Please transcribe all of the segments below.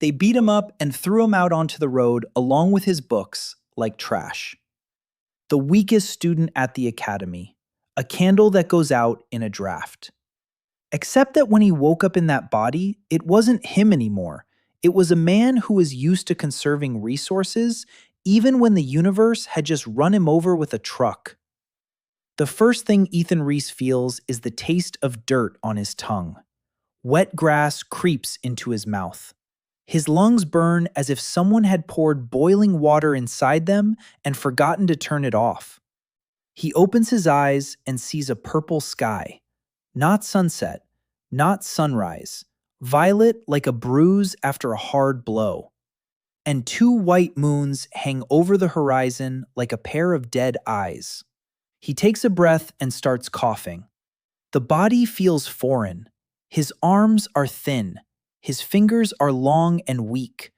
They beat him up and threw him out onto the road along with his books like trash. The weakest student at the academy, a candle that goes out in a draft. Except that when he woke up in that body, it wasn't him anymore. It was a man who was used to conserving resources, even when the universe had just run him over with a truck. The first thing Ethan Reese feels is the taste of dirt on his tongue. Wet grass creeps into his mouth. His lungs burn as if someone had poured boiling water inside them and forgotten to turn it off. He opens his eyes and sees a purple sky. Not sunset, not sunrise, violet like a bruise after a hard blow. And two white moons hang over the horizon like a pair of dead eyes. He takes a breath and starts coughing. The body feels foreign. His arms are thin. His fingers are long and weak.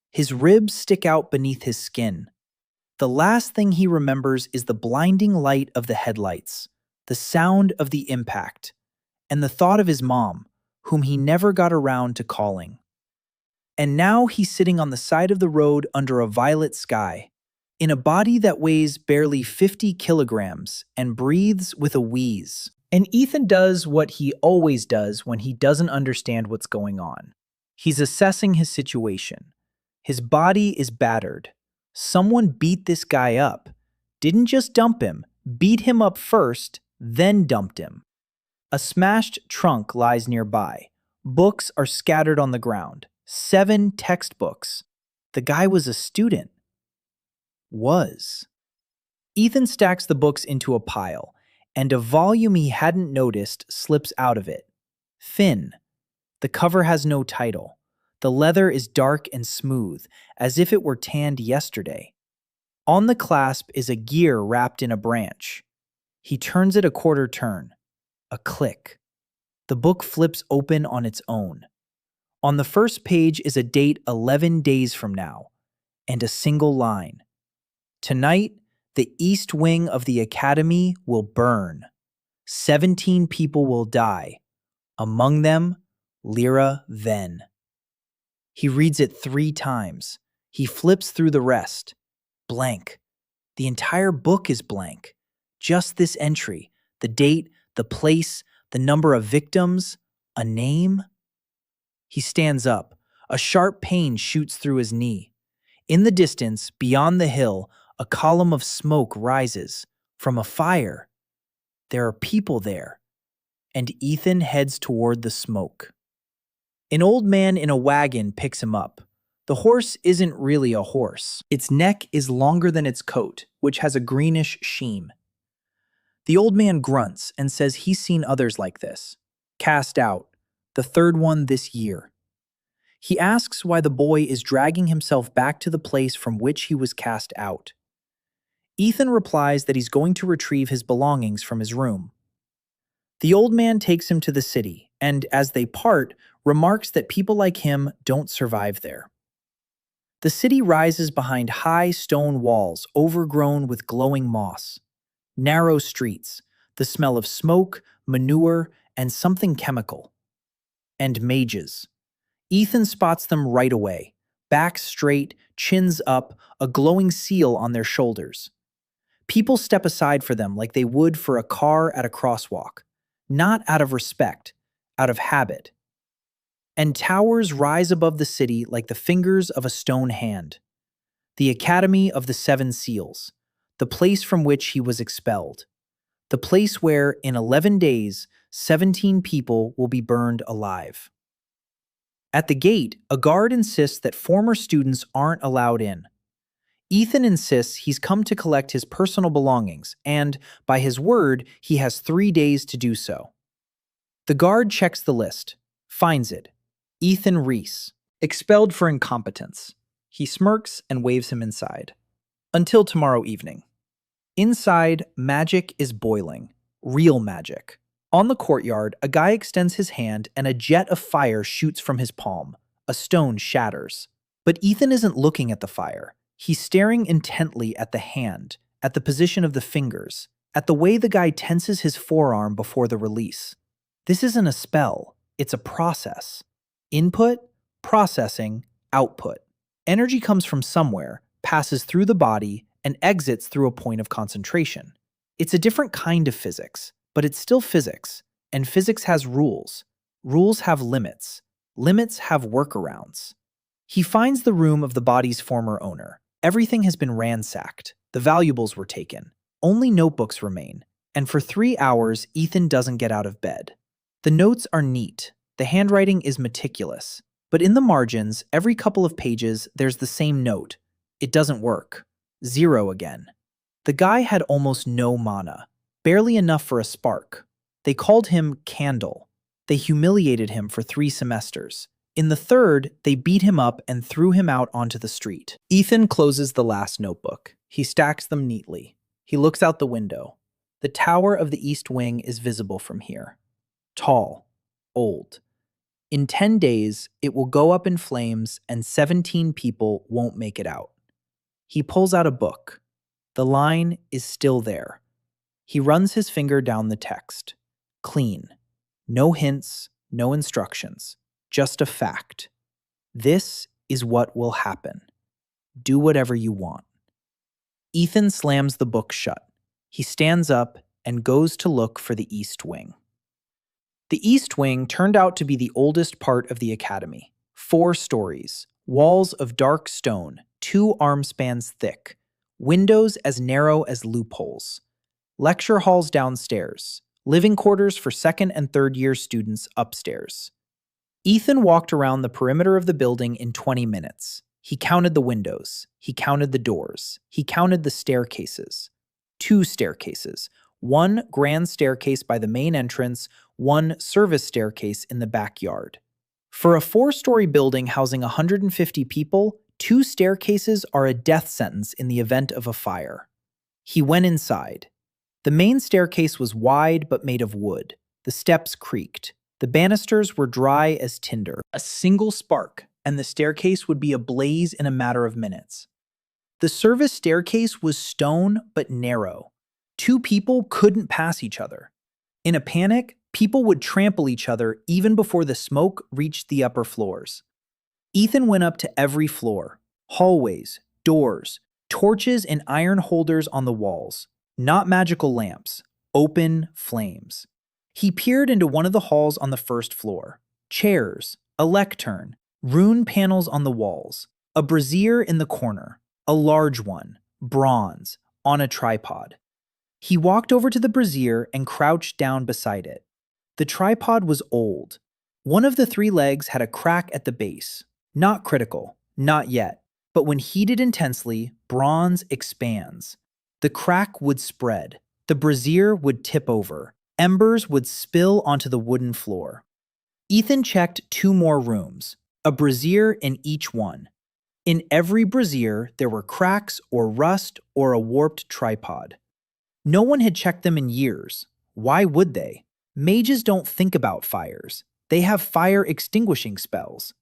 His ribs stick out beneath his skin. The last thing he remembers is the blinding light of the headlights, the sound of the impact, and the thought of his mom, whom he never got around to calling. And now he's sitting on the side of the road under a violet sky, in a body that weighs barely 50 kilograms and breathes with a wheeze. And Ethan does what he always does when he doesn't understand what's going on. He's assessing his situation. His body is battered. Someone beat this guy up. Didn't just dump him, beat him up first, then dumped him. A smashed trunk lies nearby. Books are scattered on the ground. 7 textbooks. The guy was a student. Was. Ethan stacks the books into a pile, and a volume he hadn't noticed slips out of it. Thin. The cover has no title. The leather is dark and smooth, as if it were tanned yesterday. On the clasp is a gear wrapped in a branch. He turns it a quarter turn. A click. The book flips open on its own. On the first page is a date 11 days from now, and a single line. Tonight, the east wing of the academy will burn. 17 people will die. Among them, Lyra Venn. He reads it 3 times. He flips through the rest. Blank. The entire book is blank. Just this entry, the date, the place, the number of victims, a name. He stands up. A sharp pain shoots through his knee. In the distance, beyond the hill, a column of smoke rises from a fire. There are people there, and Ethan heads toward the smoke. An old man in a wagon picks him up. The horse isn't really a horse. Its neck is longer than its coat, which has a greenish sheen. The old man grunts and says he's seen others like this. Cast out, the 3rd one this year. He asks why the boy is dragging himself back to the place from which he was cast out. Ethan replies that he's going to retrieve his belongings from his room. The old man takes him to the city, and as they part, remarks that people like him don't survive there. The city rises behind high stone walls overgrown with glowing moss. Narrow streets, the smell of smoke, manure, and something chemical. And mages. Ethan spots them right away, backs straight, chins up, a glowing seal on their shoulders. People step aside for them like they would for a car at a crosswalk, not out of respect, out of habit. And towers rise above the city like the fingers of a stone hand. The Academy of the 7 Seals, the place from which he was expelled. The place where, in 11 days, 17 people will be burned alive. At the gate, a guard insists that former students aren't allowed in. Ethan insists he's come to collect his personal belongings, and, by his word, he has 3 days to do so. The guard checks the list, finds it. Ethan Reese, expelled for incompetence. He smirks and waves him inside. Until tomorrow evening. Inside, magic is boiling. Real magic. On the courtyard, a guy extends his hand and a jet of fire shoots from his palm. A stone shatters. But Ethan isn't looking at the fire. He's staring intently at the hand, at the position of the fingers, at the way the guy tenses his forearm before the release. This isn't a spell. It's a process. Input, processing, Output. Energy comes from somewhere, passes through the body, and exits through a point of concentration. It's a different kind of physics, but it's still physics, and physics has rules. Rules have limits. Limits have workarounds. He finds the room of the body's former owner. Everything has been ransacked. The valuables were taken. Only notebooks remain. And for 3 hours, Ethan doesn't get out of bed. The notes are neat. The handwriting is meticulous. But in the margins, every couple of pages, there's the same note. It doesn't work. 0 again. The guy had almost no mana. Barely enough for a spark. They called him Candle. They humiliated him for 3 semesters. In the third, they beat him up and threw him out onto the street. Ethan closes the last notebook. He stacks them neatly. He looks out the window. The tower of the East Wing is visible from here. Tall. Old. In 10 days, it will go up in flames and 17 people won't make it out. He pulls out a book. The line is still there. He runs his finger down the text. Clean. No hints, no instructions. Just a fact. This is what will happen. Do whatever you want. Ethan slams the book shut. He stands up and goes to look for the East Wing. The East Wing turned out to be the oldest part of the academy. 4 stories, walls of dark stone, 2 arm spans thick, windows as narrow as loopholes, lecture halls downstairs, living quarters for second and third year students upstairs. Ethan walked around the perimeter of the building in 20 minutes. He counted the windows. He counted the doors. He counted the staircases. 2 staircases. 1 grand staircase by the main entrance, 1 service staircase in the backyard. For a 4-story building housing 150 people, 2 staircases are a death sentence in the event of a fire. He went inside. The main staircase was wide but made of wood. The steps creaked. The banisters were dry as tinder. A single spark, and the staircase would be ablaze in a matter of minutes. The service staircase was stone but narrow. 2 people couldn't pass each other. In a panic, people would trample each other even before the smoke reached the upper floors. Ethan went up to every floor. Hallways, doors, torches and iron holders on the walls. Not magical lamps. Open flames. He peered into one of the halls on the first floor. Chairs, a lectern, rune panels on the walls, a brazier in the corner, a large one, bronze, on a tripod. He walked over to the brazier and crouched down beside it. The tripod was old. One of the 3 legs had a crack at the base. Not critical, not yet, but when heated intensely, bronze expands. The crack would spread. The brazier would tip over. Embers would spill onto the wooden floor. Ethan checked 2 more rooms, a brazier in each one. In every brazier, there were cracks or rust or a warped tripod. No one had checked them in years. Why would they? Mages don't think about fires. They have fire extinguishing spells.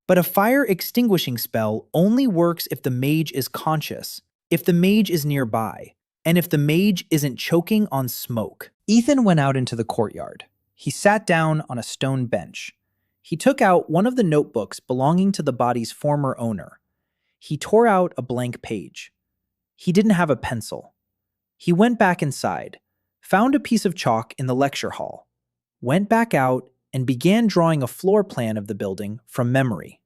But a fire extinguishing spell only works if the mage is conscious, if the mage is nearby, and if the mage isn't choking on smoke. Ethan went out into the courtyard. He sat down on a stone bench. He took out one of the notebooks belonging to the body's former owner. He tore out a blank page. He didn't have a pencil. He went back inside, found a piece of chalk in the lecture hall, went back out, and began drawing a floor plan of the building from memory.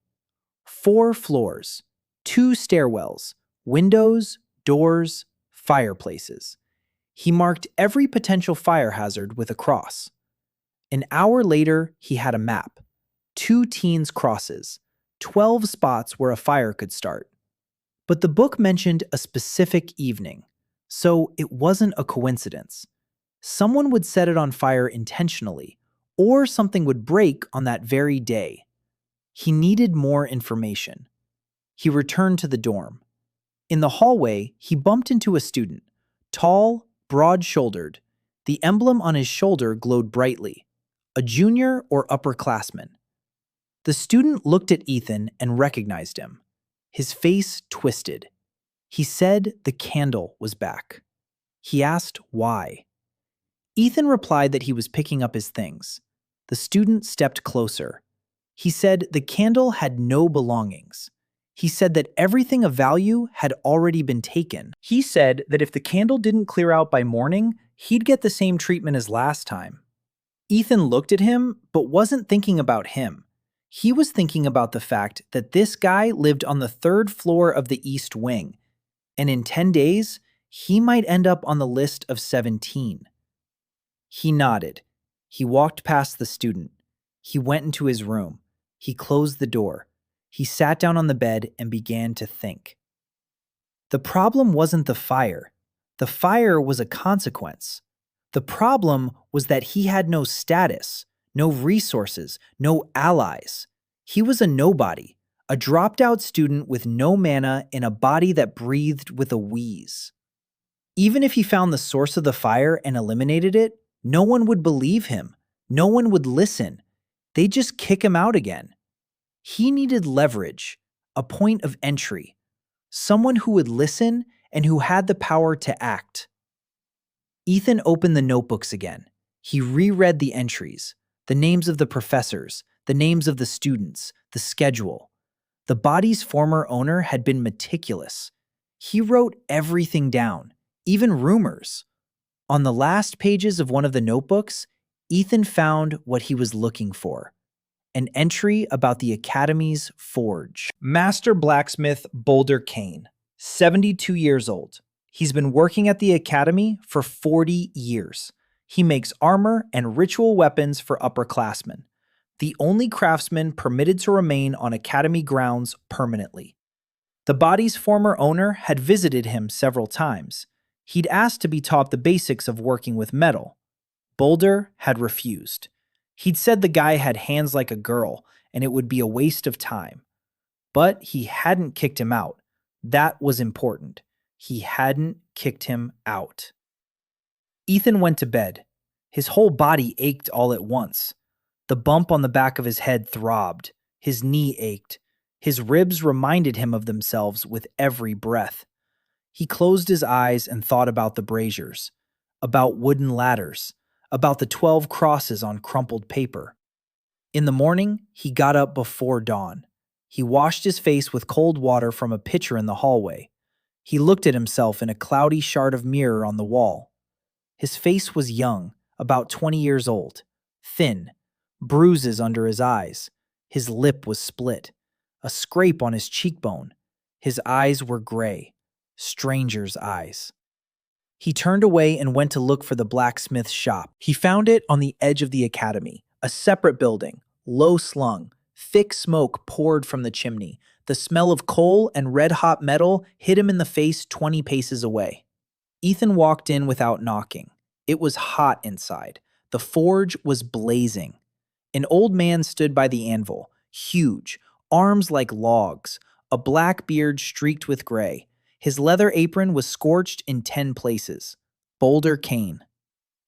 4 floors, 2 stairwells, windows, doors, fireplaces. He marked every potential fire hazard with a cross. An hour later, he had a map. 2 teens' crosses, 12 spots where a fire could start. But the book mentioned a specific evening, so it wasn't a coincidence. Someone would set it on fire intentionally, or something would break on that very day. He needed more information. He returned to the dorm. In the hallway, he bumped into a student, tall, broad-shouldered. The emblem on his shoulder glowed brightly. A junior or upperclassman. The student looked at Ethan and recognized him. His face twisted. He said the candle was back. He asked why. Ethan replied that he was picking up his things. The student stepped closer. He said the candle had no belongings. He said that everything of value had already been taken. He said that if the candle didn't clear out by morning, he'd get the same treatment as last time. Ethan looked at him, but wasn't thinking about him. He was thinking about the fact that this guy lived on the third floor of the East Wing, and in 10 days, he might end up on the list of 17. He nodded. He walked past the student. He went into his room. He closed the door. He sat down on the bed and began to think. The problem wasn't the fire. The fire was a consequence. The problem was that he had no status, no resources, no allies. He was a nobody, a dropped-out student with no mana in a body that breathed with a wheeze. Even if he found the source of the fire and eliminated it, no one would believe him. No one would listen. They'd just kick him out again. He needed leverage, a point of entry, someone who would listen and who had the power to act. Ethan opened the notebooks again. He reread the entries, the names of the professors, the names of the students, the schedule. The body's former owner had been meticulous. He wrote everything down, even rumors. On the last pages of one of the notebooks, Ethan found what he was looking for. An entry about the Academy's forge. Master Blacksmith Boulder Kane, 72 years old. He's been working at the Academy for 40 years. He makes armor and ritual weapons for upperclassmen, the only craftsman permitted to remain on Academy grounds permanently. The body's former owner had visited him several times. He'd asked to be taught the basics of working with metal. Boulder had refused. He'd said the guy had hands like a girl, and it would be a waste of time. But he hadn't kicked him out. That was important. He hadn't kicked him out. Ethan went to bed. His whole body ached all at once. The bump on the back of his head throbbed. His knee ached. His ribs reminded him of themselves with every breath. He closed his eyes and thought about the braziers, about wooden ladders, about the 12 crosses on crumpled paper. In the morning, he got up before dawn. He washed his face with cold water from a pitcher in the hallway. He looked at himself in a cloudy shard of mirror on the wall. His face was young, about 20 years old, thin, bruises under his eyes. His lip was split, a scrape on his cheekbone. His eyes were gray, stranger's eyes. He turned away and went to look for the blacksmith's shop. He found it on the edge of the academy, a separate building, low slung. Thick smoke poured from the chimney. The smell of coal and red-hot metal hit him in the face 20 paces away. Ethan walked in without knocking. It was hot inside. The forge was blazing. An old man stood by the anvil, huge, arms like logs, a black beard streaked with gray. His leather apron was scorched in 10 places. Boulder Kane.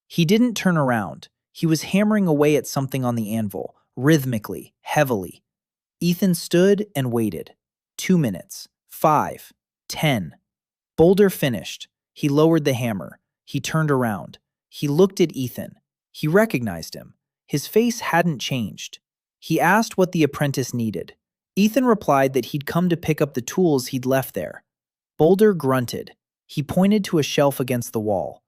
He didn't turn around. He was hammering away at something on the anvil, rhythmically, heavily. Ethan stood and waited. 2 minutes. 5. 10. Boulder finished. He lowered the hammer. He turned around. He looked at Ethan. He recognized him. His face hadn't changed. He asked what the apprentice needed. Ethan replied that he'd come to pick up the tools he'd left there. Boulder grunted. He pointed to a shelf against the wall.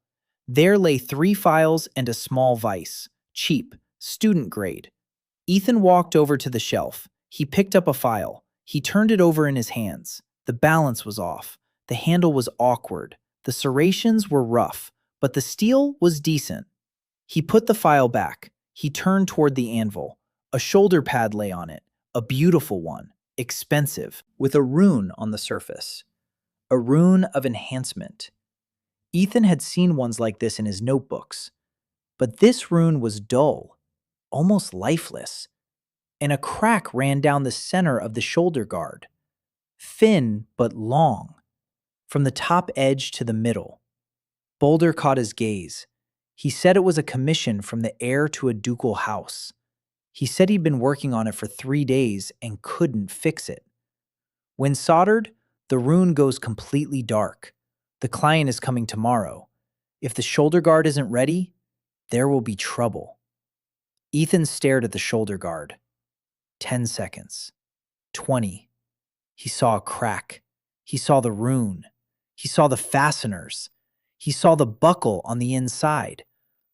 There lay 3 files and a small vise. Cheap, student grade. Ethan walked over to the shelf. He picked up a file. He turned it over in his hands. The balance was off. The handle was awkward. The serrations were rough, but the steel was decent. He put the file back. He turned toward the anvil. A shoulder pad lay on it, a beautiful one, expensive, with a rune on the surface. A rune of enhancement. Ethan had seen ones like this in his notebooks, but this rune was dull, almost lifeless, and a crack ran down the center of the shoulder guard. Thin but long, from the top edge to the middle. Boulder caught his gaze. He said it was a commission from the heir to a ducal house. He said he'd been working on it for 3 days and couldn't fix it. When soldered, the rune goes completely dark. The client is coming tomorrow. If the shoulder guard isn't ready, there will be trouble. Ethan stared at the shoulder guard. 10 seconds. 20. He saw a crack. He saw the rune. He saw the fasteners. He saw the buckle on the inside.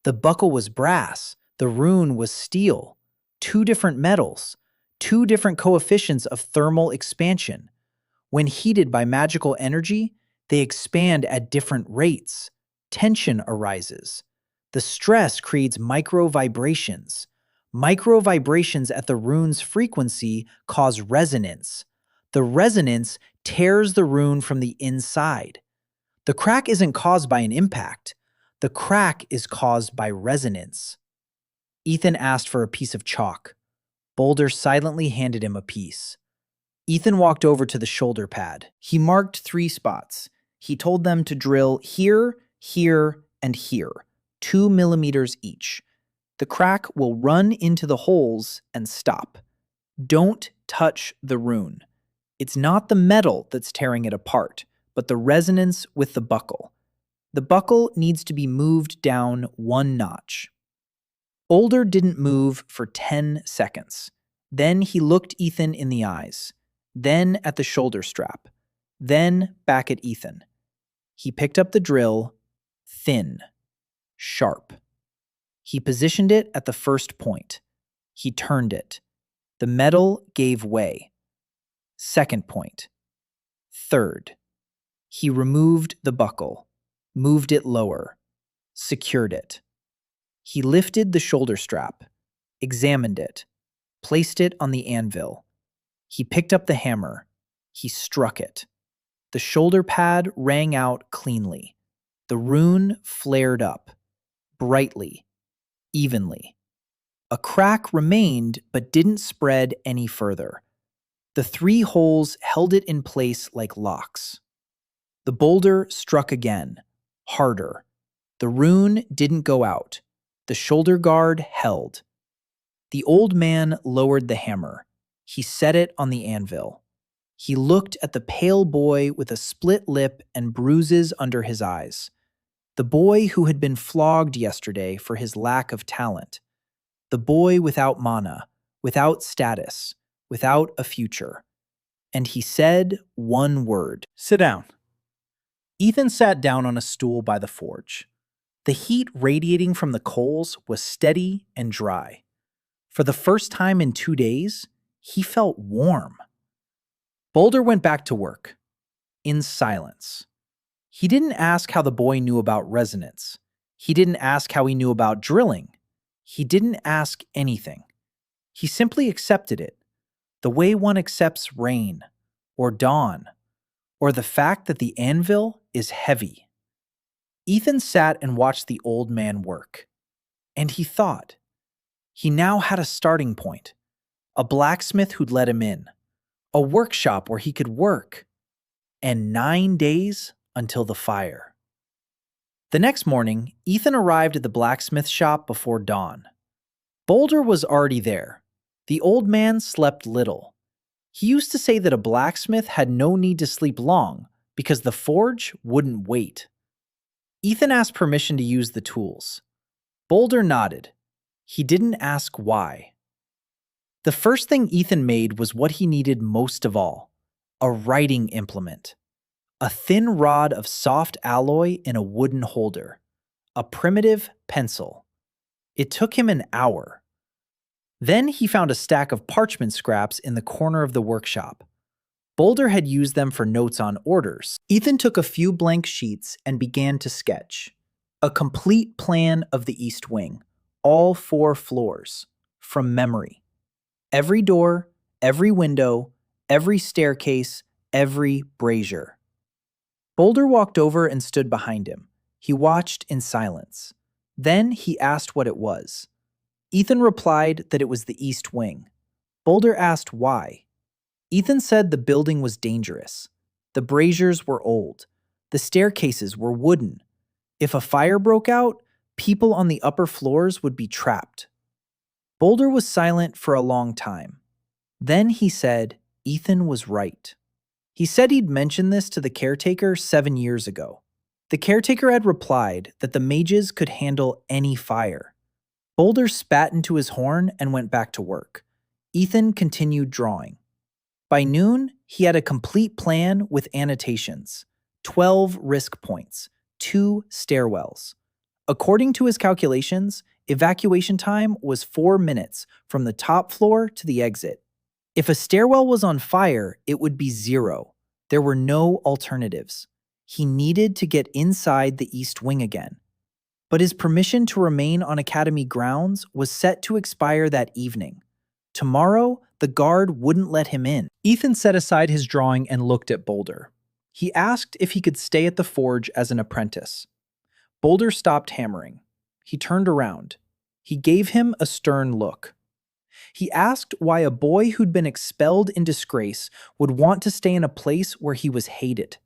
The buckle was brass. The rune was steel. Two different metals. Two different coefficients of thermal expansion. When heated by magical energy, they expand at different rates. Tension arises. The stress creates micro vibrations. Micro vibrations at the rune's frequency cause resonance. The resonance tears the rune from the inside. The crack isn't caused by an impact. The crack is caused by resonance. Ethan asked for a piece of chalk. Boulder silently handed him a piece. Ethan walked over to the shoulder pad. He marked 3 spots. He told them to drill here, here, and here, 2 millimeters each. The crack will run into the holes and stop. Don't touch the rune. It's not the metal that's tearing it apart, but the resonance with the buckle. The buckle needs to be moved down 1 notch. Boulder didn't move for 10 seconds. Then he looked Ethan in the eyes. Then at the shoulder strap. Then back at Ethan. He picked up the drill, thin, sharp. He positioned it at the first point. He turned it. The metal gave way. Second point. Third. He removed the buckle, moved it lower, secured it. He lifted the shoulder strap, examined it, placed it on the anvil. He picked up the hammer. He struck it. The shoulder pad rang out cleanly. The rune flared up, brightly, evenly. A crack remained but didn't spread any further. The 3 holes held it in place like locks. The boulder struck again, harder. The rune didn't go out. The shoulder guard held. The old man lowered the hammer. He set it on the anvil. He looked at the pale boy with a split lip and bruises under his eyes. The boy who had been flogged yesterday for his lack of talent. The boy without mana, without status, without a future. And he said one word. Sit down. Ethan sat down on a stool by the forge. The heat radiating from the coals was steady and dry. For the first time in 2 days, he felt warm. Boulder went back to work, in silence. He didn't ask how the boy knew about resonance. He didn't ask how he knew about drilling. He didn't ask anything. He simply accepted it, the way one accepts rain, or dawn, or the fact that the anvil is heavy. Ethan sat and watched the old man work, and he thought. He now had a starting point, a blacksmith who'd let him in, a workshop where he could work, and 9 days until the fire. The next morning, Ethan arrived at the blacksmith shop before dawn. Boulder was already there. The old man slept little. He used to say that a blacksmith had no need to sleep long because the forge wouldn't wait. Ethan asked permission to use the tools. Boulder nodded. He didn't ask why. The first thing Ethan made was what he needed most of all, a writing implement. A thin rod of soft alloy in a wooden holder. A primitive pencil. It took him an hour. Then he found a stack of parchment scraps in the corner of the workshop. Boulder had used them for notes on orders. Ethan took a few blank sheets and began to sketch. A complete plan of the East Wing, all 4 floors, from memory. Every door, every window, every staircase, every brazier. Boulder walked over and stood behind him. He watched in silence. Then he asked what it was. Ethan replied that it was the East Wing. Boulder asked why. Ethan said the building was dangerous. The braziers were old. The staircases were wooden. If a fire broke out, people on the upper floors would be trapped. Boulder was silent for a long time. Then he said Ethan was right. He said he'd mentioned this to the caretaker 7 years ago. The caretaker had replied that the mages could handle any fire. Boulder spat into his horn and went back to work. Ethan continued drawing. By noon, he had a complete plan with annotations, 12 risk points, 2 stairwells. According to his calculations, evacuation time was 4 minutes from the top floor to the exit. If a stairwell was on fire, it would be 0. There were no alternatives. He needed to get inside the East Wing again. But his permission to remain on Academy grounds was set to expire that evening. Tomorrow, the guard wouldn't let him in. Ethan set aside his drawing and looked at Boulder. He asked if he could stay at the forge as an apprentice. Boulder stopped hammering. He turned around. He gave him a stern look. He asked why a boy who'd been expelled in disgrace would want to stay in a place where he was hated.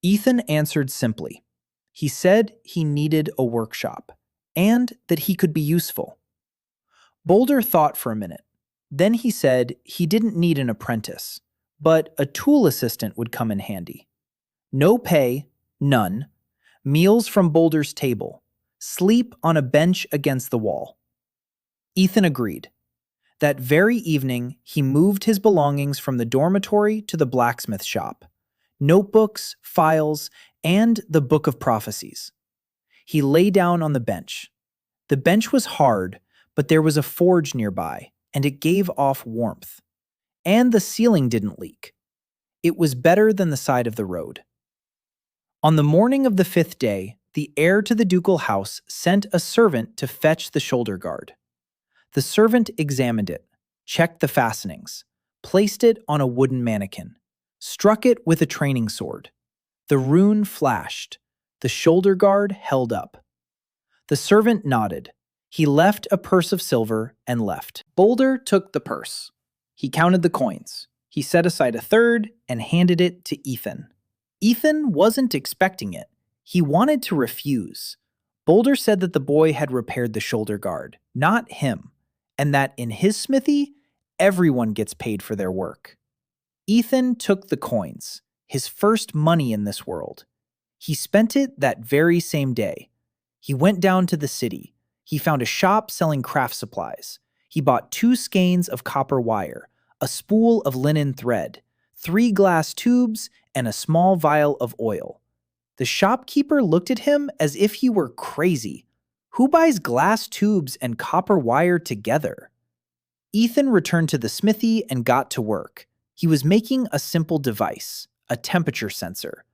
Ethan answered simply. He said he needed a workshop, and that he could be useful. Boulder thought for a minute. Then he said he didn't need an apprentice, but a tool assistant would come in handy. No pay, none, meals from Boulder's table, sleep on a bench against the wall. Ethan agreed. That very evening, he moved his belongings from the dormitory to the blacksmith shop. Notebooks, files, and the Book of Prophecies. He lay down on the bench. The bench was hard, but there was a forge nearby, and it gave off warmth. And the ceiling didn't leak. It was better than the side of the road. On the morning of the 5th day, the heir to the ducal house sent a servant to fetch the shoulder guard. The servant examined it, checked the fastenings, placed it on a wooden mannequin, struck it with a training sword. The rune flashed. The shoulder guard held up. The servant nodded. He left a purse of silver and left. Boulder took the purse. He counted the coins. He set aside a third and handed it to Ethan. Ethan wasn't expecting it. He wanted to refuse. Boulder said that the boy had repaired the shoulder guard, not him, and that in his smithy, everyone gets paid for their work. Ethan took the coins, his first money in this world. He spent it that very same day. He went down to the city. He found a shop selling craft supplies. He bought 2 skeins of copper wire, a spool of linen thread, 3 glass tubes, and a small vial of oil. The shopkeeper looked at him as if he were crazy. Who buys glass tubes and copper wire together? Ethan returned to the smithy and got to work. He was making a simple device, a temperature sensor.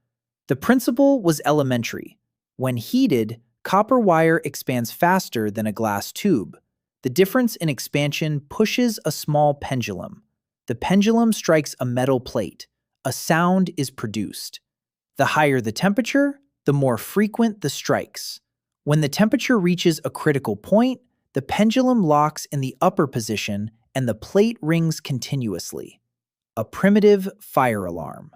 The principle was elementary. When heated, copper wire expands faster than a glass tube. The difference in expansion pushes a small pendulum. The pendulum strikes a metal plate. A sound is produced. The higher the temperature, the more frequent the strikes. When the temperature reaches a critical point, the pendulum locks in the upper position and the plate rings continuously. A primitive fire alarm.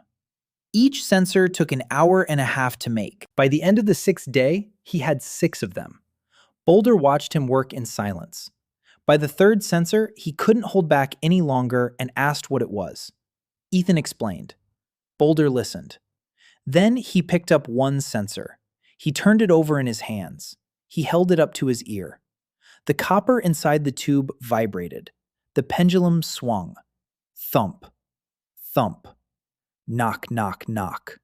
Each sensor took an hour and a half to make. By the end of the 6th day, he had 6 of them. Boulder watched him work in silence. By the 3rd sensor, he couldn't hold back any longer and asked what it was. Ethan explained. Boulder listened. Then he picked up one sensor. He turned it over in his hands. He held it up to his ear. The copper inside the tube vibrated. The pendulum swung. Thump. Thump. Knock, knock, knock.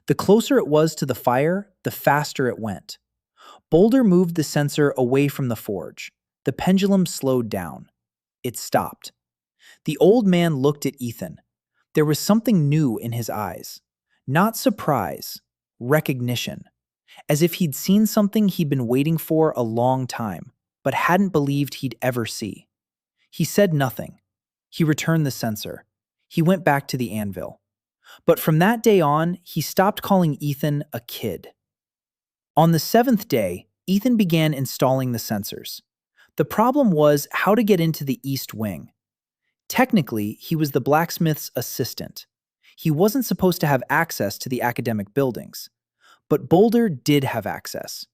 The closer it was to the fire, the faster it went. Boulder moved the sensor away from the forge. The pendulum slowed down. It stopped. The old man looked at Ethan. There was something new in his eyes. Not surprise, recognition. As if he'd seen something he'd been waiting for a long time, but hadn't believed he'd ever see. He said nothing. He returned the sensor. He went back to the anvil. But from that day on, he stopped calling Ethan a kid. On the 7th day, Ethan began installing the sensors. The problem was how to get into the East Wing. Technically, he was the blacksmith's assistant. He wasn't supposed to have access to the academic buildings. But Boulder did have access.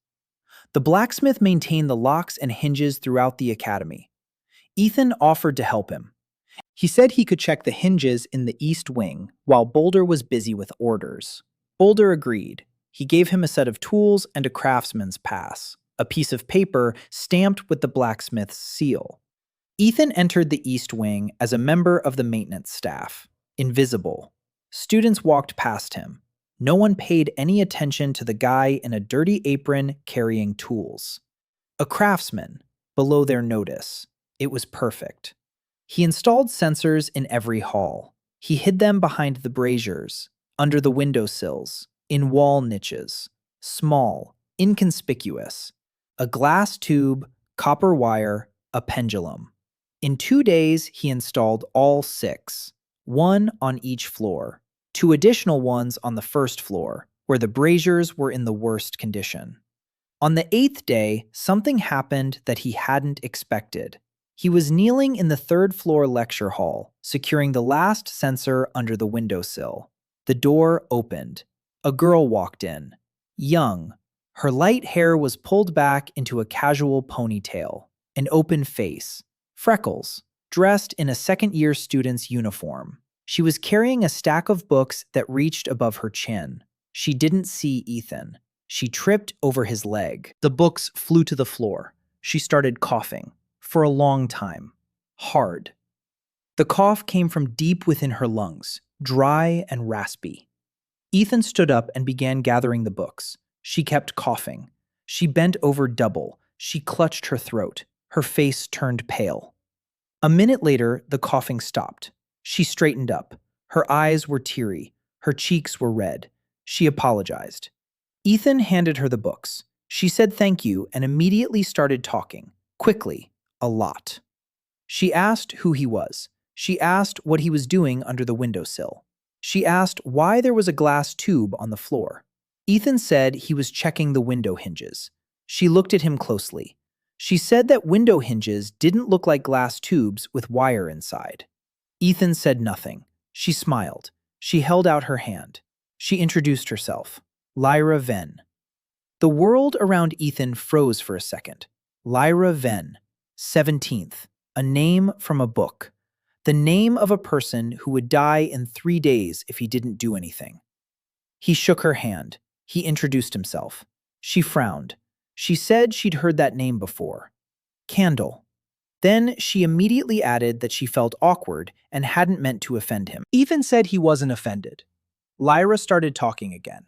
The blacksmith maintained the locks and hinges throughout the academy. Ethan offered to help him. He said he could check the hinges in the East Wing while Boulder was busy with orders. Boulder agreed. He gave him a set of tools and a craftsman's pass, a piece of paper stamped with the blacksmith's seal. Ethan entered the East Wing as a member of the maintenance staff. invisible. Students walked past him. No one paid any attention to the guy in a dirty apron carrying tools. A craftsman, below their notice. It was perfect. He installed sensors in every hall. He hid them behind the braziers, under the windowsills, in wall niches. Small, inconspicuous. A glass tube, copper wire, a pendulum. In 2 days, he installed all 6, one on each floor, 2 additional ones on the first floor, where the braziers were in the worst condition. On the 8th day, something happened that he hadn't expected. He was kneeling in the 3rd floor lecture hall, securing the last sensor under the windowsill. The door opened. A girl walked in. Young. Her light hair was pulled back into a casual ponytail. An open face. Freckles. Dressed in a second-year student's uniform. She was carrying a stack of books that reached above her chin. She didn't see Ethan. She tripped over his leg. The books flew to the floor. She started coughing. For a long time. Hard. The cough came from deep within her lungs, dry and raspy. Ethan stood up and began gathering the books. She kept coughing. She bent over double. She clutched her throat. Her face turned pale. A minute later, the coughing stopped. She straightened up. Her eyes were teary. Her cheeks were red. She apologized. Ethan handed her the books. She said thank you and immediately started talking. Quickly. A lot. She asked who he was. She asked what he was doing under the windowsill. She asked why there was a glass tube on the floor. Ethan said he was checking the window hinges. She looked at him closely. She said that window hinges didn't look like glass tubes with wire inside. Ethan said nothing. She smiled. She held out her hand. She introduced herself. Lyra Venn. The world around Ethan froze for a second. Lyra Venn. 17th, a name from a book. The name of a person who would die in 3 days if he didn't do anything. He shook her hand. He introduced himself. She frowned. She said she'd heard that name before. Candle. Then she immediately added that she felt awkward and hadn't meant to offend him. Ethan said he wasn't offended. Lyra started talking again.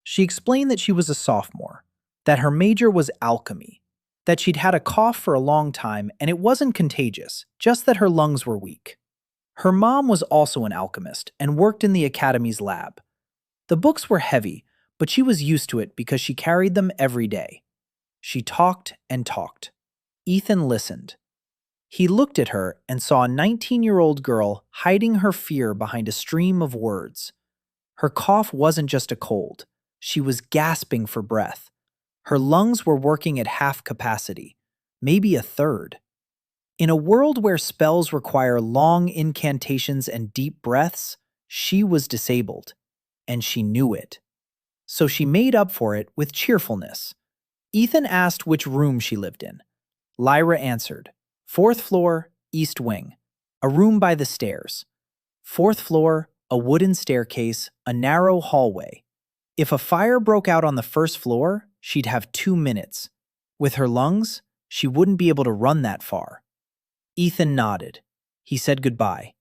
She explained that she was a sophomore, that her major was alchemy, that she'd had a cough for a long time and it wasn't contagious, just that her lungs were weak. Her mom was also an alchemist and worked in the academy's lab. The books were heavy, but she was used to it because she carried them every day. She talked and talked. Ethan listened. He looked at her and saw a 19-year-old girl hiding her fear behind a stream of words. Her cough wasn't just a cold. She was gasping for breath. Her lungs were working at half capacity, maybe a third. In a world where spells require long incantations and deep breaths, she was disabled, and she knew it. So she made up for it with cheerfulness. Ethan asked which room she lived in. Lyra answered, 4th floor, east wing, a room by the stairs. 4th floor, a wooden staircase, a narrow hallway. If a fire broke out on the 1st floor, she'd have 2 minutes. With her lungs, she wouldn't be able to run that far. Ethan nodded. He said goodbye.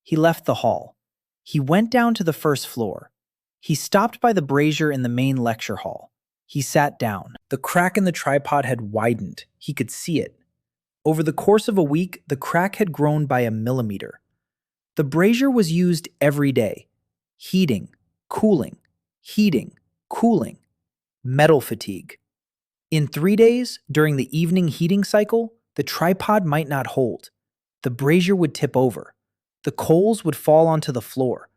He left the hall. He went down to the 1st floor. He stopped by the brazier in the main lecture hall. He sat down. The crack in the tripod had widened. He could see it. Over the course of a week, the crack had grown by a millimeter. The brazier was used every day. Heating, cooling, heating, cooling. Metal fatigue. In 3 days, during the evening heating cycle, the tripod might not hold. The brazier would tip over. The coals would fall onto the floor.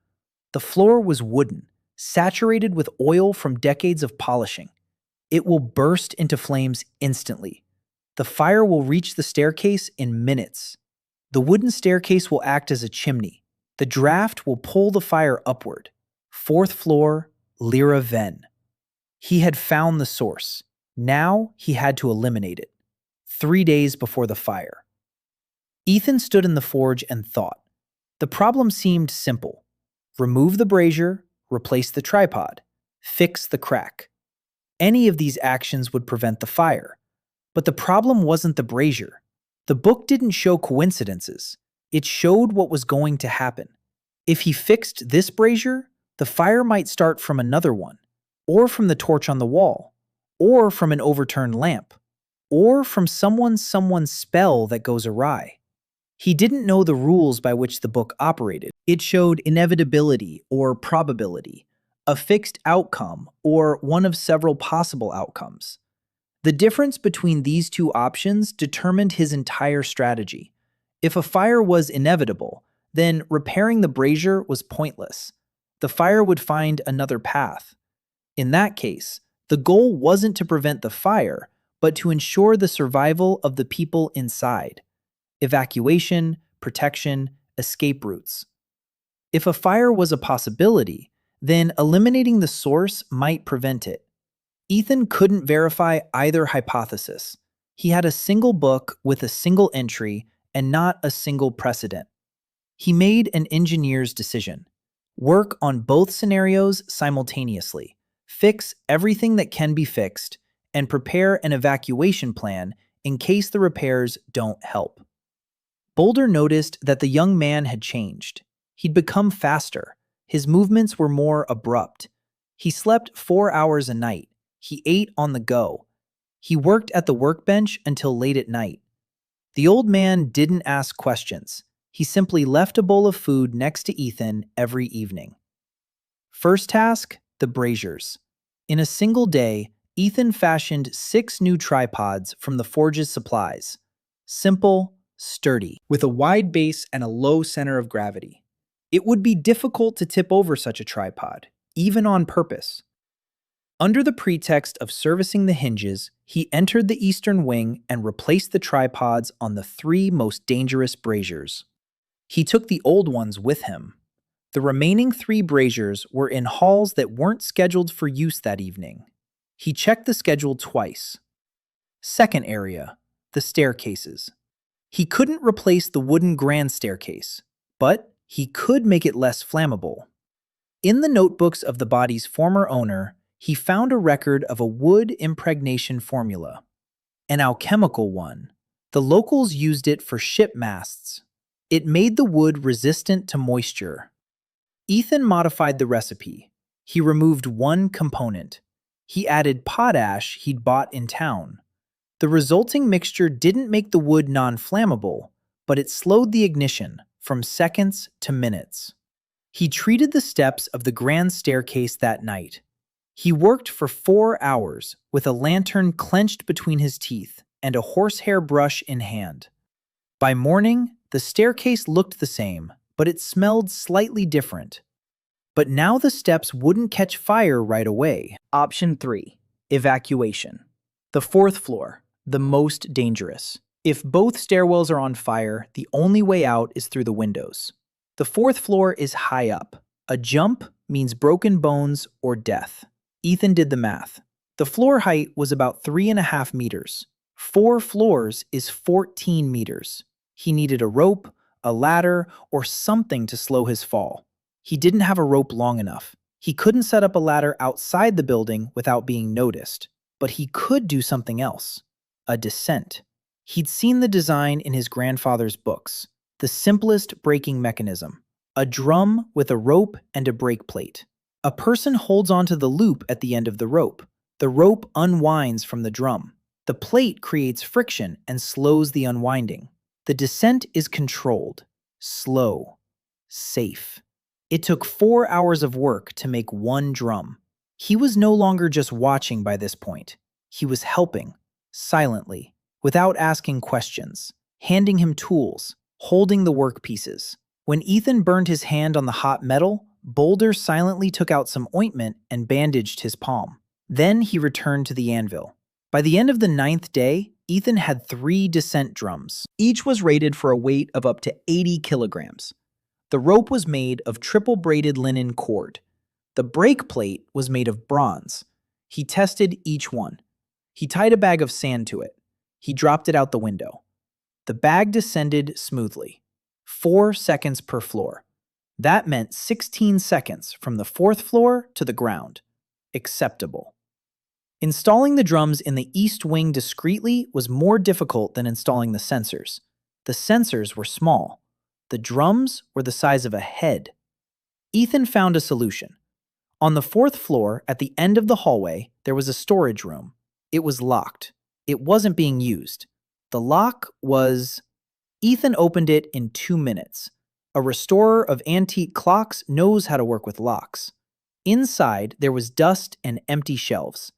The floor was wooden, saturated with oil from decades of polishing. It will burst into flames instantly. The fire will reach the staircase in minutes. The wooden staircase will act as a chimney. The draft will pull the fire upward. 4th floor, Lyra Venn. He had found the source. Now he had to eliminate it. 3 days before the fire. Ethan stood in the forge and thought. The problem seemed simple. Remove the brazier, replace the tripod, fix the crack. Any of these actions would prevent the fire. But the problem wasn't the brazier. The book didn't show coincidences. It showed what was going to happen. If he fixed this brazier, the fire might start from another one, or from the torch on the wall, or from an overturned lamp, or from someone's spell that goes awry. He didn't know the rules by which the book operated. It showed inevitability or probability, a fixed outcome, or one of several possible outcomes. The difference between these two options determined his entire strategy. If a fire was inevitable, then repairing the brazier was pointless. The fire would find another path. In that case, the goal wasn't to prevent the fire, but to ensure the survival of the people inside. Evacuation, protection, escape routes. If a fire was a possibility, then eliminating the source might prevent it. Ethan couldn't verify either hypothesis. He had a single book with a single entry and not a single precedent. He made an engineer's decision. Work on both scenarios simultaneously. Fix everything that can be fixed, and prepare an evacuation plan in case the repairs don't help. Boulder noticed that the young man had changed. He'd become faster. His movements were more abrupt. He slept 4 hours a night. He ate on the go. He worked at the workbench until late at night. The old man didn't ask questions. He simply left a bowl of food next to Ethan every evening. First task, the braziers. In a single day, Ethan fashioned 6 new tripods from the forge's supplies. Simple, sturdy, with a wide base and a low center of gravity. It would be difficult to tip over such a tripod, even on purpose. Under the pretext of servicing the hinges, he entered the eastern wing and replaced the tripods on the 3 most dangerous braziers. He took the old ones with him. The remaining 3 braziers were in halls that weren't scheduled for use that evening. He checked the schedule twice. Second area, the staircases. He couldn't replace the wooden grand staircase, but he could make it less flammable. In the notebooks of the body's former owner, he found a record of a wood impregnation formula, an alchemical one. The locals used it for ship masts. It made the wood resistant to moisture. Ethan modified the recipe. He removed one component. He added potash he'd bought in town. The resulting mixture didn't make the wood non-flammable, but it slowed the ignition from seconds to minutes. He treated the steps of the grand staircase that night. He worked for 4 hours with a lantern clenched between his teeth and a horsehair brush in hand. By morning, the staircase looked the same, but it smelled slightly different. But now the steps wouldn't catch fire right away. Option 3. Evacuation. The 4th floor, the most dangerous. If both stairwells are on fire, the only way out is through the windows. The 4th floor is high up. A jump means broken bones or death. Ethan did the math. The floor height was about 3.5 meters. 4 floors is 14 meters. He needed a rope, a ladder, or something to slow his fall. He didn't have a rope long enough. He couldn't set up a ladder outside the building without being noticed. But he could do something else. A descent. He'd seen the design in his grandfather's books. The simplest braking mechanism. A drum with a rope and a brake plate. A person holds onto the loop at the end of the rope. The rope unwinds from the drum. The plate creates friction and slows the unwinding. The descent is controlled, slow, safe. It took 4 hours of work to make one drum. He was no longer just watching by this point. He was helping, silently, without asking questions, handing him tools, holding the work pieces. When Ethan burned his hand on the hot metal, Boulder silently took out some ointment and bandaged his palm. Then he returned to the anvil. By the end of the 9th day, Ethan had 3 descent drums. Each was rated for a weight of up to 80 kilograms. The rope was made of triple-braided linen cord. The brake plate was made of bronze. He tested each one. He tied a bag of sand to it. He dropped it out the window. The bag descended smoothly. 4 seconds per floor. That meant 16 seconds from the 4th floor to the ground. Acceptable. Installing the drums in the east wing discreetly was more difficult than installing the sensors. The sensors were small. The drums were the size of a head. Ethan found a solution. On the fourth floor, at the end of the hallway, there was a storage room. It was locked. It wasn't being used. The lock was... Ethan opened it in 2 minutes. A restorer of antique clocks knows how to work with locks. Inside, there was dust and empty shelves.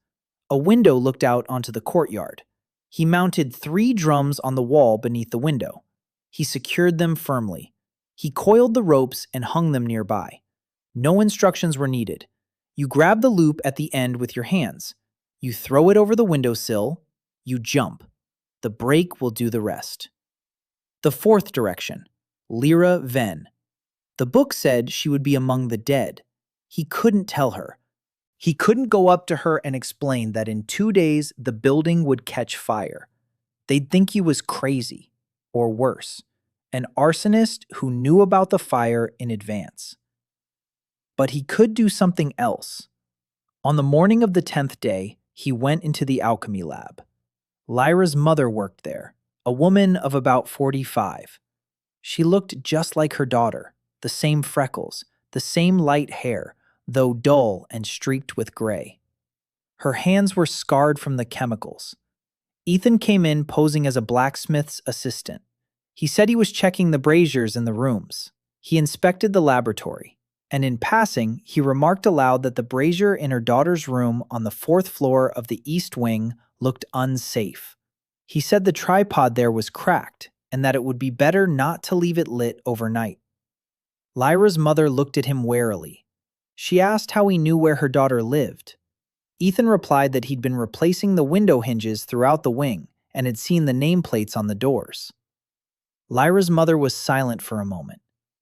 A window looked out onto the courtyard. He mounted 3 drums on the wall beneath the window. He secured them firmly. He coiled the ropes and hung them nearby. No instructions were needed. You grab the loop at the end with your hands. You throw it over the windowsill. You jump. The brake will do the rest. The fourth direction, Lyra Venn. The book said she would be among the dead. He couldn't tell her. He couldn't go up to her and explain that in 2 days the building would catch fire. They'd think he was crazy, or worse, an arsonist who knew about the fire in advance. But he could do something else. On the morning of the 10th day, he went into the alchemy lab. Lyra's mother worked there, a woman of about 45. She looked just like her daughter, the same freckles, the same light hair, though dull and streaked with gray. Her hands were scarred from the chemicals. Ethan came in posing as a blacksmith's assistant. He said he was checking the braziers in the rooms. He inspected the laboratory, and in passing, he remarked aloud that the brazier in her daughter's room on the 4th floor of the east wing looked unsafe. He said the tripod there was cracked, and that it would be better not to leave it lit overnight. Lyra's mother looked at him warily. She asked how he knew where her daughter lived. Ethan replied that he'd been replacing the window hinges throughout the wing and had seen the nameplates on the doors. Lyra's mother was silent for a moment.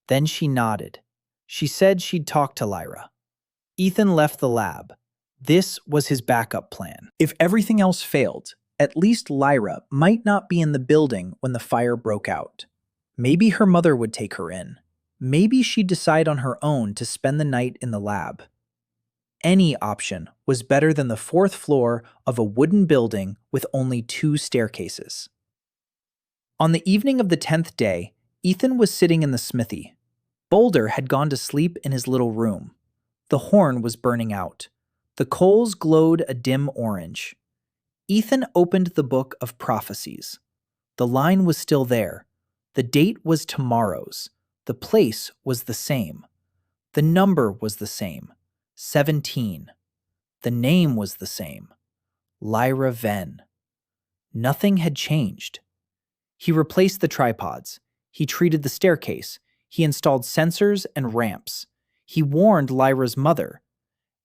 Then she nodded. She said she'd talk to Lyra. Ethan left the lab. This was his backup plan. If everything else failed, at least Lyra might not be in the building when the fire broke out. Maybe her mother would take her in. Maybe she'd decide on her own to spend the night in the lab. Any option was better than the 4th floor of a wooden building with only 2 staircases. On the evening of the 10th day, Ethan was sitting in the smithy. Boulder had gone to sleep in his little room. The horn was burning out. The coals glowed a dim orange. Ethan opened the book of Prophecies. The line was still there. The date was tomorrow's. The place was the same. The number was the same. 17. The name was the same. Lyra Venn. Nothing had changed. He replaced the tripods. He treated the staircase. He installed sensors and ramps. He warned Lyra's mother.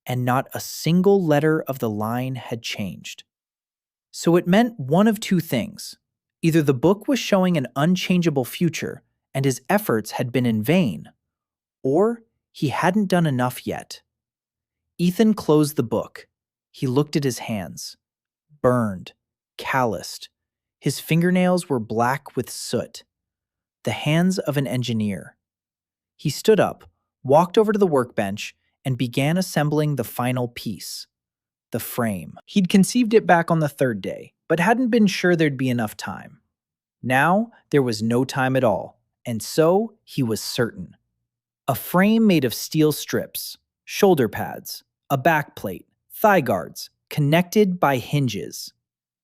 And not a single letter of the line had changed. So it meant one of 2 things. Either the book was showing an unchangeable future, and his efforts had been in vain, or he hadn't done enough yet. Ethan closed the book. He looked at his hands. Burned, calloused. His fingernails were black with soot. The hands of an engineer. He stood up, walked over to the workbench, and began assembling the final piece, the frame. He'd conceived it back on the 3rd day, but hadn't been sure there'd be enough time. Now, there was no time at all, and so he was certain. A frame made of steel strips, shoulder pads, a backplate, thigh guards, connected by hinges.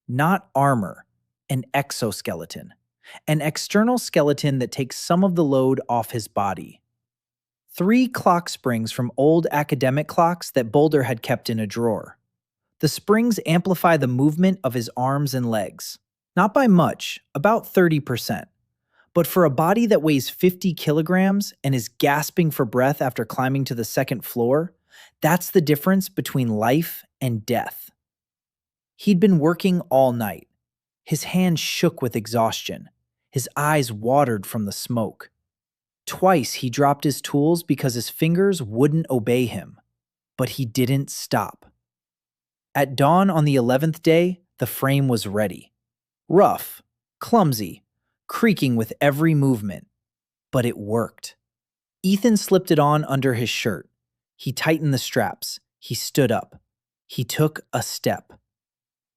Not armor, an exoskeleton. An external skeleton that takes some of the load off his body. 3 clock springs from old academic clocks that Boulder had kept in a drawer. The springs amplify the movement of his arms and legs. Not by much, about 30%. But for a body that weighs 50 kilograms and is gasping for breath after climbing to the 2nd floor, that's the difference between life and death. He'd been working all night. His hands shook with exhaustion. His eyes watered from the smoke. Twice he dropped his tools because his fingers wouldn't obey him. But he didn't stop. At dawn on the 11th day, the frame was ready. Rough, clumsy, creaking with every movement. But it worked. Ethan slipped it on under his shirt. He tightened the straps. He stood up. He took a step.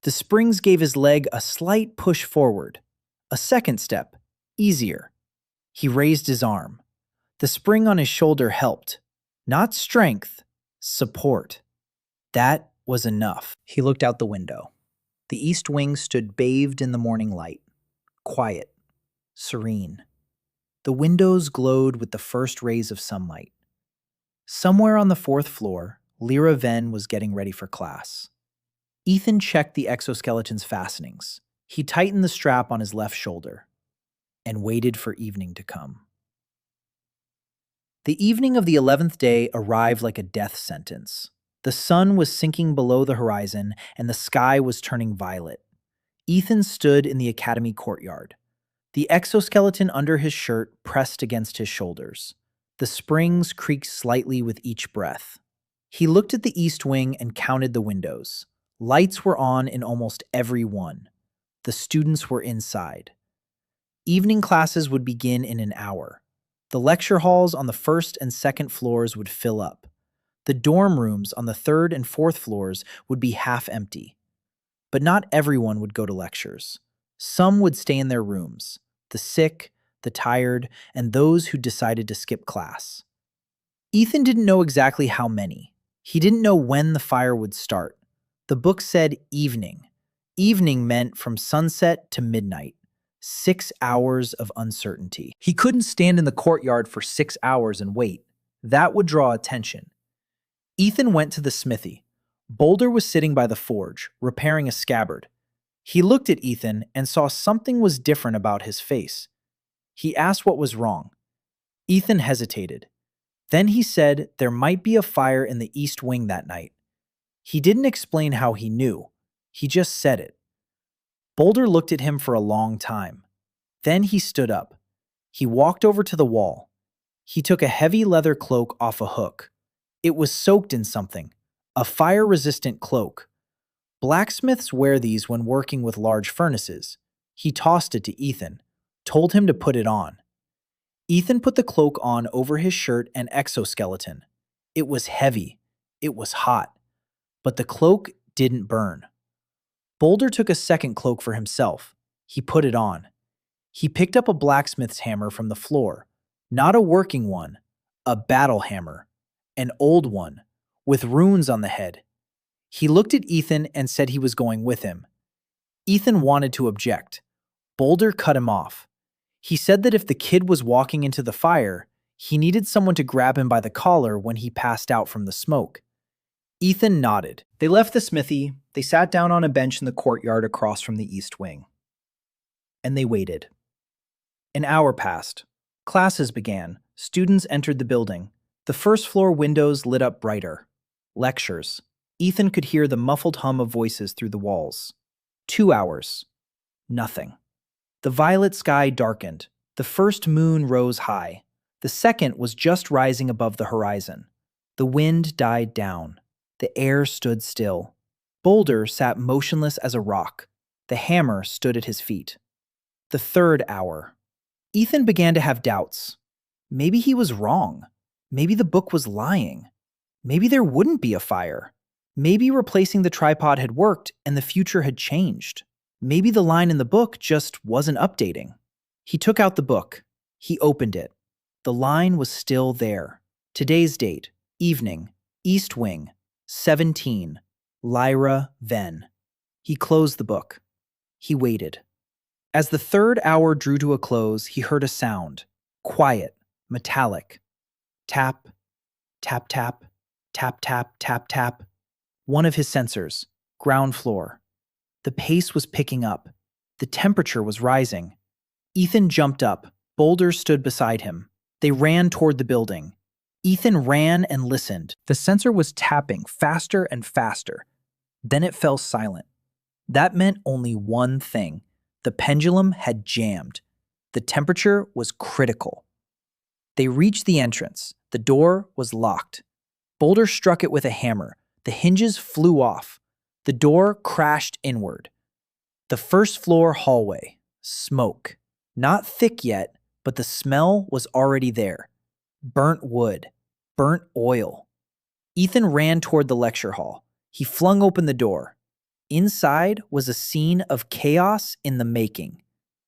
The springs gave his leg a slight push forward. A second step, easier. He raised his arm. The spring on his shoulder helped. Not strength, support. That was enough. He looked out the window. The east wing stood bathed in the morning light, quiet, serene. The windows glowed with the first rays of sunlight. Somewhere on the fourth floor, Lyra Venn was getting ready for class. Ethan checked the exoskeleton's fastenings. He tightened the strap on his left shoulder and waited for evening to come. The evening of the 11th day arrived like a death sentence. The sun was sinking below the horizon and the sky was turning violet. Ethan stood in the academy courtyard. The exoskeleton under his shirt pressed against his shoulders. The springs creaked slightly with each breath. He looked at the east wing and counted the windows. Lights were on in almost every one. The students were inside. Evening classes would begin in an hour. The lecture halls on the first and second floors would fill up. The dorm rooms on the third and fourth floors would be half empty. But not everyone would go to lectures. Some would stay in their rooms, the sick, the tired, and those who decided to skip class. Ethan didn't know exactly how many. He didn't know when the fire would start. The book said evening. Evening meant from sunset to midnight. 6 hours of uncertainty. He couldn't stand in the courtyard for 6 hours and wait. That would draw attention. Ethan went to the smithy. Boulder was sitting by the forge, repairing a scabbard. He looked at Ethan and saw something was different about his face. He asked what was wrong. Ethan hesitated. Then he said there might be a fire in the east wing that night. He didn't explain how he knew. He just said it. Boulder looked at him for a long time. Then he stood up. He walked over to the wall. He took a heavy leather cloak off a hook. It was soaked in something, a fire-resistant cloak. Blacksmiths wear these when working with large furnaces. He tossed it to Ethan, told him to put it on. Ethan put the cloak on over his shirt and exoskeleton. It was heavy. It was hot. But the cloak didn't burn. Boulder took a second cloak for himself. He put it on. He picked up a blacksmith's hammer from the floor. Not a working one, a battle hammer. An old one, with runes on the head. He looked at Ethan and said he was going with him. Ethan wanted to object. Boulder cut him off. He said that if the kid was walking into the fire, he needed someone to grab him by the collar when he passed out from the smoke. Ethan nodded. They left the smithy. They sat down on a bench in the courtyard across from the east wing. And they waited. An hour passed. Classes began. Students entered the building. The first floor windows lit up brighter. Lectures. Ethan could hear the muffled hum of voices through the walls. 2 hours. Nothing. The violet sky darkened. The first moon rose high. The second was just rising above the horizon. The wind died down. The air stood still. Boulder sat motionless as a rock. The hammer stood at his feet. The third hour. Ethan began to have doubts. Maybe he was wrong. Maybe the book was lying. Maybe there wouldn't be a fire. Maybe replacing the tripod had worked and the future had changed. Maybe the line in the book just wasn't updating. He took out the book. He opened it. The line was still there. Today's date, evening, East Wing, 17, Lyra Venn. He closed the book. He waited. As the third hour drew to a close, he heard a sound. Quiet, metallic. Tap, tap, tap, tap, tap, tap, tap. One of his sensors, ground floor. The pace was picking up. The temperature was rising. Ethan jumped up. Boulder stood beside him. They ran toward the building. Ethan ran and listened. The sensor was tapping faster and faster. Then it fell silent. That meant only one thing. The pendulum had jammed. The temperature was critical. They reached the entrance. The door was locked. Boulder struck it with a hammer. The hinges flew off. The door crashed inward. The first floor hallway. Smoke. Not thick yet, but the smell was already there. Burnt wood. Burnt oil. Ethan ran toward the lecture hall. He flung open the door. Inside was a scene of chaos in the making.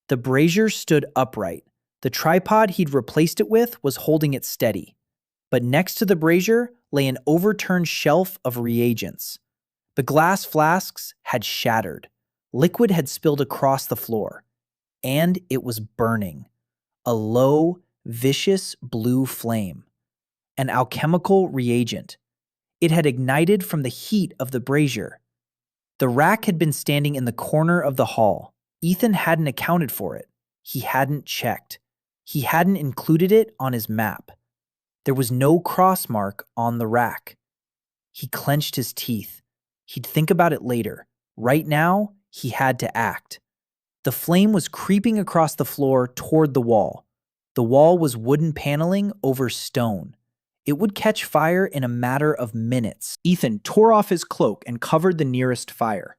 The brazier stood upright. The tripod he'd replaced it with was holding it steady. But next to the brazier lay an overturned shelf of reagents. The glass flasks had shattered. Liquid had spilled across the floor. And it was burning. A low, vicious blue flame. An alchemical reagent. It had ignited from the heat of the brazier. The rack had been standing in the corner of the hall. Ethan hadn't accounted for it. He hadn't checked. He hadn't included it on his map. There was no cross mark on the rack. He clenched his teeth. He'd think about it later. Right now, he had to act. The flame was creeping across the floor toward the wall. The wall was wooden paneling over stone. It would catch fire in a matter of minutes. Ethan tore off his cloak and covered the nearest fire.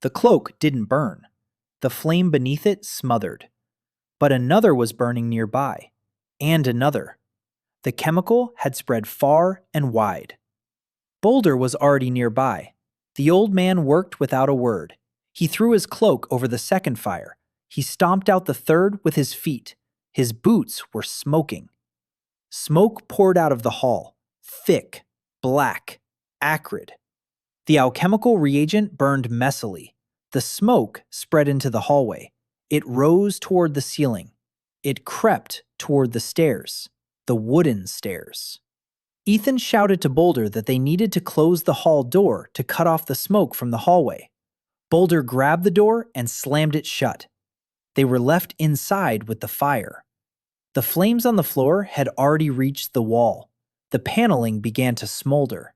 The cloak didn't burn. The flame beneath it smothered. But another was burning nearby. And another. The chemical had spread far and wide. Boulder was already nearby. The old man worked without a word. He threw his cloak over the second fire. He stomped out the third with his feet. His boots were smoking. Smoke poured out of the hall, thick, black, acrid. The alchemical reagent burned messily. The smoke spread into the hallway. It rose toward the ceiling. It crept toward the stairs, the wooden stairs. Ethan shouted to Boulder that they needed to close the hall door to cut off the smoke from the hallway. Boulder grabbed the door and slammed it shut. They were left inside with the fire. The flames on the floor had already reached the wall. The paneling began to smolder.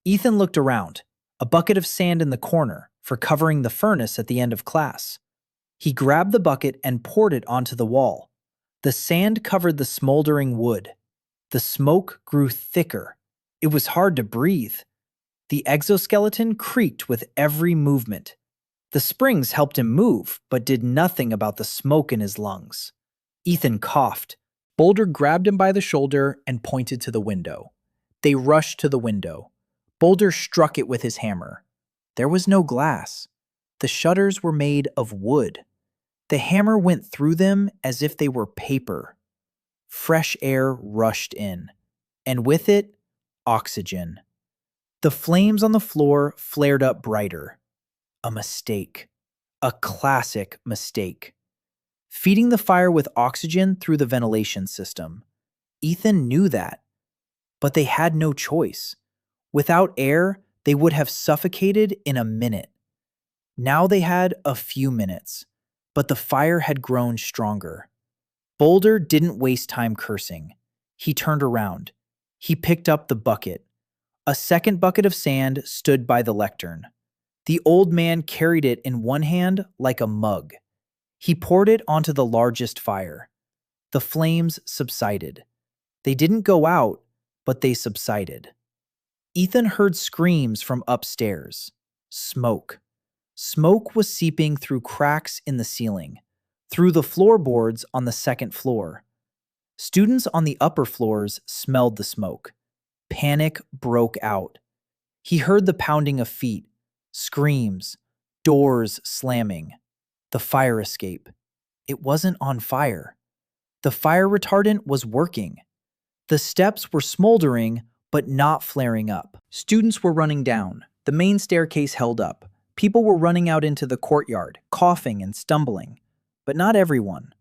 Ethan looked around, a bucket of sand in the corner for covering the furnace at the end of class. He grabbed the bucket and poured it onto the wall. The sand covered the smoldering wood. The smoke grew thicker. It was hard to breathe. The exoskeleton creaked with every movement. The springs helped him move, but did nothing about the smoke in his lungs. Ethan coughed. Boulder grabbed him by the shoulder and pointed to the window. They rushed to the window. Boulder struck it with his hammer. There was no glass. The shutters were made of wood. The hammer went through them as if they were paper. Fresh air rushed in, and with it, oxygen. The flames on the floor flared up brighter. A mistake. A classic mistake. Feeding the fire with oxygen through the ventilation system. Ethan knew that. But they had no choice. Without air, they would have suffocated in a minute. Now they had a few minutes, but the fire had grown stronger. Boulder didn't waste time cursing. He turned around. He picked up the bucket. A second bucket of sand stood by the lectern. The old man carried it in one hand like a mug. He poured it onto the largest fire. The flames subsided. They didn't go out, but they subsided. Ethan heard screams from upstairs. Smoke. Smoke was seeping through cracks in the ceiling, through the floorboards on the second floor. Students on the upper floors smelled the smoke. Panic broke out. He heard the pounding of feet, screams, doors slamming. The fire escape. It wasn't on fire. The fire retardant was working. The steps were smoldering, but not flaring up. Students were running down. The main staircase held up. People were running out into the courtyard, coughing and stumbling. But not everyone.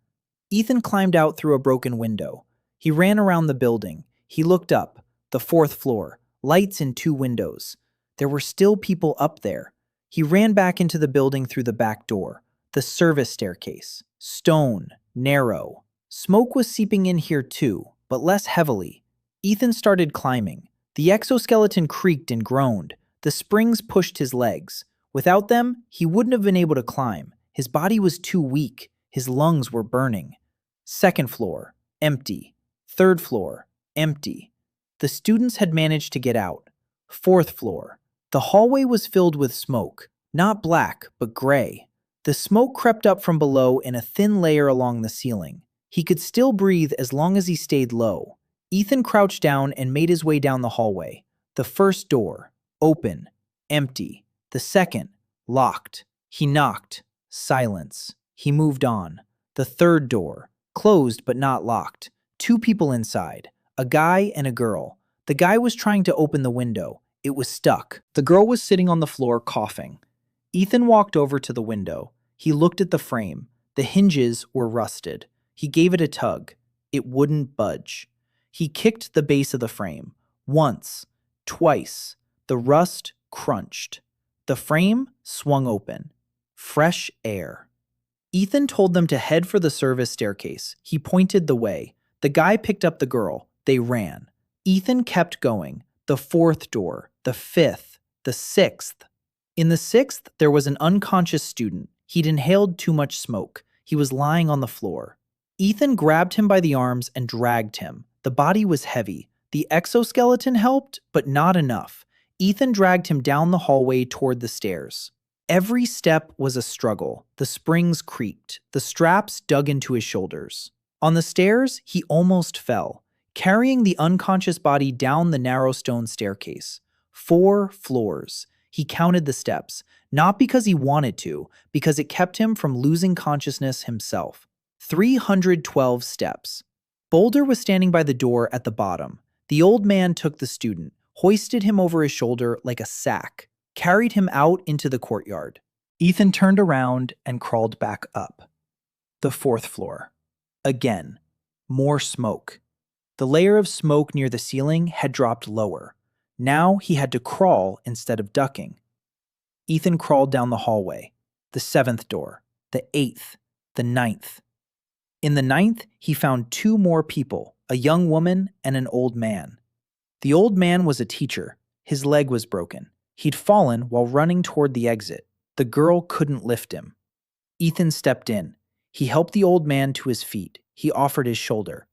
Ethan climbed out through a broken window. He ran around the building. He looked up. The fourth floor. Lights in 2 windows. There were still people up there. He ran back into the building through the back door. The service staircase. Stone. Narrow. Smoke was seeping in here too, but less heavily. Ethan started climbing. The exoskeleton creaked and groaned. The springs pushed his legs. Without them, he wouldn't have been able to climb. His body was too weak. His lungs were burning. Second floor. Empty. Third floor. Empty. The students had managed to get out. Fourth floor. The hallway was filled with smoke. Not black, but gray. The smoke crept up from below in a thin layer along the ceiling. He could still breathe as long as he stayed low. Ethan crouched down and made his way down the hallway. The first door. Open. Empty. The second. Locked. He knocked. Silence. He moved on. The third door. Closed but not locked. 2 people inside. A guy and a girl. The guy was trying to open the window. It was stuck. The girl was sitting on the floor coughing. Ethan walked over to the window. He looked at the frame. The hinges were rusted. He gave it a tug. It wouldn't budge. He kicked the base of the frame. Once, twice. The rust crunched. The frame swung open. Fresh air. Ethan told them to head for the service staircase. He pointed the way. The guy picked up the girl. They ran. Ethan kept going. The fourth door, the fifth, the sixth. In the sixth, there was an unconscious student. He'd inhaled too much smoke. He was lying on the floor. Ethan grabbed him by the arms and dragged him. The body was heavy. The exoskeleton helped, but not enough. Ethan dragged him down the hallway toward the stairs. Every step was a struggle. The springs creaked. The straps dug into his shoulders. On the stairs, he almost fell, carrying the unconscious body down the narrow stone staircase. 4 floors. He counted the steps, not because he wanted to, because it kept him from losing consciousness himself. 312 steps. Boulder was standing by the door at the bottom. The old man took the student, hoisted him over his shoulder like a sack, carried him out into the courtyard. Ethan turned around and crawled back up. The 4th floor. Again. More smoke. The layer of smoke near the ceiling had dropped lower. Now he had to crawl instead of ducking. Ethan crawled down the hallway. The 7th door. The 8th. The 9th. In the 9th, he found 2 more people, a young woman and an old man. The old man was a teacher. His leg was broken. He'd fallen while running toward the exit. The girl couldn't lift him. Ethan stepped in. He helped the old man to his feet. He offered his shoulder.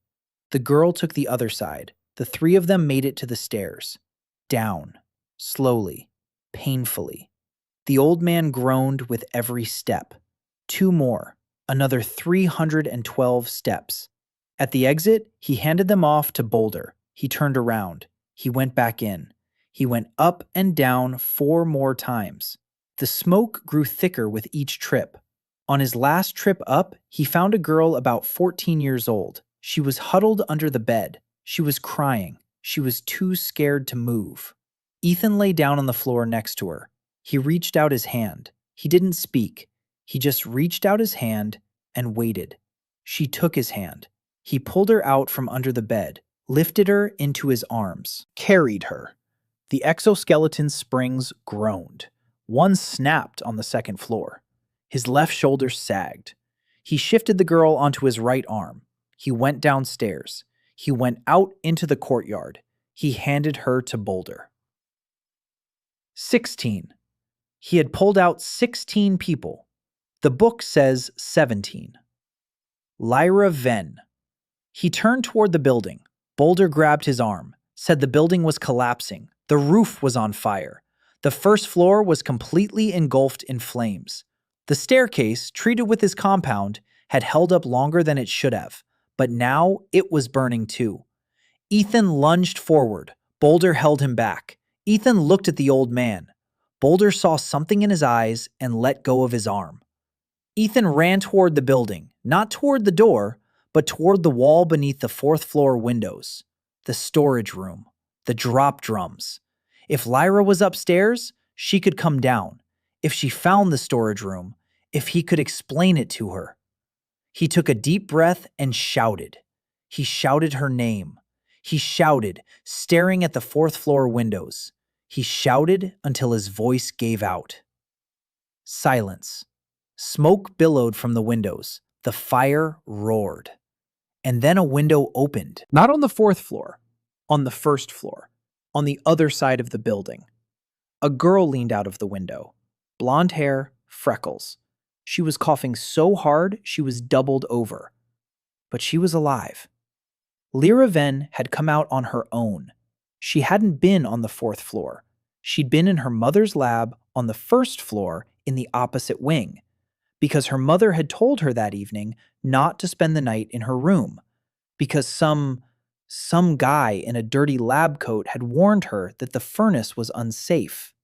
The girl took the other side. The 3 of them made it to the stairs. Down. Slowly. Painfully. The old man groaned with every step. 2 more. Another 312 steps. At the exit, he handed them off to Boulder. He turned around. He went back in. He went up and down 4 more times. The smoke grew thicker with each trip. On his last trip up, he found a girl about 14 years old. She was huddled under the bed. She was crying. She was too scared to move. Ethan lay down on the floor next to her. He reached out his hand. He didn't speak. He just reached out his hand and waited. She took his hand. He pulled her out from under the bed, lifted her into his arms, carried her. The exoskeleton springs groaned. One snapped on the 2nd floor. His left shoulder sagged. He shifted the girl onto his right arm. He went downstairs. He went out into the courtyard. He handed her to Boulder. 16. He had pulled out 16 people. The book says 17. Lyra Venn. He turned toward the building. Boulder grabbed his arm, said the building was collapsing. The roof was on fire. The 1st floor was completely engulfed in flames. The staircase, treated with his compound, had held up longer than it should have, but now it was burning too. Ethan lunged forward. Boulder held him back. Ethan looked at the old man. Boulder saw something in his eyes and let go of his arm. Ethan ran toward the building, not toward the door, but toward the wall beneath the 4th floor windows. The storage room. The drop drums. If Lyra was upstairs, she could come down. If she found the storage room, if he could explain it to her. He took a deep breath and shouted. He shouted her name. He shouted, staring at the 4th floor windows. He shouted until his voice gave out. Silence. Smoke billowed from the windows. The fire roared. And then a window opened. Not on the 4th floor, on the 1st floor, on the other side of the building. A girl leaned out of the window. Blonde hair, freckles. She was coughing so hard she was doubled over. But she was alive. Lyra Venn had come out on her own. She hadn't been on the 4th floor. She'd been in her mother's lab on the 1st floor in the opposite wing, because her mother had told her that evening not to spend the night in her room, because some guy in a dirty lab coat had warned her that the furnace was unsafe.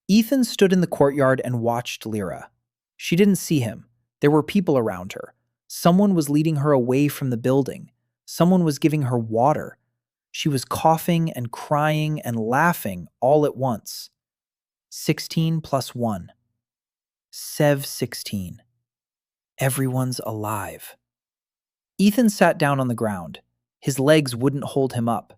Ethan stood in the courtyard and watched Lyra. She didn't see him. There were people around her. Someone was leading her away from the building. Someone was giving her water. She was coughing and crying and laughing all at once. 16 plus 1. Sev 16. Everyone's alive. Ethan sat down on the ground. His legs wouldn't hold him up.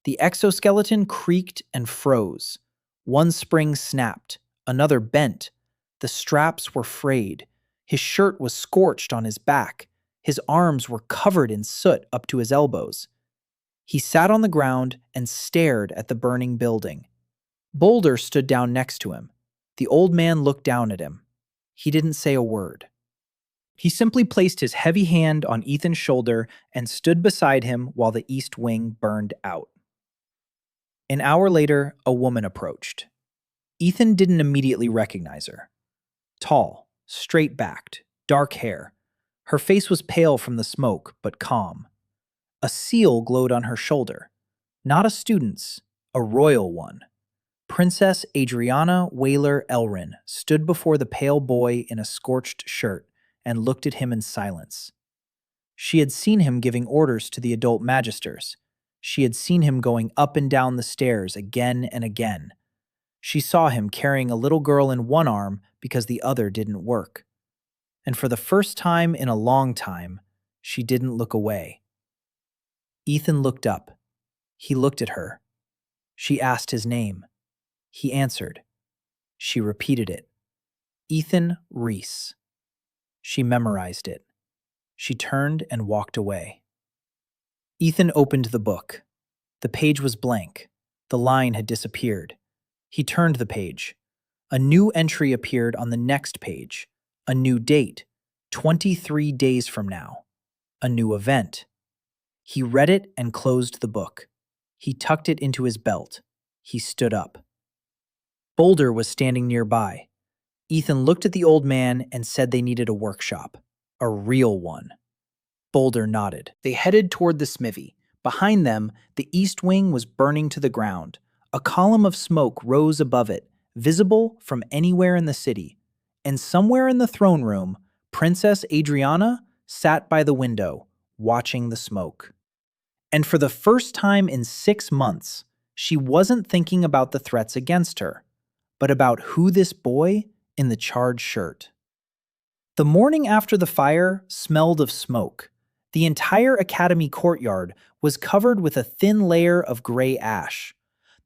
The exoskeleton creaked and froze. One spring snapped, another bent. The straps were frayed. His shirt was scorched on his back. His arms were covered in soot up to his elbows. He sat on the ground and stared at the burning building. Boulder stood down next to him. The old man looked down at him. He didn't say a word. He simply placed his heavy hand on Ethan's shoulder and stood beside him while the east wing burned out. An hour later, a woman approached. Ethan didn't immediately recognize her. Tall, straight-backed, dark hair. Her face was pale from the smoke, but calm. A seal glowed on her shoulder. Not a student's, a royal one. Princess Adriana Whaler Elrin stood before the pale boy in a scorched shirt and looked at him in silence. She had seen him giving orders to the adult magisters. She had seen him going up and down the stairs again and again. She saw him carrying a little girl in one arm because the other didn't work. And for the first time in a long time, she didn't look away. Ethan looked up. He looked at her. She asked his name. He answered. She repeated it. Ethan Reese. She memorized it. She turned and walked away. Ethan opened the book. The page was blank. The line had disappeared. He turned the page. A new entry appeared on the next page. A new date, 23 days from now. A new event. He read it and closed the book. He tucked it into his belt. He stood up. Boulder was standing nearby. Ethan looked at the old man and said they needed a workshop. A real one. Boulder nodded. They headed toward the smithy. Behind them, the east wing was burning to the ground. A column of smoke rose above it, visible from anywhere in the city. And somewhere in the throne room, Princess Adriana sat by the window, watching the smoke. And for the first time in 6 months, she wasn't thinking about the threats against her, but about who this boy in the charred shirt. The morning after the fire smelled of smoke. The entire academy courtyard was covered with a thin layer of gray ash.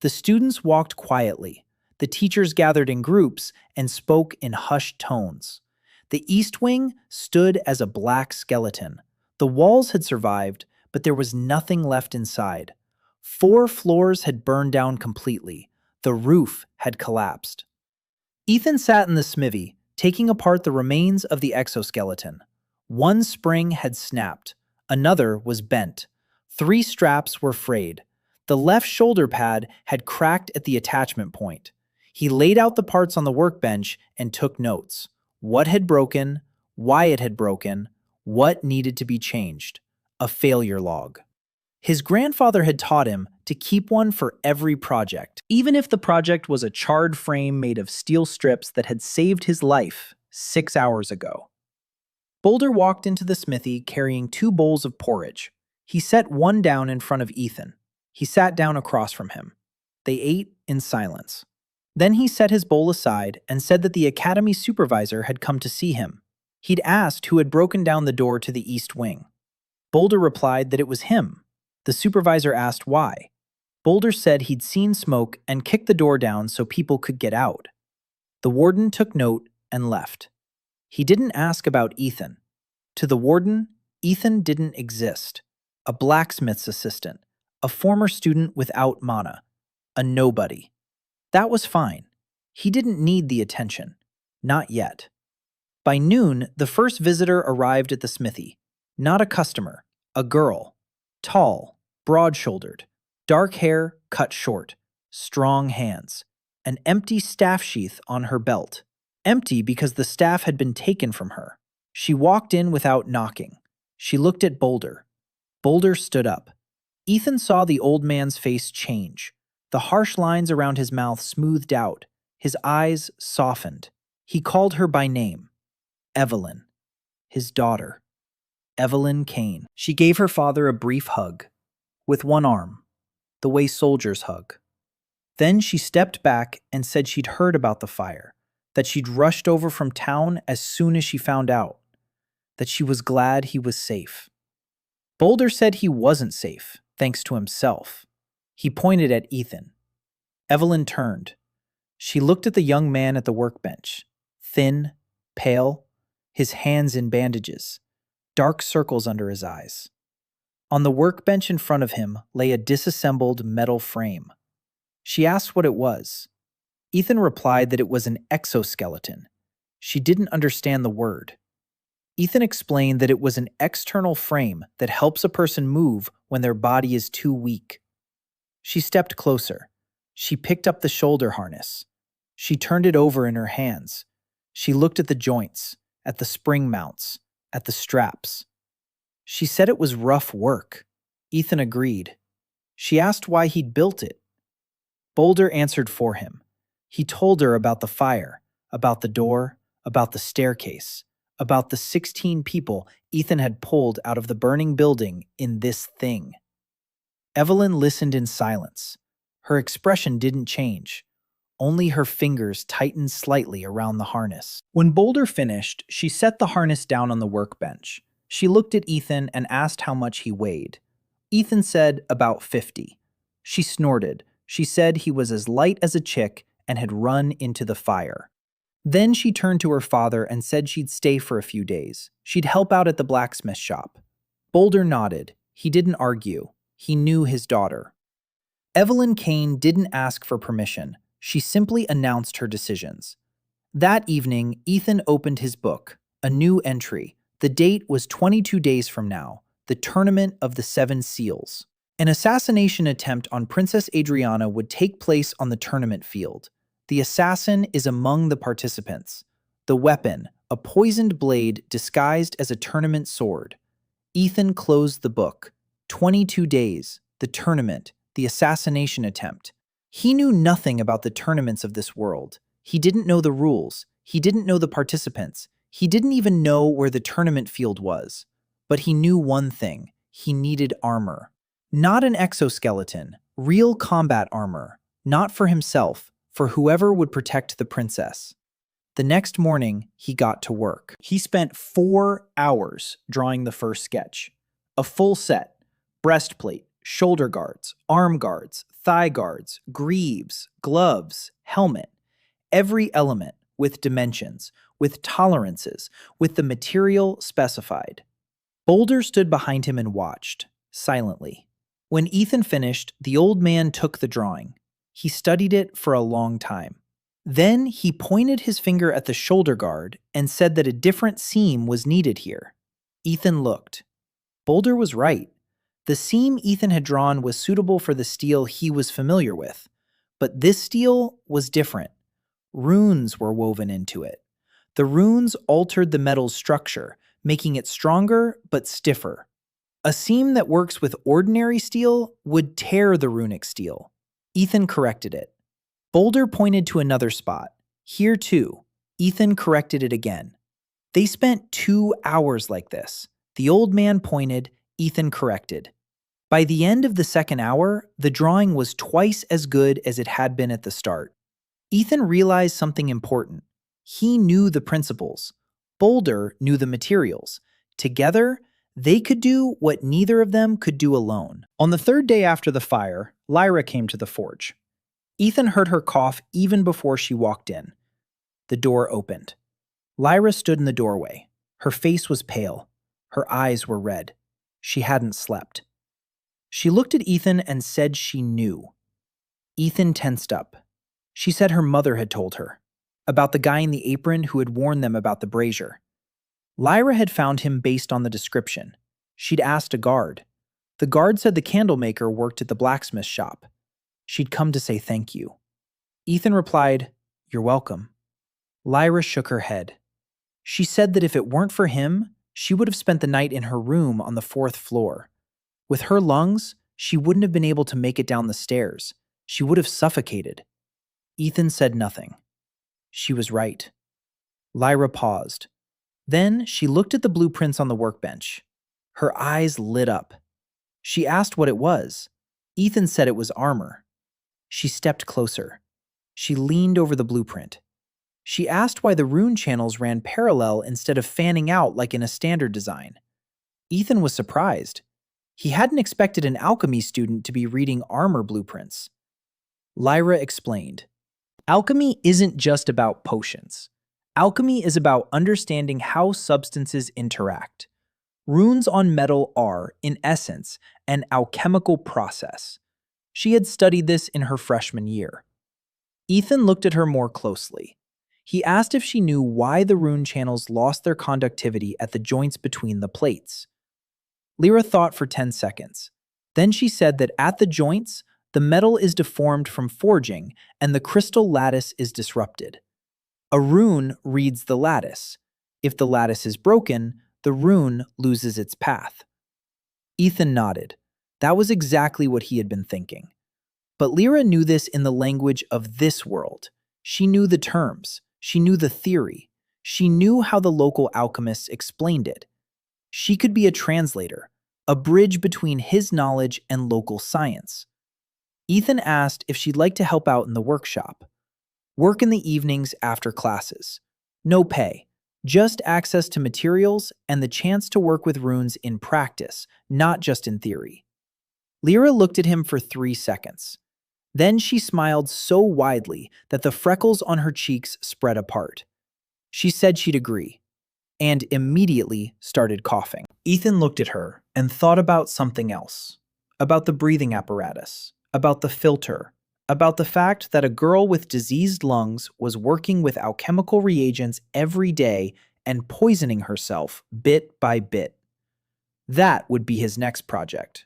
The students walked quietly. The teachers gathered in groups and spoke in hushed tones. The east wing stood as a black skeleton. The walls had survived, but there was nothing left inside. 4 floors had burned down completely. The roof had collapsed. Ethan sat in the smithy, taking apart the remains of the exoskeleton. One spring had snapped. Another was bent. 3 straps were frayed. The left shoulder pad had cracked at the attachment point. He laid out the parts on the workbench and took notes. What had broken, why it had broken, what needed to be changed. A failure log. His grandfather had taught him to keep one for every project, even if the project was a charred frame made of steel strips that had saved his life 6 hours ago. Boulder walked into the smithy carrying 2 bowls of porridge. He set one down in front of Ethan. He sat down across from him. They ate in silence. Then he set his bowl aside and said that the academy supervisor had come to see him. He'd asked who had broken down the door to the east wing. Boulder replied that it was him. The supervisor asked why. Boulder said he'd seen smoke and kicked the door down so people could get out. The warden took note and left. He didn't ask about Ethan. To the warden, Ethan didn't exist. A blacksmith's assistant, a former student without mana, a nobody. That was fine. He didn't need the attention. Not yet. By noon, the first visitor arrived at the smithy. Not a customer, a girl. Tall, broad-shouldered, dark hair cut short, strong hands, an empty staff sheath on her belt. Empty because the staff had been taken from her. She walked in without knocking. She looked at Boulder. Boulder stood up. Ethan saw the old man's face change. The harsh lines around his mouth smoothed out. His eyes softened. He called her by name. Evelyn. His daughter. Evelyn Kane. She gave her father a brief hug. With one arm. the way soldiers hug. Then she stepped back and said she'd heard about the fire, that she'd rushed over from town as soon as she found out, that she was glad he was safe. Boulder said he wasn't safe, thanks to himself. He pointed at Ethan. Evelyn turned. She looked at the young man at the workbench, thin, pale, his hands in bandages, dark circles under his eyes. On the workbench in front of him lay a disassembled metal frame. She asked what it was. Ethan replied that it was an exoskeleton. She didn't understand the word. Ethan explained that it was an external frame that helps a person move when their body is too weak. She stepped closer. She picked up the shoulder harness. She turned it over in her hands. She looked at the joints, at the spring mounts, at the straps. She said it was rough work. Ethan agreed. She asked why he'd built it. Boulder answered for him. He told her about the fire, about the door, about the staircase, about the 16 people Ethan had pulled out of the burning building in this thing. Evelyn listened in silence. Her expression didn't change. Only her fingers tightened slightly around the harness. When Boulder finished, she set the harness down on the workbench. She looked at Ethan and asked how much he weighed. Ethan said about 50. She snorted. She said he was as light as a chick and had run into the fire. Then she turned to her father and said she'd stay for a few days. She'd help out at the blacksmith shop. Boulder nodded. He didn't argue. He knew his daughter. Evelyn Kane didn't ask for permission. She simply announced her decisions. That evening, Ethan opened his book, a new entry. The date was 22 days from now, the Tournament of the Seven Seals. An assassination attempt on Princess Adriana would take place on the tournament field. The assassin is among the participants. The weapon, a poisoned blade disguised as a tournament sword. Ethan closed the book. 22 days, the tournament, the assassination attempt. He knew nothing about the tournaments of this world. He didn't know the rules. He didn't know the participants. He didn't even know where the tournament field was. But he knew one thing. He needed armor. Not an exoskeleton, real combat armor. Not for himself, for whoever would protect the princess. The next morning, he got to work. He spent 4 hours drawing the first sketch. A full set. Breastplate, shoulder guards, arm guards, thigh guards, greaves, gloves, helmet. Every element with dimensions, with tolerances, with the material specified. Boulder stood behind him and watched, silently. When Ethan finished, the old man took the drawing. He studied it for a long time. Then he pointed his finger at the shoulder guard and said that a different seam was needed here. Ethan looked. Boulder was right. The seam Ethan had drawn was suitable for the steel he was familiar with, but this steel was different. Runes were woven into it. The runes altered the metal's structure, making it stronger but stiffer. A seam that works with ordinary steel would tear the runic steel. Ethan corrected it. Boulder pointed to another spot. Here too. Ethan corrected it again. They spent 2 hours like this. The old man pointed, Ethan corrected. By the end of the second hour, the drawing was twice as good as it had been at the start. Ethan realized something important. He knew the principles. Boulder knew the materials. Together, they could do what neither of them could do alone. On the third day after the fire, Lyra came to the forge. Ethan heard her cough even before she walked in. The door opened. Lyra stood in the doorway. Her face was pale. Her eyes were red. She hadn't slept. She looked at Ethan and said she knew. Ethan tensed up. She said her mother had told her about the guy in the apron who had warned them about the brazier. Lyra had found him based on the description. She'd asked a guard. The guard said the candlemaker worked at the blacksmith shop. She'd come to say thank you. Ethan replied, "You're welcome." Lyra shook her head. She said that if it weren't for him, she would have spent the night in her room on the 4th floor. With her lungs, she wouldn't have been able to make it down the stairs. She would have suffocated. Ethan said nothing. She was right. Lyra paused. Then she looked at the blueprints on the workbench. Her eyes lit up. She asked what it was. Ethan said it was armor. She stepped closer. She leaned over the blueprint. She asked why the rune channels ran parallel instead of fanning out like in a standard design. Ethan was surprised. He hadn't expected an alchemy student to be reading armor blueprints. Lyra explained, "Alchemy isn't just about potions. Alchemy is about understanding how substances interact. Runes on metal are, in essence, an alchemical process." She had studied this in her freshman year. Ethan looked at her more closely. He asked if she knew why the rune channels lost their conductivity at the joints between the plates. Lyra thought for 10 seconds. Then she said that at the joints, the metal is deformed from forging and the crystal lattice is disrupted. A rune reads the lattice. If the lattice is broken, the rune loses its path. Ethan nodded. That was exactly what he had been thinking. But Lyra knew this in the language of this world. She knew the terms. She knew the theory. She knew how the local alchemists explained it. She could be a translator, a bridge between his knowledge and local science. Ethan asked if she'd like to help out in the workshop. Work in the evenings after classes. No pay, just access to materials and the chance to work with runes in practice, not just in theory. Lyra looked at him for 3 seconds. Then she smiled so widely that the freckles on her cheeks spread apart. She said she'd agree, and immediately started coughing. Ethan looked at her and thought about something else, about the breathing apparatus, about the filter, about the fact that a girl with diseased lungs was working with alchemical reagents every day and poisoning herself bit by bit. That would be his next project.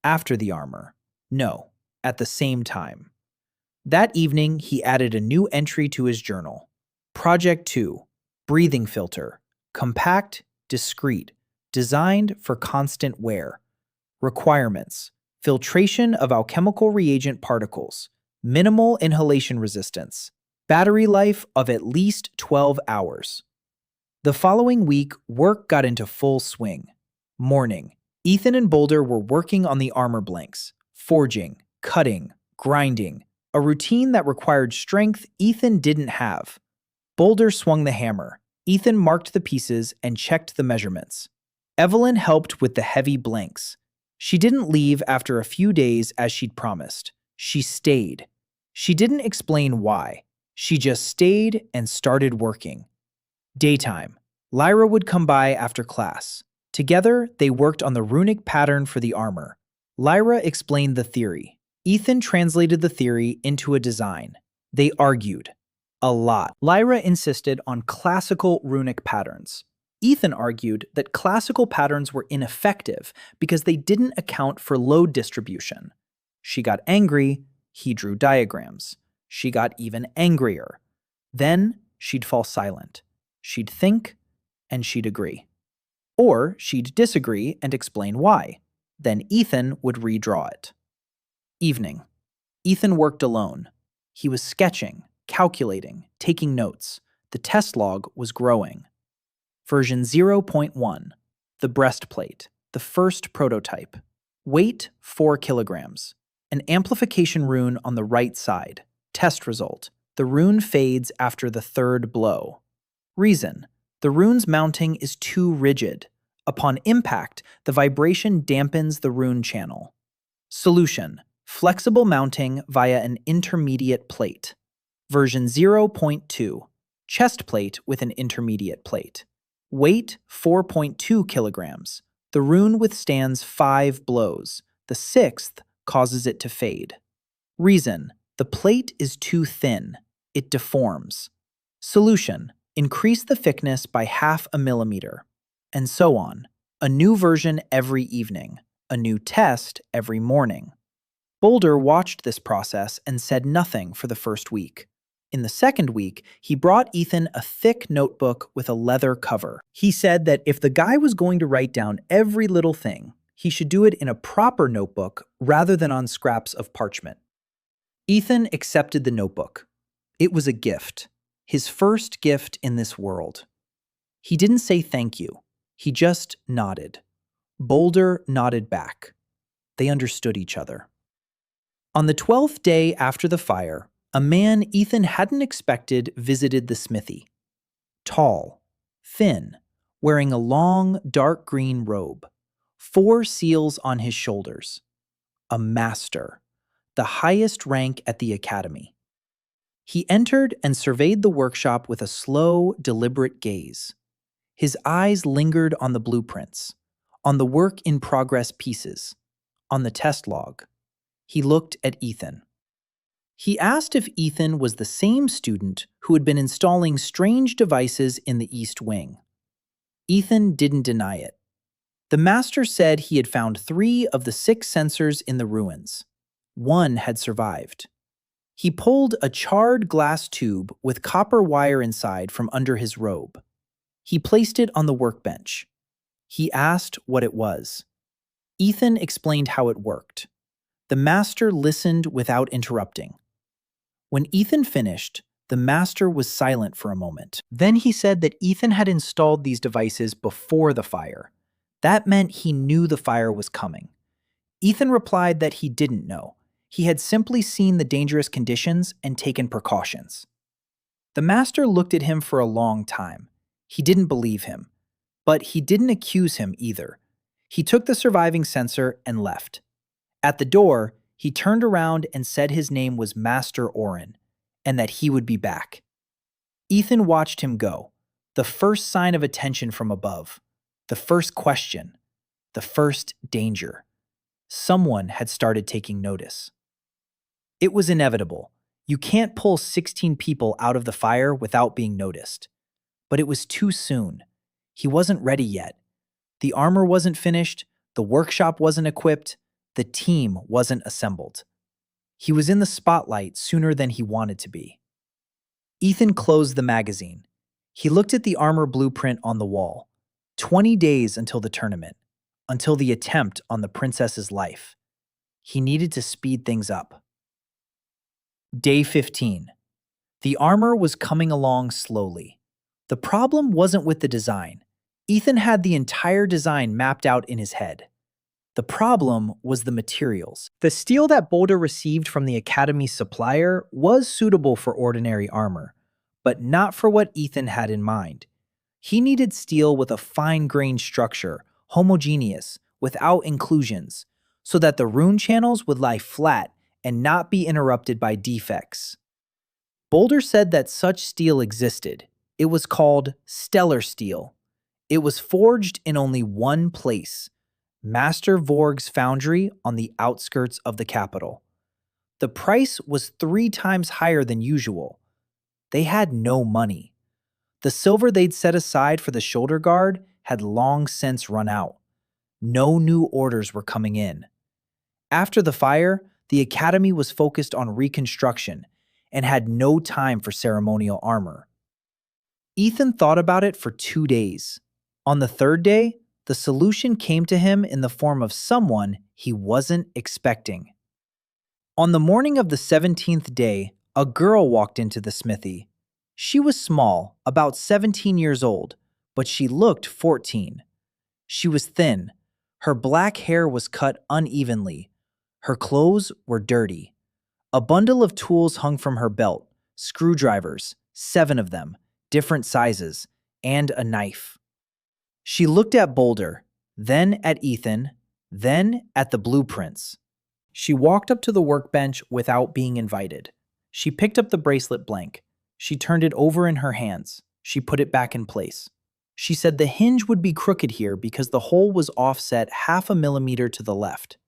After the armor. No, at the same time. That evening, he added a new entry to his journal. Project 2. Breathing filter. Compact, discreet. Designed for constant wear. Requirements. Filtration of alchemical reagent particles. Minimal inhalation resistance. Battery life of at least 12 hours. The following week, work got into full swing. Morning. Ethan and Boulder were working on the armor blanks. Forging, cutting, grinding. A routine that required strength Ethan didn't have. Boulder swung the hammer. Ethan marked the pieces and checked the measurements. Evelyn helped with the heavy blanks. She didn't leave after a few days as she'd promised. She stayed. She didn't explain why. She just stayed and started working. Daytime. Lyra would come by after class. Together, they worked on the runic pattern for the armor. Lyra explained the theory. Ethan translated the theory into a design. They argued. A lot. Lyra insisted on classical runic patterns. Ethan argued that classical patterns were ineffective because they didn't account for load distribution. She got angry, he drew diagrams. She got even angrier. Then she'd fall silent. She'd think, and she'd agree. Or she'd disagree and explain why. Then Ethan would redraw it. Evening. Ethan worked alone. He was sketching, calculating, taking notes. The test log was growing. Version 0.1. The breastplate. The first prototype. Weight 4 kilograms. An amplification rune on the right side. Test result. The rune fades after the third blow. Reason. The rune's mounting is too rigid. Upon impact, the vibration dampens the rune channel. Solution. Flexible mounting via an intermediate plate. Version 0.2. Chest plate with an intermediate plate. Weight 4.2 kilograms. The rune withstands 5 blows. The 6th causes it to fade. Reason. The plate is too thin. It deforms. Solution. Increase the thickness by 0.5 millimeter. And so on. A new version every evening. A new test every morning. Boulder watched this process and said nothing for the first week. In the second week, he brought Ethan a thick notebook with a leather cover. He said that if the guy was going to write down every little thing, he should do it in a proper notebook rather than on scraps of parchment. Ethan accepted the notebook. It was a gift. His first gift in this world. He didn't say thank you. He just nodded. Boulder nodded back. They understood each other. On the 12th day after the fire, a man Ethan hadn't expected visited the smithy. Tall, thin, wearing a long, dark green robe, 4 seals on his shoulders. A master, the highest rank at the academy. He entered and surveyed the workshop with a slow, deliberate gaze. His eyes lingered on the blueprints, on the work-in-progress pieces, on the test log. He looked at Ethan. He asked if Ethan was the same student who had been installing strange devices in the East Wing. Ethan didn't deny it. The master said he had found 3 of the 6 sensors in the ruins. 1 had survived. He pulled a charred glass tube with copper wire inside from under his robe. He placed it on the workbench. He asked what it was. Ethan explained how it worked. The master listened without interrupting. When Ethan finished, the master was silent for a moment. Then he said that Ethan had installed these devices before the fire. That meant he knew the fire was coming. Ethan replied that he didn't know. He had simply seen the dangerous conditions and taken precautions. The master looked at him for a long time. He didn't believe him, but he didn't accuse him either. He took the surviving sensor and left. At the door, he turned around and said his name was Master Orin, and that he would be back. Ethan watched him go, the first sign of attention from above, the first question, the first danger. Someone had started taking notice. It was inevitable. You can't pull 16 people out of the fire without being noticed. But it was too soon. He wasn't ready yet. The armor wasn't finished, the workshop wasn't equipped, the team wasn't assembled. He was in the spotlight sooner than he wanted to be. Ethan closed the magazine. He looked at the armor blueprint on the wall. 20 days until the tournament, until the attempt on the princess's life. He needed to speed things up. Day 15. The armor was coming along slowly. The problem wasn't with the design. Ethan had the entire design mapped out in his head. The problem was the materials. The steel that Boulder received from the Academy's supplier was suitable for ordinary armor, but not for what Ethan had in mind. He needed steel with a fine-grained structure, homogeneous, without inclusions, so that the rune channels would lie flat and not be interrupted by defects. Boulder said that such steel existed. It was called stellar steel. It was forged in only one place, Master Vorg's foundry on the outskirts of the capital. The price was 3 times higher than usual. They had no money. The silver they'd set aside for the shoulder guard had long since run out. No new orders were coming in. After the fire, the Academy was focused on reconstruction and had no time for ceremonial armor. Ethan thought about it for 2 days. On the 3rd day, the solution came to him in the form of someone he wasn't expecting. On the morning of the 17th day, a girl walked into the smithy. She was small, about 17 years old, but she looked 14. She was thin. Her black hair was cut unevenly. Her clothes were dirty. A bundle of tools hung from her belt, screwdrivers, 7 of them, different sizes, and a knife. She looked at Boulder, then at Ethan, then at the blueprints. She walked up to the workbench without being invited. She picked up the bracelet blank. She turned it over in her hands. She put it back in place. She said the hinge would be crooked here because the hole was offset 0.5 millimeter to the left.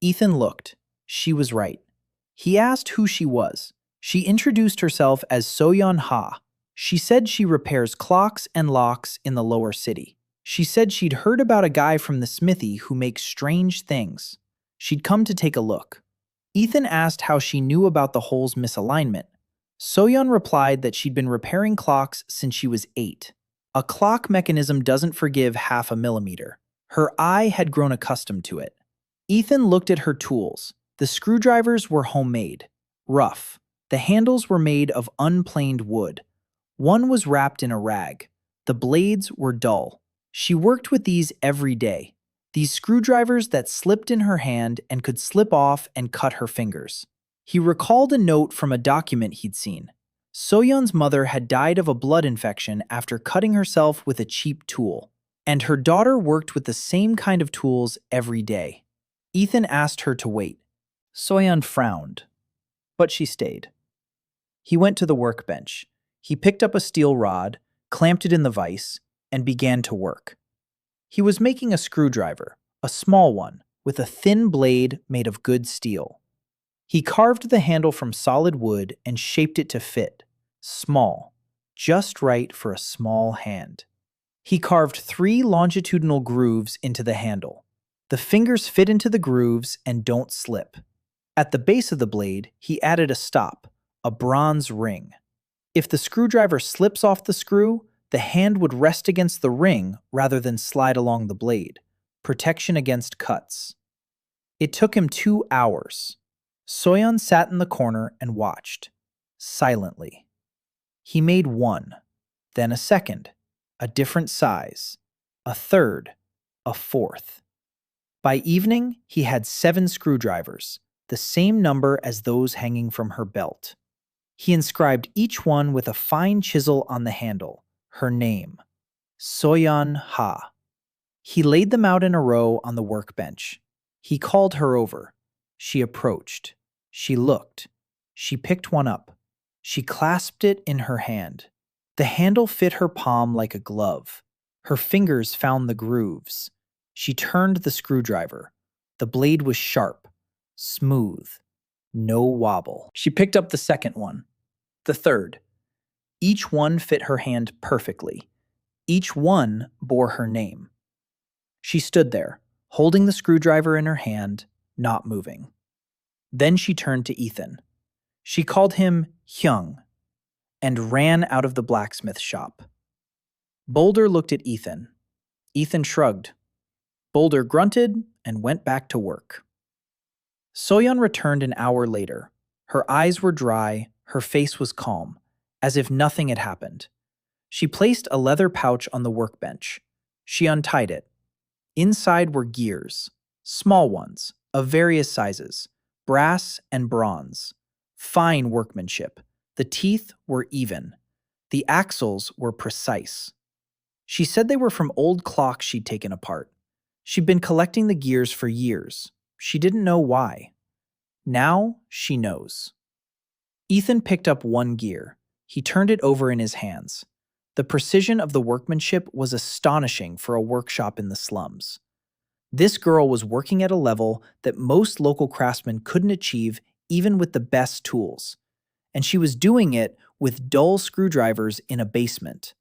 Ethan looked. She was right. He asked who she was. She introduced herself as Soyeon Ha. She said she repairs clocks and locks in the lower city. She said she'd heard about a guy from the smithy who makes strange things. She'd come to take a look. Ethan asked how she knew about the hole's misalignment. Soyeon replied that she'd been repairing clocks since she was 8. A clock mechanism doesn't forgive 0.5 millimeter. Her eye had grown accustomed to it. Ethan looked at her tools. The screwdrivers were homemade, rough. The handles were made of unplaned wood. One was wrapped in a rag. The blades were dull. She worked with these every day. These screwdrivers that slipped in her hand and could slip off and cut her fingers. He recalled a note from a document he'd seen. Soyeon's mother had died of a blood infection after cutting herself with a cheap tool, and her daughter worked with the same kind of tools every day. Ethan asked her to wait. Soyeon frowned, but she stayed. He went to the workbench. He picked up a steel rod, clamped it in the vise, and began to work. He was making a screwdriver, a small one, with a thin blade made of good steel. He carved the handle from solid wood and shaped it to fit, small, just right for a small hand. He carved 3 longitudinal grooves into the handle. The fingers fit into the grooves and don't slip. At the base of the blade, he added a stop, a bronze ring. If the screwdriver slips off the screw, the hand would rest against the ring rather than slide along the blade. Protection against cuts. It took him 2 hours. Soyeon sat in the corner and watched, silently. He made 1, then a second, a different size, a third, a fourth. By evening, he had 7 screwdrivers, the same number as those hanging from her belt. He inscribed each one with a fine chisel on the handle, her name, Soyeon Ha. He laid them out in a row on the workbench. He called her over. She approached. She looked. She picked one up. She clasped it in her hand. The handle fit her palm like a glove. Her fingers found the grooves. She turned the screwdriver. The blade was sharp, smooth, no wobble. She picked up the second one, the third. Each one fit her hand perfectly. Each one bore her name. She stood there, holding the screwdriver in her hand, not moving. Then she turned to Ethan. She called him Hyung and ran out of the blacksmith shop. Boulder looked at Ethan. Ethan shrugged. Boulder grunted and went back to work. Soyeon returned an hour later. Her eyes were dry, her face was calm, as if nothing had happened. She placed a leather pouch on the workbench. She untied it. Inside were gears, small ones, of various sizes, brass and bronze. Fine workmanship. The teeth were even. The axles were precise. She said they were from old clocks she'd taken apart. She'd been collecting the gears for years. She didn't know why. Now she knows. Ethan picked up one gear. He turned it over in his hands. The precision of the workmanship was astonishing for a workshop in the slums. This girl was working at a level that most local craftsmen couldn't achieve even with the best tools. And she was doing it with dull screwdrivers in a basement.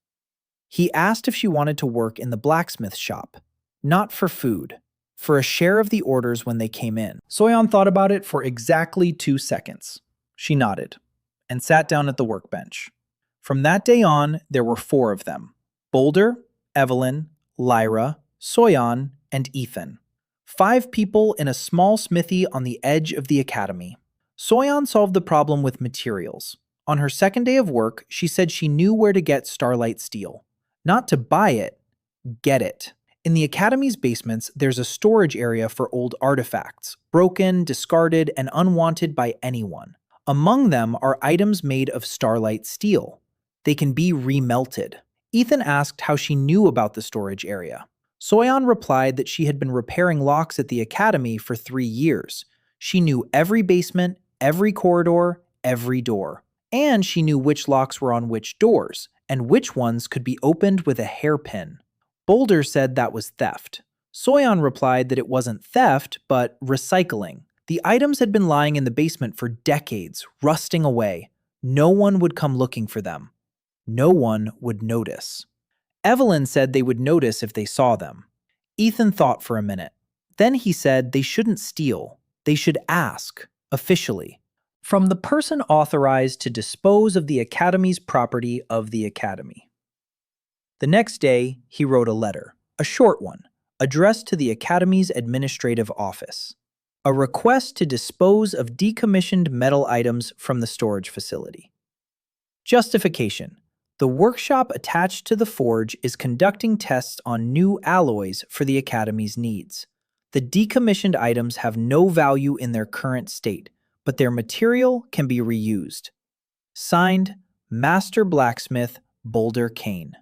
He asked if she wanted to work in the blacksmith shop. Not for food, for a share of the orders when they came in. Soyeon thought about it for exactly 2 seconds. She nodded and sat down at the workbench. From that day on, there were 4 of them: Boulder, Evelyn, Lyra, Soyeon, and Ethan. 5 people in a small smithy on the edge of the academy. Soyeon solved the problem with materials. On her second day of work, she said she knew where to get starlight steel. Not to buy it, get it. In the academy's basements, there's a storage area for old artifacts, broken, discarded, and unwanted by anyone. Among them are items made of starlight steel. They can be remelted. Ethan asked how she knew about the storage area. Soyeon replied that she had been repairing locks at the academy for 3 years. She knew every basement, every corridor, every door. And she knew which locks were on which doors, and which ones could be opened with a hairpin. Boulder said that was theft. Soyeon replied that it wasn't theft, but recycling. The items had been lying in the basement for decades, rusting away. No one would come looking for them. No one would notice. Evelyn said they would notice if they saw them. Ethan thought for a minute. Then he said they shouldn't steal. They should ask, officially, from the person authorized to dispose of the academy's property of the academy. The next day, he wrote a letter, a short one, addressed to the academy's administrative office. A request to dispose of decommissioned metal items from the storage facility. Justification: The workshop attached to the forge is conducting tests on new alloys for the Academy's needs. The decommissioned items have no value in their current state, but their material can be reused. Signed, Master Blacksmith Boulder Kane.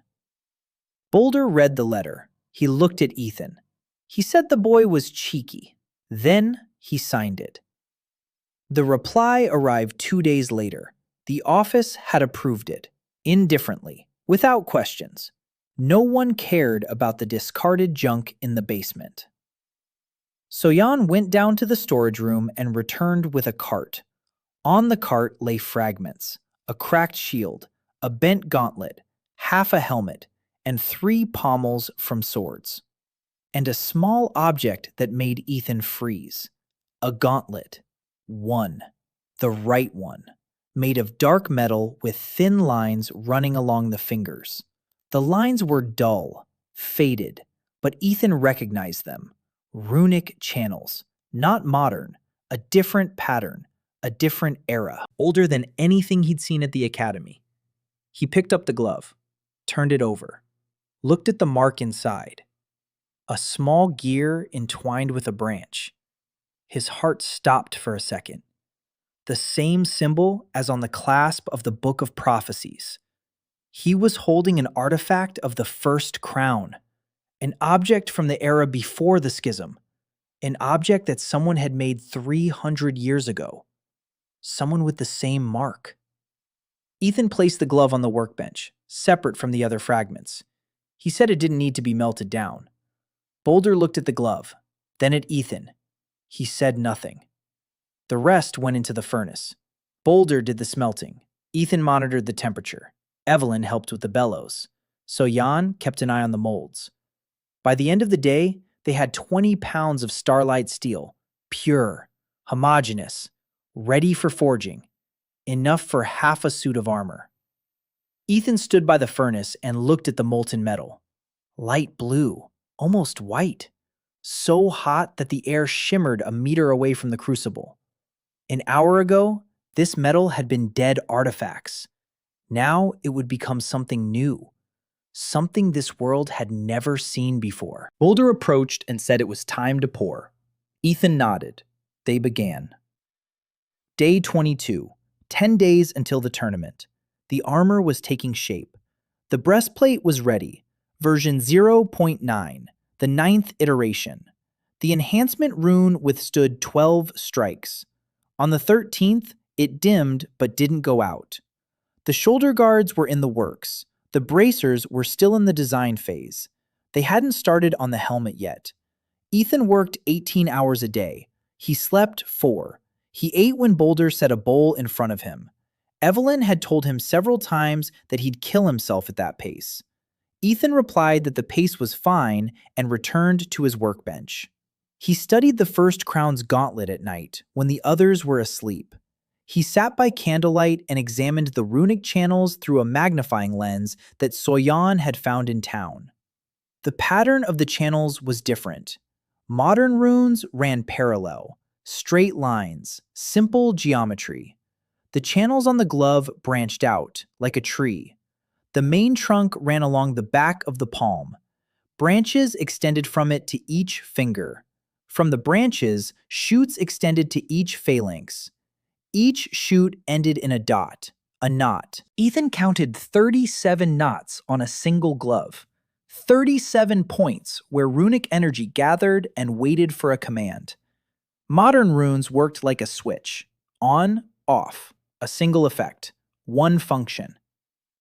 Boulder read the letter. He looked at Ethan. He said the boy was cheeky. Then he signed it. The reply arrived 2 days later. The office had approved it, indifferently, without questions. No one cared about the discarded junk in the basement. Soyan went down to the storage room and returned with a cart. On the cart lay fragments, a cracked shield, a bent gauntlet, half a helmet, and 3 pommels from swords. And a small object that made Ethan freeze. A gauntlet. One. The right one. Made of dark metal with thin lines running along the fingers. The lines were dull, faded, but Ethan recognized them. Runic channels. Not modern. A different pattern. A different era. Older than anything he'd seen at the Academy. He picked up the glove. Turned it over. Looked at the mark inside. A small gear entwined with a branch. His heart stopped for a second. The same symbol as on the clasp of the Book of Prophecies. He was holding an artifact of the first crown, an object from the era before the schism, an object that someone had made 300 years ago. Someone with the same mark. Ethan placed the glove on the workbench, separate from the other fragments. He said it didn't need to be melted down. Boulder looked at the glove, then at Ethan. He said nothing. The rest went into the furnace. Boulder did the smelting. Ethan monitored the temperature. Evelyn helped with the bellows. Soyan kept an eye on the molds. By the end of the day, they had 20 pounds of starlight steel, pure, homogeneous, ready for forging, enough for half a suit of armor. Ethan stood by the furnace and looked at the molten metal. Light blue, almost white, so hot that the air shimmered a meter away from the crucible. An hour ago, this metal had been dead artifacts. Now it would become something new, something this world had never seen before. Boulder approached and said it was time to pour. Ethan nodded. They began. Day 22, 10 days until the tournament. The armor was taking shape. The breastplate was ready, version 0.9, the 9th iteration. The enhancement rune withstood 12 strikes. On the 13th, it dimmed but didn't go out. The shoulder guards were in the works. The bracers were still in the design phase. They hadn't started on the helmet yet. Ethan worked 18 hours a day. He slept 4. He ate when Boulder set a bowl in front of him. Evelyn had told him several times that he'd kill himself at that pace. Ethan replied that the pace was fine and returned to his workbench. He studied the first crown's gauntlet at night when the others were asleep. He sat by candlelight and examined the runic channels through a magnifying lens that Soyan had found in town. The pattern of the channels was different. Modern runes ran parallel, straight lines, simple geometry. The channels on the glove branched out, like a tree. The main trunk ran along the back of the palm. Branches extended from it to each finger. From the branches, shoots extended to each phalanx. Each shoot ended in a dot, a knot. Ethan counted 37 knots on a single glove. 37 points where runic energy gathered and waited for a command. Modern runes worked like a switch. On, off. A single effect. One function.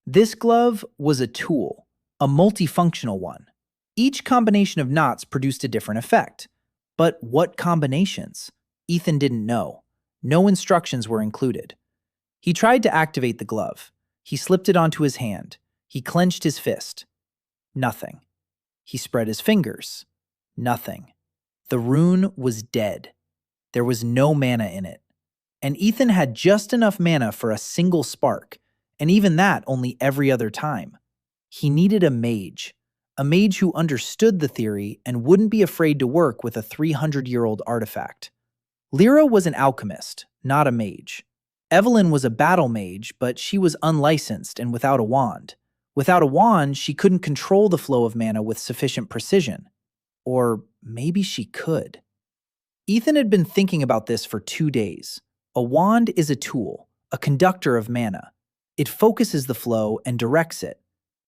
This glove was a tool, a multifunctional one. Each combination of knots produced a different effect. But what combinations? Ethan didn't know. No instructions were included. He tried to activate the glove. He slipped it onto his hand. He clenched his fist. Nothing. He spread his fingers. Nothing. The rune was dead. There was no mana in it. And Ethan had just enough mana for a single spark, and even that only every other time. He needed a mage who understood the theory and wouldn't be afraid to work with a 300-year-old artifact. Lyra was an alchemist, not a mage. Evelyn was a battle mage, but she was unlicensed and without a wand. Without a wand, she couldn't control the flow of mana with sufficient precision. Or maybe she could. Ethan had been thinking about this for 2 days. A wand is a tool, a conductor of mana. It focuses the flow and directs it.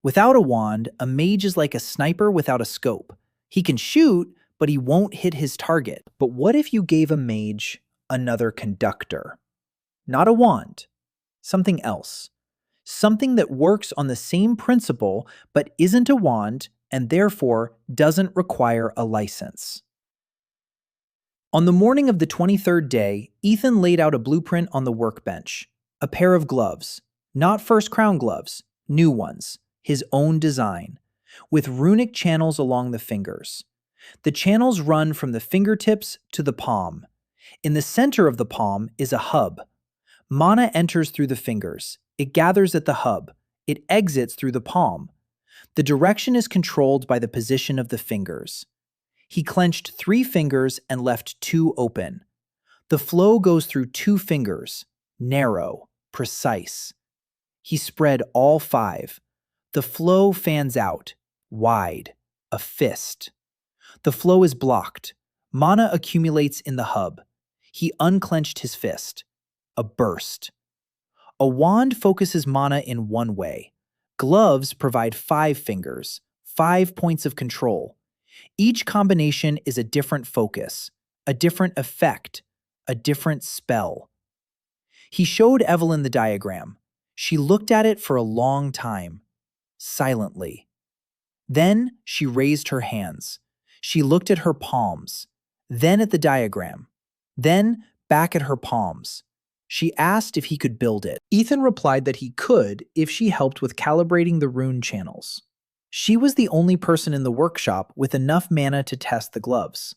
Without a wand, a mage is like a sniper without a scope. He can shoot, but he won't hit his target. But what if you gave a mage another conductor? Not a wand, something else. Something that works on the same principle but isn't a wand and therefore doesn't require a license. On the morning of the 23rd day, Ethan laid out a blueprint on the workbench. A pair of gloves. Not First Crown gloves, new ones, his own design, with runic channels along the fingers. The channels run from the fingertips to the palm. In the center of the palm is a hub. Mana enters through the fingers. It gathers at the hub. It exits through the palm. The direction is controlled by the position of the fingers. He clenched 3 fingers and left 2 open. The flow goes through 2 fingers, narrow, precise. He spread all 5. The flow fans out, wide, a fist. The flow is blocked. Mana accumulates in the hub. He unclenched his fist. A burst. A wand focuses mana in one way. Gloves provide 5 fingers, 5 points of control. Each combination is a different focus, a different effect, a different spell. He showed Evelyn the diagram. She looked at it for a long time, silently. Then she raised her hands. She looked at her palms, then at the diagram, then back at her palms. She asked if he could build it. Ethan replied that he could if she helped with calibrating the rune channels. She was the only person in the workshop with enough mana to test the gloves.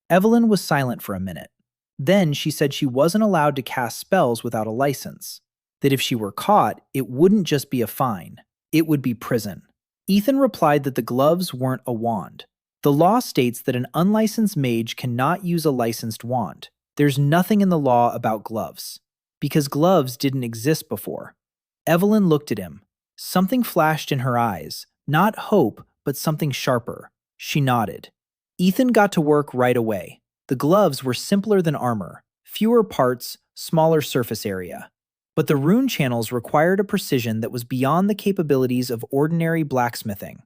Evelyn was silent for a minute. Then she said she wasn't allowed to cast spells without a license, that if she were caught, it wouldn't just be a fine, it would be prison. Ethan replied that the gloves weren't a wand. The law states that an unlicensed mage cannot use a licensed wand. There's nothing in the law about gloves, because gloves didn't exist before. Evelyn looked at him. Something flashed in her eyes, not hope, but something sharper. She nodded. Ethan got to work right away. The gloves were simpler than armor, fewer parts, smaller surface area. But the rune channels required a precision that was beyond the capabilities of ordinary blacksmithing.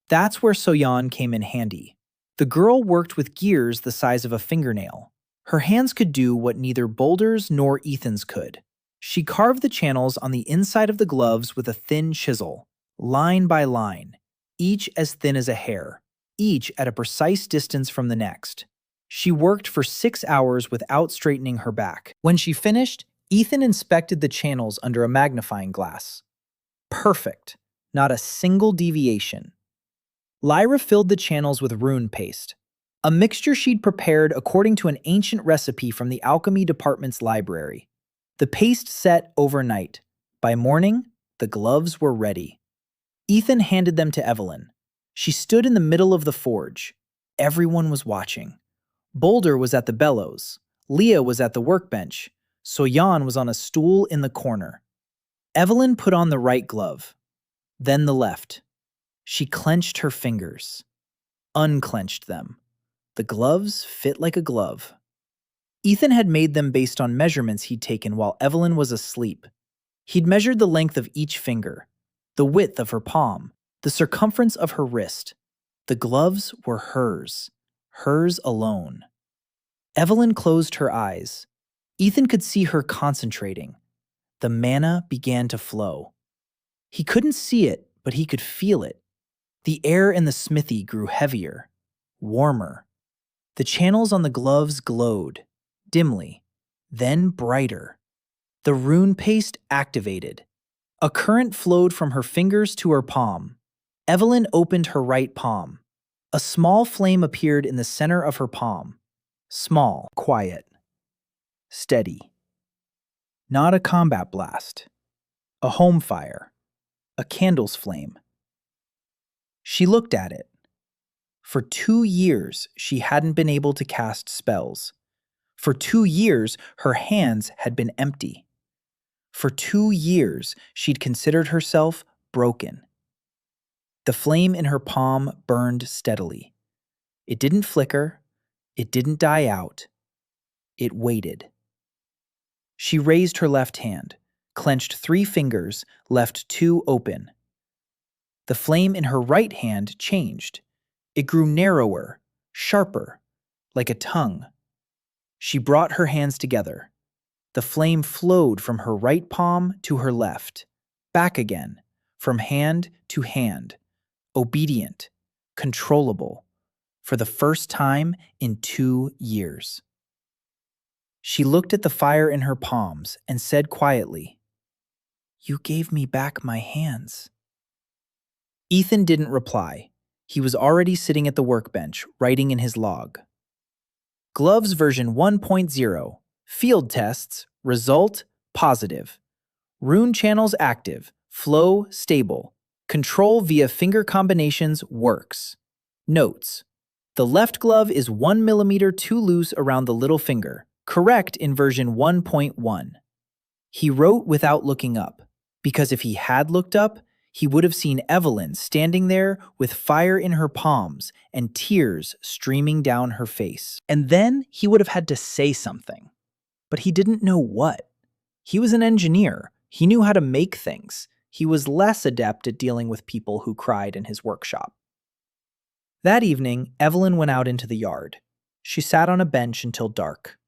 That's where Soyan came in handy. The girl worked with gears the size of a fingernail. Her hands could do what neither Boulder's nor Ethan's could. She carved the channels on the inside of the gloves with a thin chisel, line by line, each as thin as a hair, each at a precise distance from the next. She worked for 6 hours without straightening her back. When she finished, Ethan inspected the channels under a magnifying glass. Perfect. Not a single deviation. Lyra filled the channels with rune paste, a mixture she'd prepared according to an ancient recipe from the alchemy department's library. The paste set overnight. By morning, the gloves were ready. Ethan handed them to Evelyn. She stood in the middle of the forge. Everyone was watching. Boulder was at the bellows. Leah was at the workbench. Soyan was on a stool in the corner. Evelyn put on the right glove, then the left. She clenched her fingers, unclenched them. The gloves fit like a glove. Ethan had made them based on measurements he'd taken while Evelyn was asleep. He'd measured the length of each finger, the width of her palm, the circumference of her wrist. The gloves were hers alone. Evelyn closed her eyes. Ethan could see her concentrating. The mana began to flow. He couldn't see it, but he could feel it. The air in the smithy grew heavier, warmer. The channels on the gloves glowed, dimly, then brighter. The rune paste activated. A current flowed from her fingers to her palm. Evelyn opened her right palm. A small flame appeared in the center of her palm. Small, quiet, steady. Not a combat blast. A home fire. A candle's flame. She looked at it. For 2 years, she hadn't been able to cast spells. For 2 years, her hands had been empty. For 2 years, she'd considered herself broken. The flame in her palm burned steadily. It didn't flicker. It didn't die out. It waited. She raised her left hand, clenched 3 fingers, left 2 open. The flame in her right hand changed. It grew narrower, sharper, like a tongue. She brought her hands together. The flame flowed from her right palm to her left, back again, from hand to hand, obedient, controllable, for the first time in 2 years. She looked at the fire in her palms and said quietly, "You gave me back my hands." Ethan didn't reply. He was already sitting at the workbench, writing in his log. Gloves version 1.0. Field tests. Result positive. Rune channels active. Flow stable. Control via finger combinations works. Notes. The left glove is 1 millimeter too loose around the little finger. Correct in version 1.1. He wrote without looking up, because if he had looked up, he would have seen Evelyn standing there with fire in her palms and tears streaming down her face. And then he would have had to say something. But he didn't know what. He was an engineer. He knew how to make things. He was less adept at dealing with people who cried in his workshop. That evening, Evelyn went out into the yard. She sat on a bench until dark.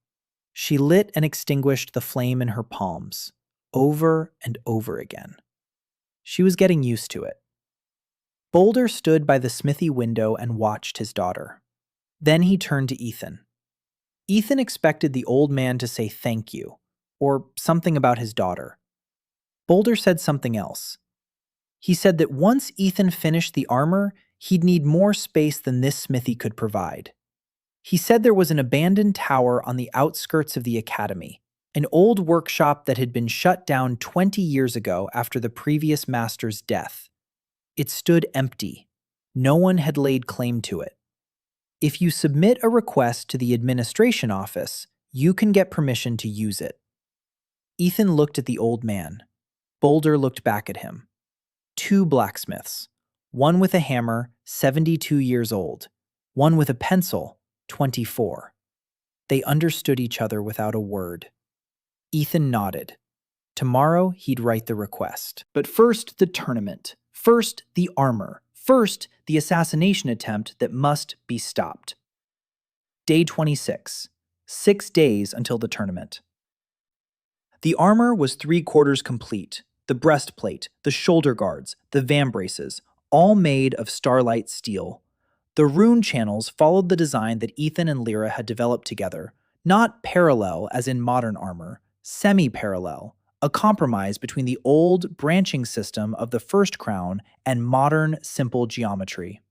She lit and extinguished the flame in her palms, over and over again. She was getting used to it. Boulder stood by the smithy window and watched his daughter. Then he turned to Ethan. Ethan expected the old man to say thank you, or something about his daughter. Boulder said something else. He said that once Ethan finished the armor, he'd need more space than this smithy could provide. He said there was an abandoned tower on the outskirts of the academy, an old workshop that had been shut down 20 years ago after the previous master's death. It stood empty. No one had laid claim to it. If you submit a request to the administration office, you can get permission to use it. Ethan looked at the old man. Boulder looked back at him. 2 blacksmiths. One with a hammer, 72 years old. One with a pencil, 24. They understood each other without a word. Ethan nodded. Tomorrow he'd write the request. But first the tournament. First the armor. First the assassination attempt that must be stopped. Day 26. 6 days until the tournament. The armor was 3/4 complete. The breastplate, the shoulder guards, the vambraces, all made of starlight steel. The rune channels followed the design that Ethan and Lyra had developed together, not parallel as in modern armor, semi-parallel, a compromise between the old branching system of the first crown and modern simple geometry.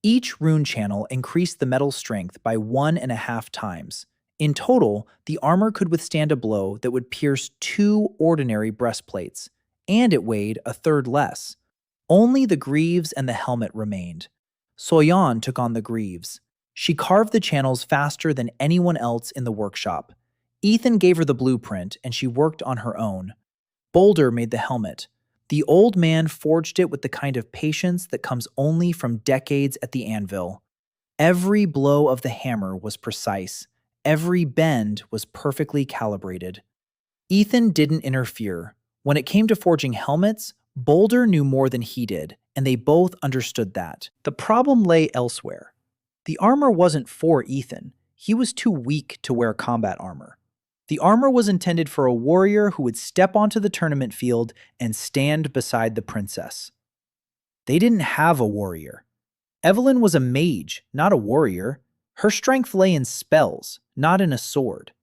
Each rune channel increased the metal strength by 1.5 times. In total, the armor could withstand a blow that would pierce 2 ordinary breastplates, and it weighed 1/3 less. Only the greaves and the helmet remained. Soyeon took on the greaves. She carved the channels faster than anyone else in the workshop. Ethan gave her the blueprint, and she worked on her own. Boulder made the helmet. The old man forged it with the kind of patience that comes only from decades at the anvil. Every blow of the hammer was precise. Every bend was perfectly calibrated. Ethan didn't interfere. When it came to forging helmets, Boulder knew more than he did, and they both understood that. The problem lay elsewhere. The armor wasn't for Ethan. He was too weak to wear combat armor. The armor was intended for a warrior who would step onto the tournament field and stand beside the princess. They didn't have a warrior. Evelyn was a mage, not a warrior. Her strength lay in spells, not in a sword.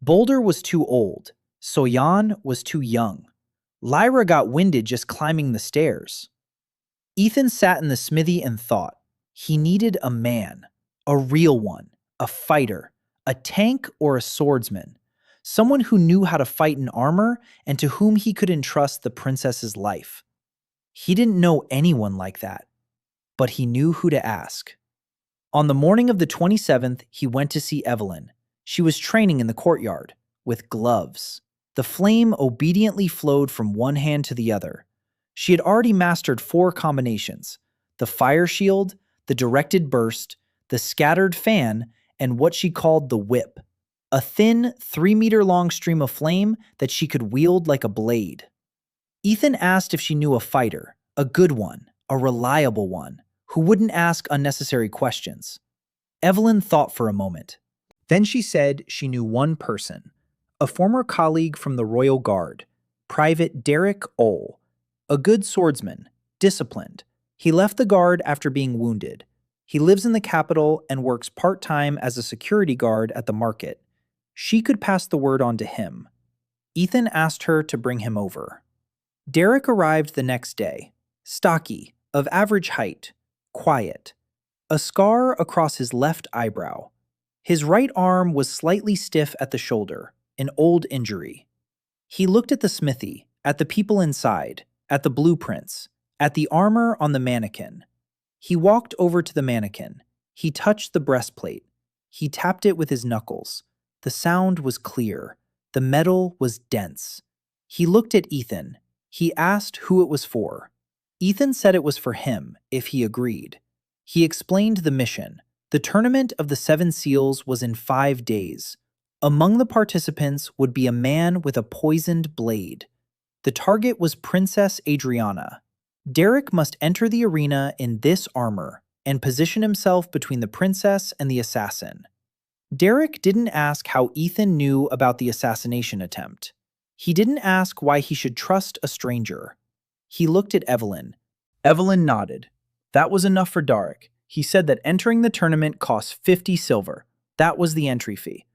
Boulder was too old. Soyeon was too young. Lyra got winded just climbing the stairs. Ethan sat in the smithy and thought. He needed a man, a real one, a fighter, a tank or a swordsman, someone who knew how to fight in armor and to whom he could entrust the princess's life. He didn't know anyone like that, but he knew who to ask. On the morning of the 27th, he went to see Evelyn. She was training in the courtyard, with gloves. The flame obediently flowed from one hand to the other. She had already mastered 4 combinations: the fire shield, the directed burst, the scattered fan, and what she called the whip, a thin, 3-meter-long stream of flame that she could wield like a blade. Ethan asked if she knew a fighter, a good one, a reliable one, who wouldn't ask unnecessary questions. Evelyn thought for a moment. Then she said she knew one person, a former colleague from the Royal Guard, Private Derek Ole, a good swordsman, disciplined. He left the Guard after being wounded. He lives in the capital and works part-time as a security guard at the market. She could pass the word on to him. Ethan asked her to bring him over. Derek arrived the next day, stocky, of average height, quiet, a scar across his left eyebrow. His right arm was slightly stiff at the shoulder, an old injury. He looked at the smithy, at the people inside, at the blueprints, at the armor on the mannequin. He walked over to the mannequin. He touched the breastplate. He tapped it with his knuckles. The sound was clear. The metal was dense. He looked at Ethan. He asked who it was for. Ethan said it was for him, if he agreed. He explained the mission. The tournament of the 7 Seals was in 5 days. Among the participants would be a man with a poisoned blade. The target was Princess Adriana. Derek must enter the arena in this armor and position himself between the princess and the assassin. Derek didn't ask how Ethan knew about the assassination attempt. He didn't ask why he should trust a stranger. He looked at Evelyn. Evelyn nodded. That was enough for Derek. He said that entering the tournament cost 50 silver. That was the entry fee.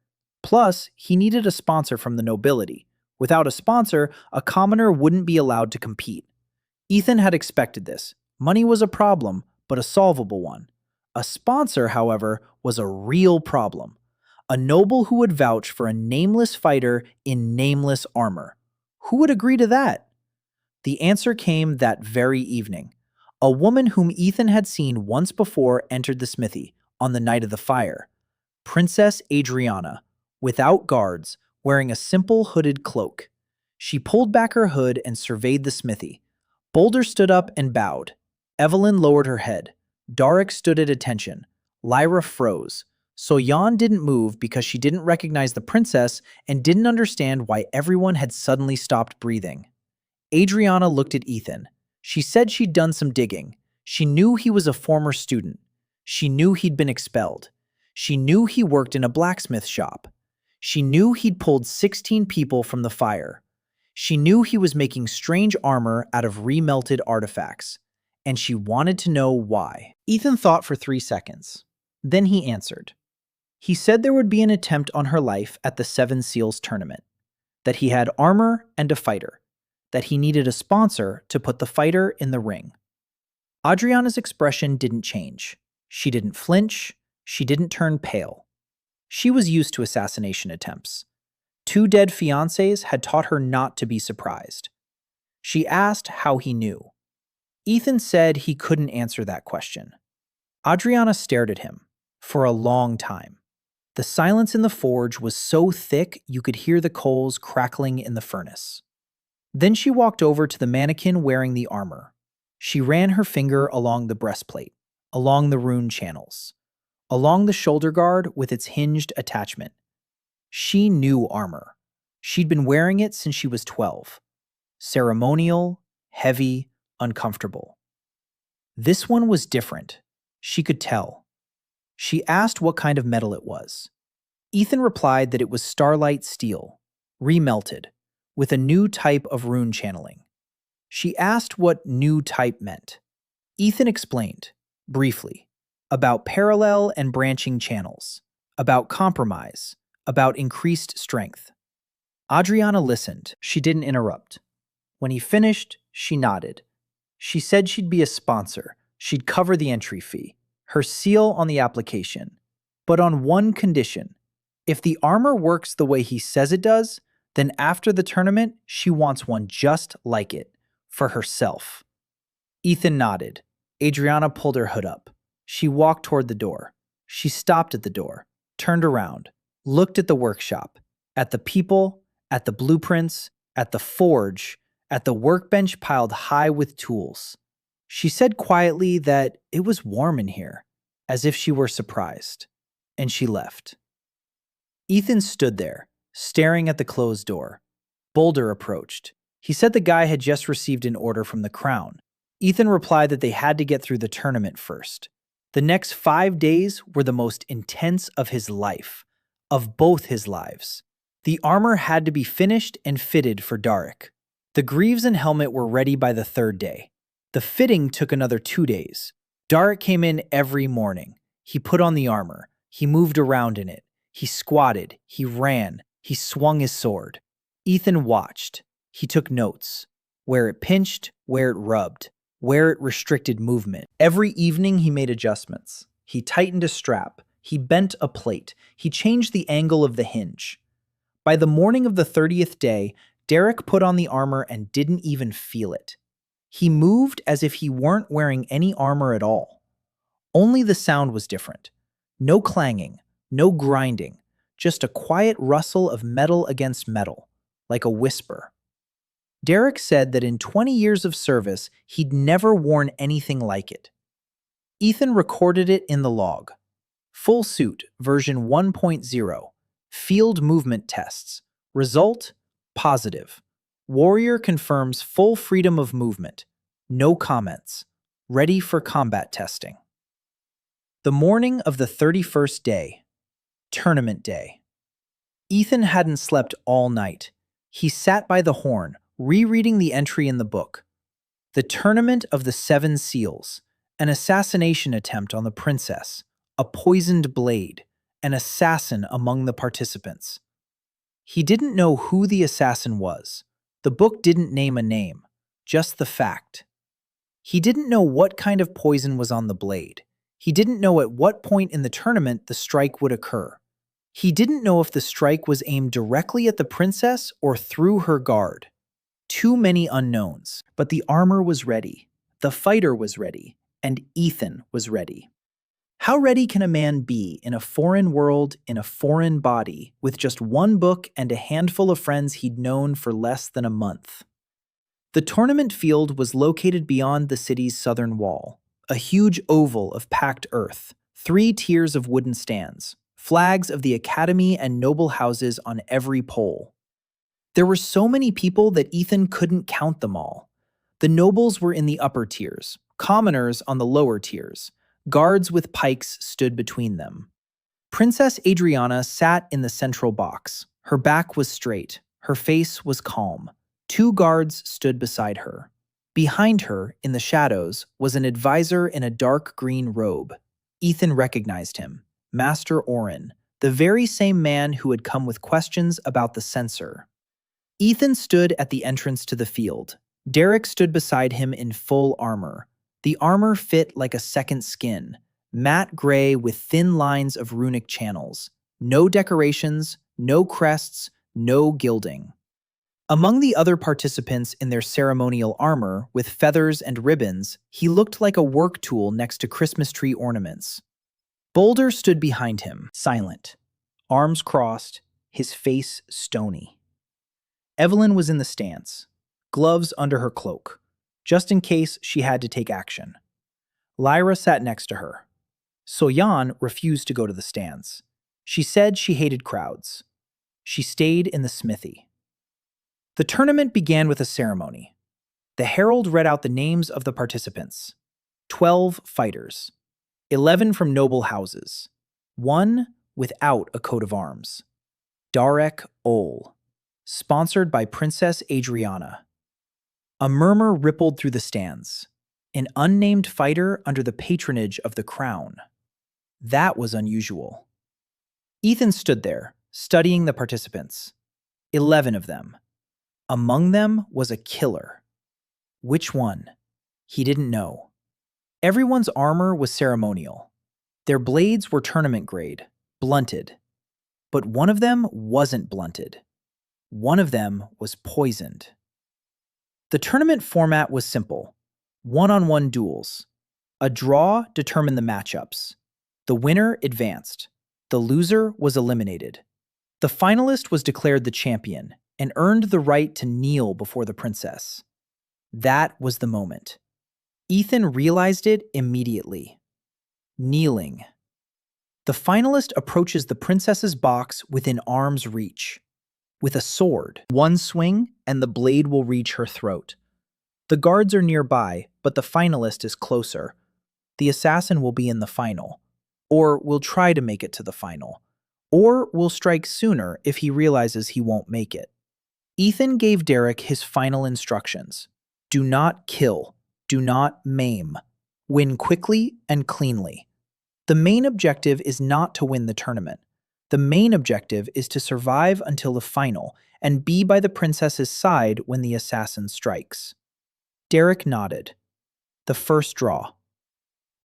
Plus, he needed a sponsor from the nobility. Without a sponsor, a commoner wouldn't be allowed to compete. Ethan had expected this. Money was a problem, but a solvable one. A sponsor, however, was a real problem. A noble who would vouch for a nameless fighter in nameless armor. Who would agree to that? The answer came that very evening. A woman whom Ethan had seen once before entered the smithy on the night of the fire. Princess Adriana, without guards, wearing a simple hooded cloak. She pulled back her hood and surveyed the smithy. Boulder stood up and bowed. Evelyn lowered her head. Darek stood at attention. Lyra froze. Soyan didn't move because she didn't recognize the princess and didn't understand why everyone had suddenly stopped breathing. Adriana looked at Ethan. She said she'd done some digging. She knew he was a former student. She knew he'd been expelled. She knew he worked in a blacksmith shop. She knew he'd pulled 16 people from the fire. She knew he was making strange armor out of remelted artifacts. And she wanted to know why. Ethan thought for 3 seconds. Then he answered. He said there would be an attempt on her life at the 7 Seals tournament. That he had armor and a fighter. That he needed a sponsor to put the fighter in the ring. Adriana's expression didn't change. She didn't flinch. She didn't turn pale. She was used to assassination attempts. 2 dead fiancés had taught her not to be surprised. She asked how he knew. Ethan said he couldn't answer that question. Adriana stared at him for a long time. The silence in the forge was so thick you could hear the coals crackling in the furnace. Then she walked over to the mannequin wearing the armor. She ran her finger along the breastplate, along the rune channels, along the shoulder guard with its hinged attachment. She knew armor. She'd been wearing it since she was 12. Ceremonial, heavy, uncomfortable. This one was different. She could tell. She asked what kind of metal it was. Ethan replied that it was starlight steel, remelted, with a new type of rune channeling. She asked what new type meant. Ethan explained, briefly, about parallel and branching channels, about compromise, about increased strength. Adriana listened. She didn't interrupt. When he finished, she nodded. She said she'd be a sponsor. She'd cover the entry fee, her seal on the application, but on one condition. If the armor works the way he says it does, then after the tournament, she wants one just like it, for herself. Ethan nodded. Adriana pulled her hood up. She walked toward the door. She stopped at the door, turned around, looked at the workshop, at the people, at the blueprints, at the forge, at the workbench piled high with tools. She said quietly that it was warm in here, as if she were surprised, and she left. Ethan stood there, staring at the closed door. Boulder approached. He said the guy had just received an order from the Crown. Ethan replied that they had to get through the tournament first. The next 5 days were the most intense of his life, of both his lives. The armor had to be finished and fitted for Darek. The greaves and helmet were ready by the 3rd day. The fitting took another 2 days. Darek came in every morning. He put on the armor. He moved around in it. He squatted. He ran. He swung his sword. Ethan watched. He took notes. Where it pinched, where it rubbed, where it restricted movement. Every evening he made adjustments. He tightened a strap. He bent a plate. He changed the angle of the hinge. By the morning of the 30th day, Derek put on the armor and didn't even feel it. He moved as if he weren't wearing any armor at all. Only the sound was different. No clanging, no grinding, just a quiet rustle of metal against metal, like a whisper. Derek said that in 20 years of service, he'd never worn anything like it. Ethan recorded it in the log. Full suit, version 1.0. Field movement tests. Result: positive. Warrior confirms full freedom of movement. No comments. Ready for combat testing. The morning of the 31st day. Tournament day. Ethan hadn't slept all night. He sat by the horn, rereading the entry in the book. The Tournament of the Seven Seals. An assassination attempt on the princess. A poisoned blade. An assassin among the participants. He didn't know who the assassin was. The book didn't name a name, just the fact. He didn't know what kind of poison was on the blade. He didn't know at what point in the tournament the strike would occur. He didn't know if the strike was aimed directly at the princess or through her guard. Too many unknowns, but the armor was ready. The fighter was ready, and Ethan was ready. How ready can a man be in a foreign world, in a foreign body, with just one book and a handful of friends he'd known for less than a month? The tournament field was located beyond the city's southern wall, a huge oval of packed earth, 3 tiers of wooden stands, flags of the academy and noble houses on every pole. There were so many people that Ethan couldn't count them all. The nobles were in the upper tiers, commoners on the lower tiers. Guards with pikes stood between them. Princess Adriana sat in the central box. Her back was straight. Her face was calm. 2 guards stood beside her. Behind her, in the shadows, was an advisor in a dark green robe. Ethan recognized him. Master Orin, the very same man who had come with questions about the censor. Ethan stood at the entrance to the field. Derek stood beside him in full armor. The armor fit like a second skin, matte gray with thin lines of runic channels. No decorations, no crests, no gilding. Among the other participants in their ceremonial armor, with feathers and ribbons, he looked like a work tool next to Christmas tree ornaments. Boulder stood behind him, silent, arms crossed, his face stony. Evelyn was in the stance, gloves under her cloak, just in case she had to take action. Lyra sat next to her. Soyan refused to go to the stands. She said she hated crowds. She stayed in the smithy. The tournament began with a ceremony. The herald read out the names of the participants. 12 fighters. 11 from noble houses. 1 without a coat of arms. Darek Ol. Sponsored by Princess Adriana. A murmur rippled through the stands. An unnamed fighter under the patronage of the crown. That was unusual. Ethan stood there, studying the participants. 11 of them. Among them was a killer. Which one? He didn't know. Everyone's armor was ceremonial. Their blades were tournament grade, blunted. But one of them wasn't blunted. One of them was poisoned. The tournament format was simple. One-on-one duels. A draw determined the matchups. The winner advanced. The loser was eliminated. The finalist was declared the champion, and earned the right to kneel before the princess. That was the moment. Ethan realized it immediately. Kneeling. The finalist approaches the princess's box within arm's reach. With a sword, one swing, and the blade will reach her throat. The guards are nearby, but the finalist is closer. The assassin will be in the final, or will try to make it to the final, or will strike sooner if he realizes he won't make it. Ethan gave Derek his final instructions. Do not kill. Do not maim. Win quickly and cleanly. The main objective is not to win the tournament. The main objective is to survive until the final and be by the princess's side when the assassin strikes. Derek nodded. The first draw.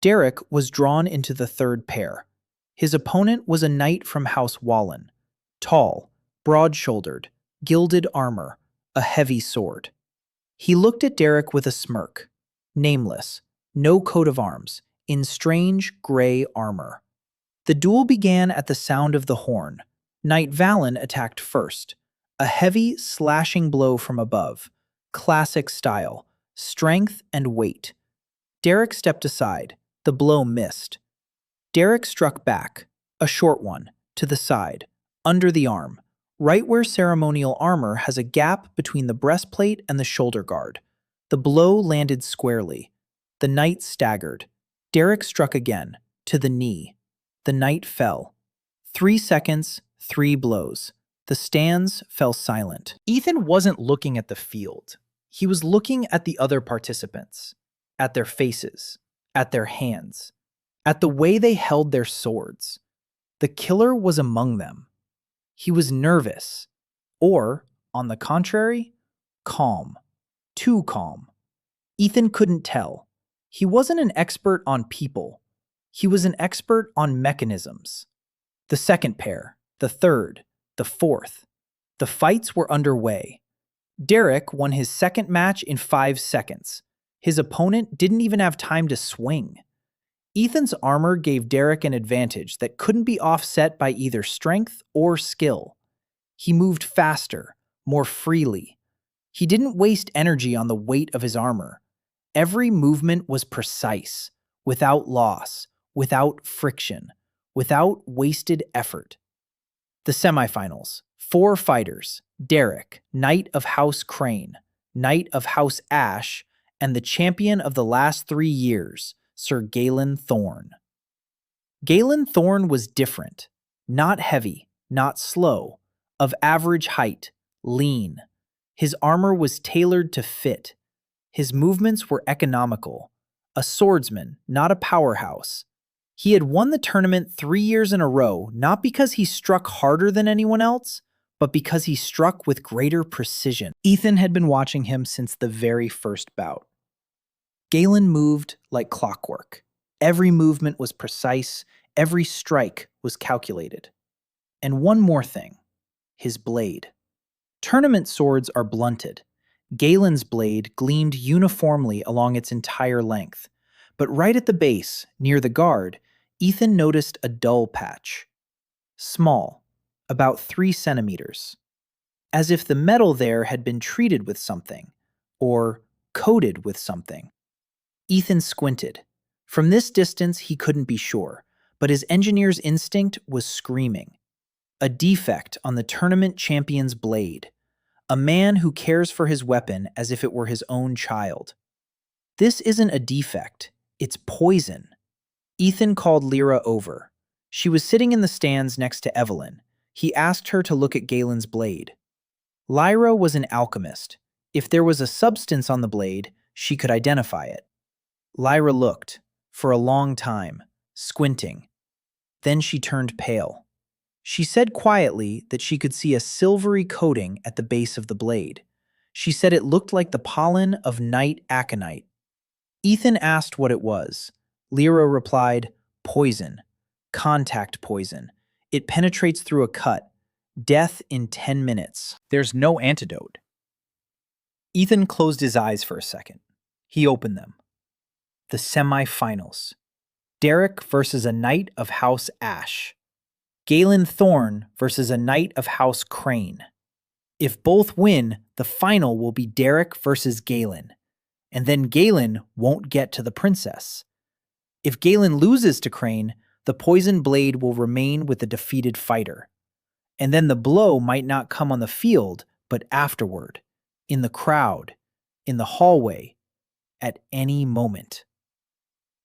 Derek was drawn into the third pair. His opponent was a knight from House Wallen. Tall, broad-shouldered, gilded armor, a heavy sword. He looked at Derek with a smirk. Nameless, no coat of arms, in strange gray armor. The duel began at the sound of the horn. Knight Valen attacked first. A heavy, slashing blow from above. Classic style, strength and weight. Derek stepped aside. The blow missed. Derek struck back, a short one, to the side, under the arm, right where ceremonial armor has a gap between the breastplate and the shoulder guard. The blow landed squarely. The knight staggered. Derek struck again, to the knee. The knight fell. 3 seconds, 3 blows. The stands fell silent. Ethan wasn't looking at the field. He was looking at the other participants, at their faces, at their hands, at the way they held their swords. The killer was among them. He was nervous, or, on the contrary, calm. Too calm. Ethan couldn't tell. He wasn't an expert on people. He was an expert on mechanisms. The second pair, the third, the fourth. The fights were underway. Derek won his second match in 5 seconds. His opponent didn't even have time to swing. Ethan's armor gave Derek an advantage that couldn't be offset by either strength or skill. He moved faster, more freely. He didn't waste energy on the weight of his armor. Every movement was precise, without loss, without friction, without wasted effort. The semifinals. 4 fighters: Derek, Knight of House Crane, Knight of House Ash, and the champion of the last 3 years, Sir Galen Thorne. Galen Thorne was different. Not heavy, not slow, of average height, lean. His armor was tailored to fit. His movements were economical. A swordsman, not a powerhouse. He had won the tournament 3 years in a row, not because he struck harder than anyone else, but because he struck with greater precision. Ethan had been watching him since the very first bout. Galen moved like clockwork. Every movement was precise, every strike was calculated. And one more thing, his blade. Tournament swords are blunted. Galen's blade gleamed uniformly along its entire length, but right at the base, near the guard, Ethan noticed a dull patch. Small, about 3 centimeters. As if the metal there had been treated with something, or coated with something. Ethan squinted. From this distance, he couldn't be sure, but his engineer's instinct was screaming. A defect on the tournament champion's blade. A man who cares for his weapon as if it were his own child. This isn't a defect, it's poison. Ethan called Lyra over. She was sitting in the stands next to Evelyn. He asked her to look at Galen's blade. Lyra was an alchemist. If there was a substance on the blade, she could identify it. Lyra looked, for a long time, squinting. Then she turned pale. She said quietly that she could see a silvery coating at the base of the blade. She said it looked like the pollen of night aconite. Ethan asked what it was. Lyra replied, poison. Contact poison. It penetrates through a cut. Death in 10 minutes. There's no antidote. Ethan closed his eyes for a second. He opened them. The semifinals. Derek versus a Knight of House Ash. Galen Thorne versus a Knight of House Crane. If both win, the final will be Derek versus Galen, and then Galen won't get to the princess. If Galen loses to Crane, the poisoned blade will remain with the defeated fighter. And then the blow might not come on the field, but afterward, in the crowd, in the hallway, at any moment.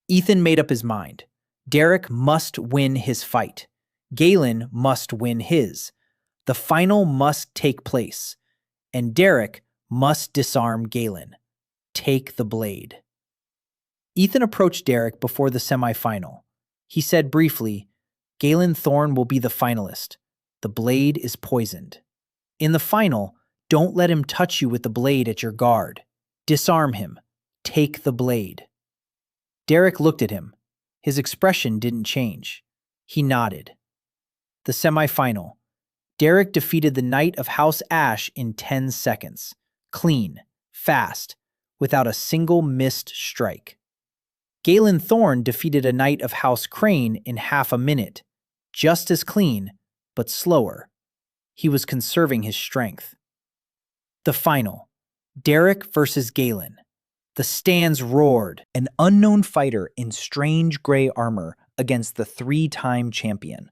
Ethan made up his mind. Derek must win his fight. Galen must win his. The final must take place, and Derek must disarm Galen. Take the blade. Ethan approached Derek before the semifinal. He said briefly, Galen Thorne will be the finalist. The blade is poisoned. In the final, don't let him touch you with the blade at your guard. Disarm him. Take the blade. Derek looked at him. His expression didn't change. He nodded. The semifinal. Derek defeated the Knight of House Ash in 10 seconds. Clean, fast, without a single missed strike. Galen Thorne defeated a Knight of House Crane in half a minute. Just as clean, but slower. He was conserving his strength. The final. Derek versus Galen. The stands roared. An unknown fighter in strange gray armor against the 3-time champion.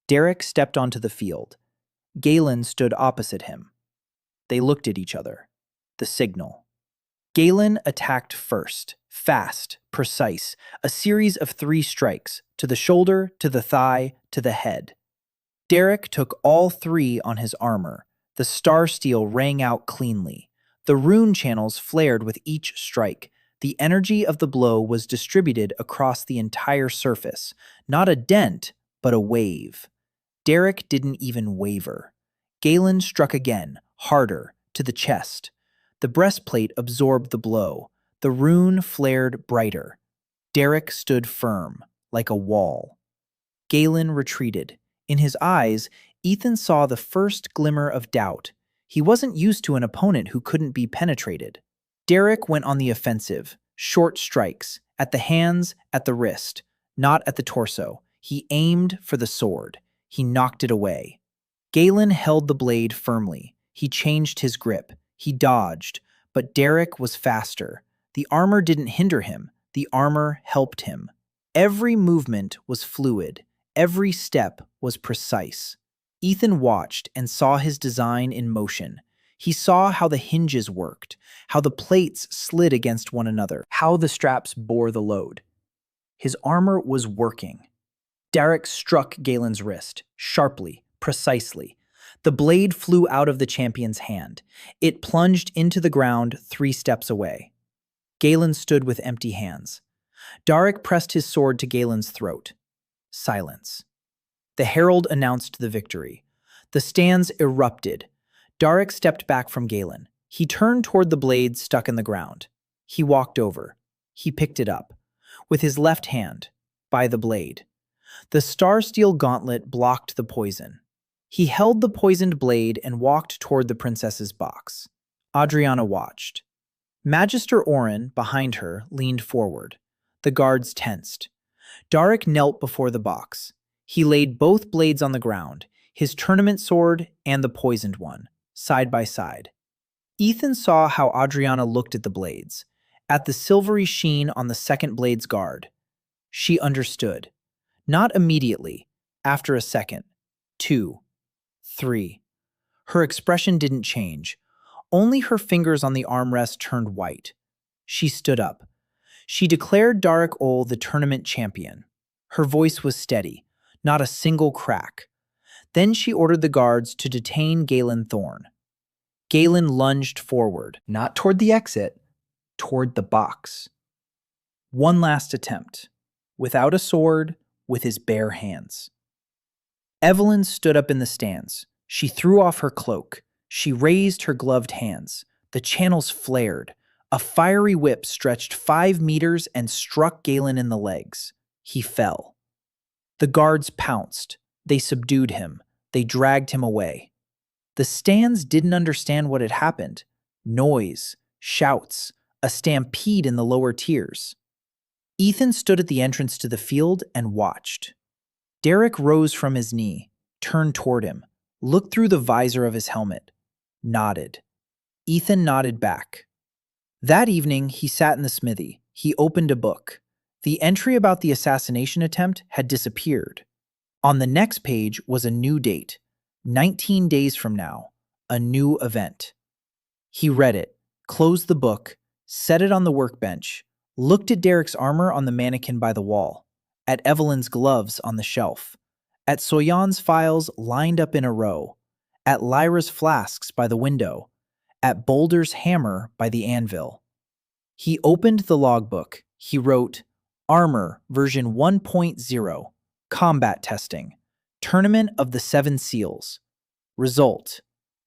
Derek stepped onto the field. Galen stood opposite him. They looked at each other. The signal. Galen attacked first, fast, precise, a series of 3 strikes, to the shoulder, to the thigh, to the head. Derek took all 3 on his armor. The star steel rang out cleanly. The rune channels flared with each strike. The energy of the blow was distributed across the entire surface. Not a dent, but a wave. Derek didn't even waver. Galen struck again, harder, to the chest. The breastplate absorbed the blow. The rune flared brighter. Derek stood firm, like a wall. Galen retreated. In his eyes, Ethan saw the first glimmer of doubt. He wasn't used to an opponent who couldn't be penetrated. Derek went on the offensive, short strikes, at the hands, at the wrist, not at the torso. He aimed for the sword. He knocked it away. Galen held the blade firmly. He changed his grip. He dodged, but Derek was faster. The armor didn't hinder him. The armor helped him. Every movement was fluid. Every step was precise. Ethan watched and saw his design in motion. He saw how the hinges worked, how the plates slid against one another, how the straps bore the load. His armor was working. Derek struck Galen's wrist, sharply, precisely. The blade flew out of the champion's hand. It plunged into the ground 3 steps away. Galen stood with empty hands. Derek pressed his sword to Galen's throat. Silence. The herald announced the victory. The stands erupted. Derek stepped back from Galen. He turned toward the blade stuck in the ground. He walked over. He picked it up. With his left hand, by the blade. The star steel gauntlet blocked the poison. He held the poisoned blade and walked toward the princess's box. Adriana watched. Magister Orin, behind her, leaned forward. The guards tensed. Derek knelt before the box. He laid both blades on the ground, his tournament sword and the poisoned one, side by side. Ethan saw how Adriana looked at the blades, at the silvery sheen on the second blade's guard. She understood. Not immediately, after a second, 2, 3. Her expression didn't change. Only her fingers on the armrest turned white. She stood up. She declared Derek Ole the tournament champion. Her voice was steady, not a single crack. Then she ordered the guards to detain Galen Thorne. Galen lunged forward, not toward the exit, toward the box. One last attempt, without a sword, with his bare hands. Evelyn stood up in the stands. She threw off her cloak. She raised her gloved hands. The channels flared. A fiery whip stretched 5 meters and struck Galen in the legs. He fell. The guards pounced. They subdued him. They dragged him away. The stands didn't understand what had happened. Noise, shouts, a stampede in the lower tiers. Ethan stood at the entrance to the field and watched. Derek rose from his knee, turned toward him, looked through the visor of his helmet. Nodded. Ethan nodded back. That evening, he sat in the smithy. He opened a book. The entry about the assassination attempt had disappeared. On the next page was a new date, 19 days from now, a new event. He read it, closed the book, set it on the workbench, looked at Derek's armor on the mannequin by the wall, at Evelyn's gloves on the shelf, at Soyan's files lined up in a row, at Lyra's flasks by the window, at Boulder's hammer by the anvil. He opened the logbook. He wrote, Armor version 1.0, combat testing, Tournament of the Seven Seals. Result,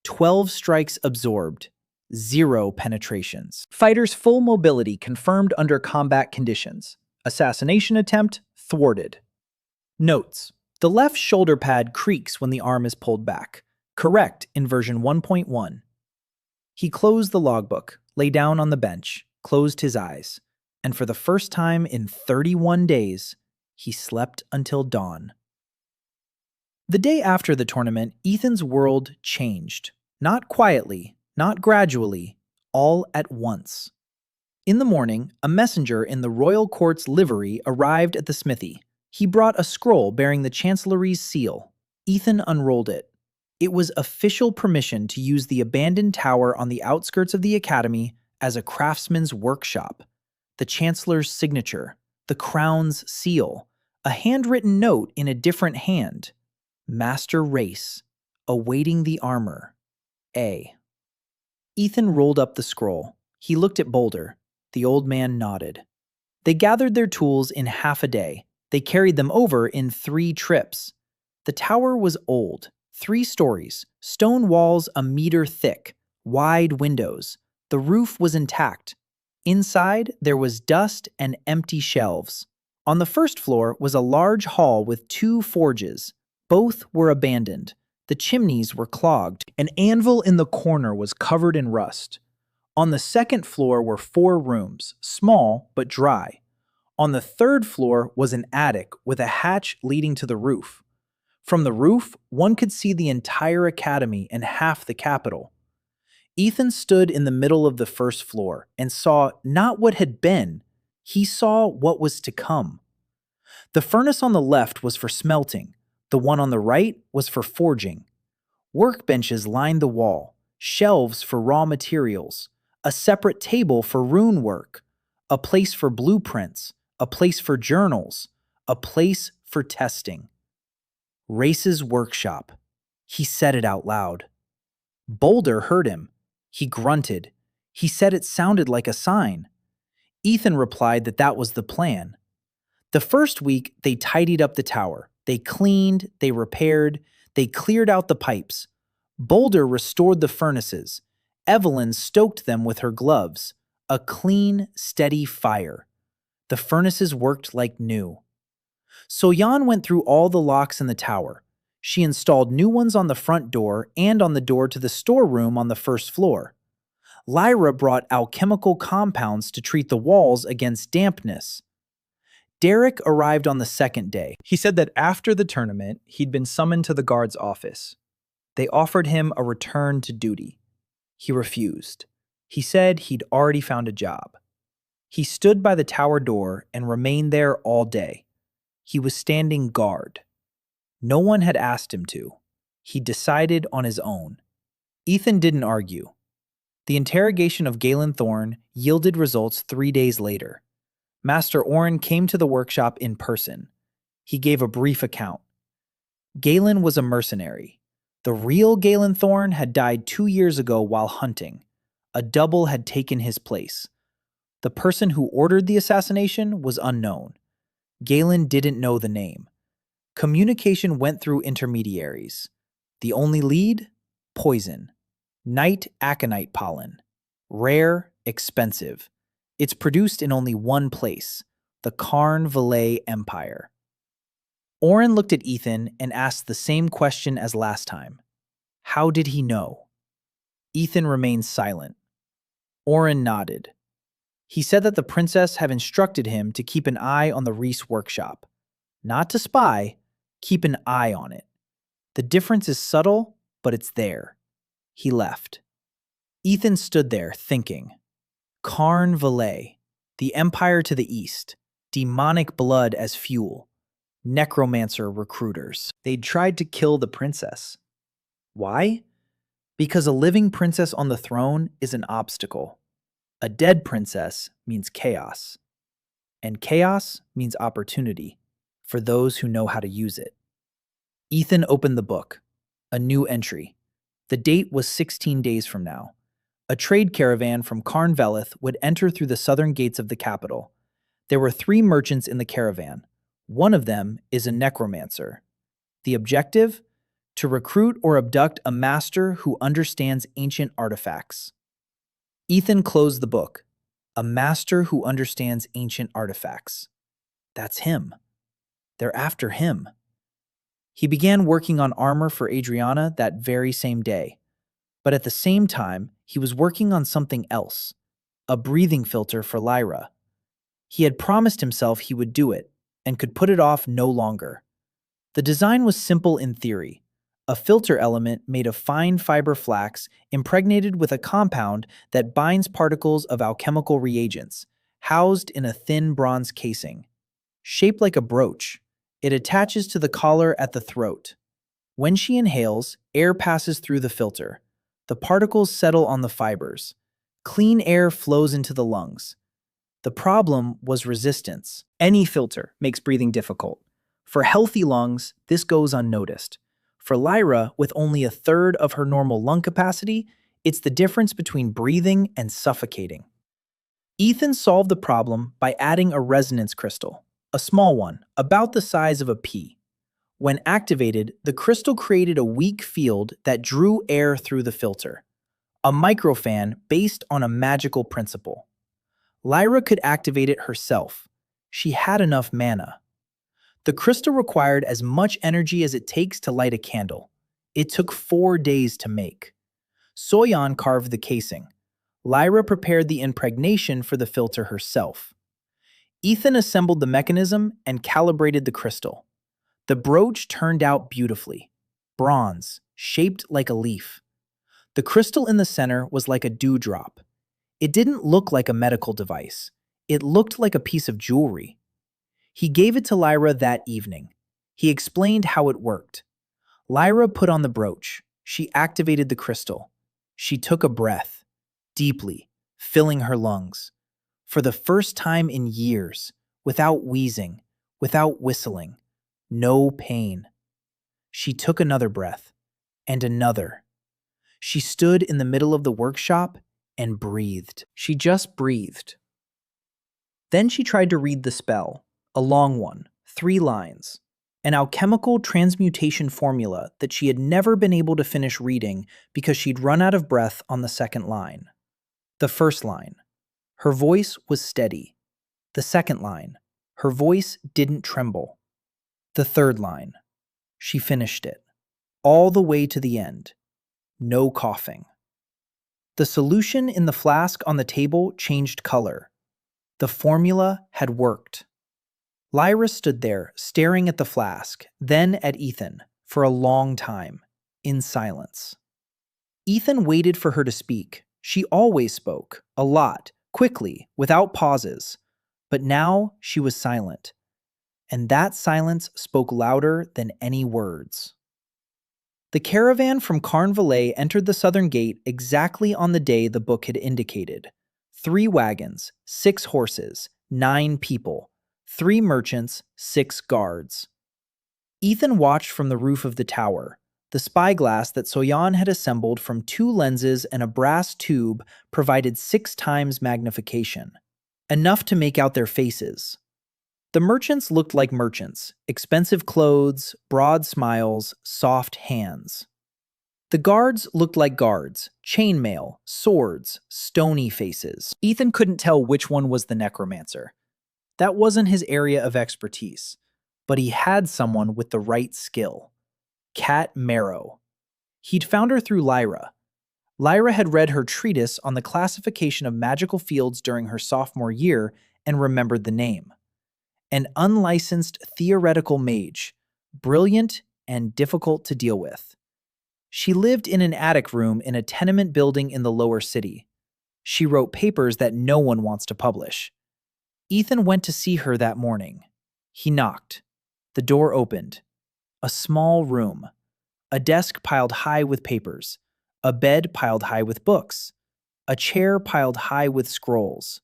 12 strikes absorbed, 0 penetrations. Fighter's full mobility confirmed under combat conditions. Assassination attempt thwarted. Notes. The left shoulder pad creaks when the arm is pulled back. Correct in version 1.1. He closed the logbook, lay down on the bench, closed his eyes, and for the first time in 31 days, he slept until dawn. The day after the tournament, Ethan's world changed. Not quietly, not gradually, all at once. In the morning, a messenger in the royal court's livery arrived at the smithy. He brought a scroll bearing the chancellery's seal. Ethan unrolled it. It was official permission to use the abandoned tower on the outskirts of the academy as a craftsman's workshop. The chancellor's signature, the crown's seal, a handwritten note in a different hand. Master Race, awaiting the armor. A. Ethan rolled up the scroll. He looked at Boulder. The old man nodded. They gathered their tools in half a day. They carried them over in 3 trips. The tower was old, 3 stories, stone walls a meter thick, wide windows. The roof was intact. Inside, there was dust and empty shelves. On the first floor was a large hall with 2 forges. Both were abandoned. The chimneys were clogged. An anvil in the corner was covered in rust. On the second floor were 4 rooms, small but dry. On the third floor was an attic with a hatch leading to the roof. From the roof, one could see the entire academy and half the capital. Ethan stood in the middle of the first floor and saw not what had been, he saw what was to come. The furnace on the left was for smelting. The one on the right was for forging. Workbenches lined the wall, shelves for raw materials, a separate table for rune work, a place for blueprints, a place for journals, a place for testing. Race's workshop. He said it out loud. Boulder heard him. He grunted. He said it sounded like a sign. Ethan replied that was the plan. The first week, they tidied up the tower. They cleaned, they repaired, they cleared out the pipes. Boulder restored the furnaces. Evelyn stoked them with her gloves. A clean, steady fire. The furnaces worked like new. Soyan went through all the locks in the tower. She installed new ones on the front door and on the door to the storeroom on the first floor. Lyra brought alchemical compounds to treat the walls against dampness. Derek arrived on the second day. He said that after the tournament, he'd been summoned to the guard's office. They offered him a return to duty. He refused. He said he'd already found a job. He stood by the tower door and remained there all day. He was standing guard. No one had asked him to. He decided on his own. Ethan didn't argue. The interrogation of Galen Thorne yielded results 3 days later. Master Oren came to the workshop in person. He gave a brief account. Galen was a mercenary. The real Galen Thorne had died 2 years ago while hunting. A double had taken his place. The person who ordered the assassination was unknown. Galen didn't know the name. Communication went through intermediaries. The only lead? Poison. Night aconite pollen. Rare, expensive. It's produced in only one place, the Karn Valais Empire. Oren looked at Ethan and asked the same question as last time. How did he know? Ethan remained silent. Oren nodded. He said that the princess had instructed him to keep an eye on the Reese workshop. Not to spy, keep an eye on it. The difference is subtle, but it's there. He left. Ethan stood there, thinking. Carn Valais, the empire to the east, demonic blood as fuel, necromancer recruiters. They'd tried to kill the princess. Why? Because a living princess on the throne is an obstacle. A dead princess means chaos. And chaos means opportunity for those who know how to use it. Ethan opened the book. A new entry. The date was 16 days from now. A trade caravan from Carn Velith would enter through the southern gates of the capital. There were 3 merchants in the caravan. One of them is a necromancer. The objective? To recruit or abduct a master who understands ancient artifacts. Ethan closed the book. A master who understands ancient artifacts. That's him. They're after him. He began working on armor for Adriana that very same day. But at the same time, he was working on something else. A breathing filter for Lyra. He had promised himself he would do it, and could put it off no longer. The design was simple in theory. A filter element made of fine fiber flax impregnated with a compound that binds particles of alchemical reagents, housed in a thin bronze casing. Shaped like a brooch, it attaches to the collar at the throat. When she inhales, air passes through the filter. The particles settle on the fibers. Clean air flows into the lungs. The problem was resistance. Any filter makes breathing difficult. For healthy lungs, this goes unnoticed. For Lyra, with only 1/3 of her normal lung capacity, it's the difference between breathing and suffocating. Ethan solved the problem by adding a resonance crystal, a small one, about the size of a pea. When activated, the crystal created a weak field that drew air through the filter, a microfan based on a magical principle. Lyra could activate it herself. She had enough mana. The crystal required as much energy as it takes to light a candle. It took 4 days to make. Soyan carved the casing. Lyra prepared the impregnation for the filter herself. Ethan assembled the mechanism and calibrated the crystal. The brooch turned out beautifully. Bronze, shaped like a leaf. The crystal in the center was like a dewdrop. It didn't look like a medical device. It looked like a piece of jewelry. He gave it to Lyra that evening. He explained how it worked. Lyra put on the brooch. She activated the crystal. She took a breath, deeply, filling her lungs. For the first time in years, without wheezing, without whistling, no pain. She took another breath, and another. She stood in the middle of the workshop and breathed. She just breathed. Then she tried to read the spell, a long one, 3 lines, an alchemical transmutation formula that she had never been able to finish reading because she'd run out of breath on the second line. The first line. Her voice was steady. The second line. Her voice didn't tremble. The third line. She finished it. All the way to the end. No coughing. The solution in the flask on the table changed color. The formula had worked. Lyra stood there, staring at the flask, then at Ethan, for a long time, in silence. Ethan waited for her to speak. She always spoke, a lot, quickly, without pauses. But now she was silent. And that silence spoke louder than any words. The caravan from Carn Valais entered the southern gate exactly on the day the book had indicated. 3 wagons, 6 horses, 9 people, 3 merchants, 6 guards. Ethan watched from the roof of the tower. The spyglass that Soyan had assembled from 2 lenses and a brass tube provided 6 times magnification, enough to make out their faces. The merchants looked like merchants, expensive clothes, broad smiles, soft hands. The guards looked like guards, chainmail, swords, stony faces. Ethan couldn't tell which one was the necromancer. That wasn't his area of expertise, but he had someone with the right skill. Kat Marrow. He'd found her through Lyra. Lyra had read her treatise on the classification of magical fields during her sophomore year and remembered the name. An unlicensed theoretical mage, brilliant and difficult to deal with. She lived in an attic room in a tenement building in the lower city. She wrote papers that no one wants to publish. Ethan went to see her that morning. He knocked. The door opened. A small room. A desk piled high with papers. A bed piled high with books. A chair piled high with scrolls.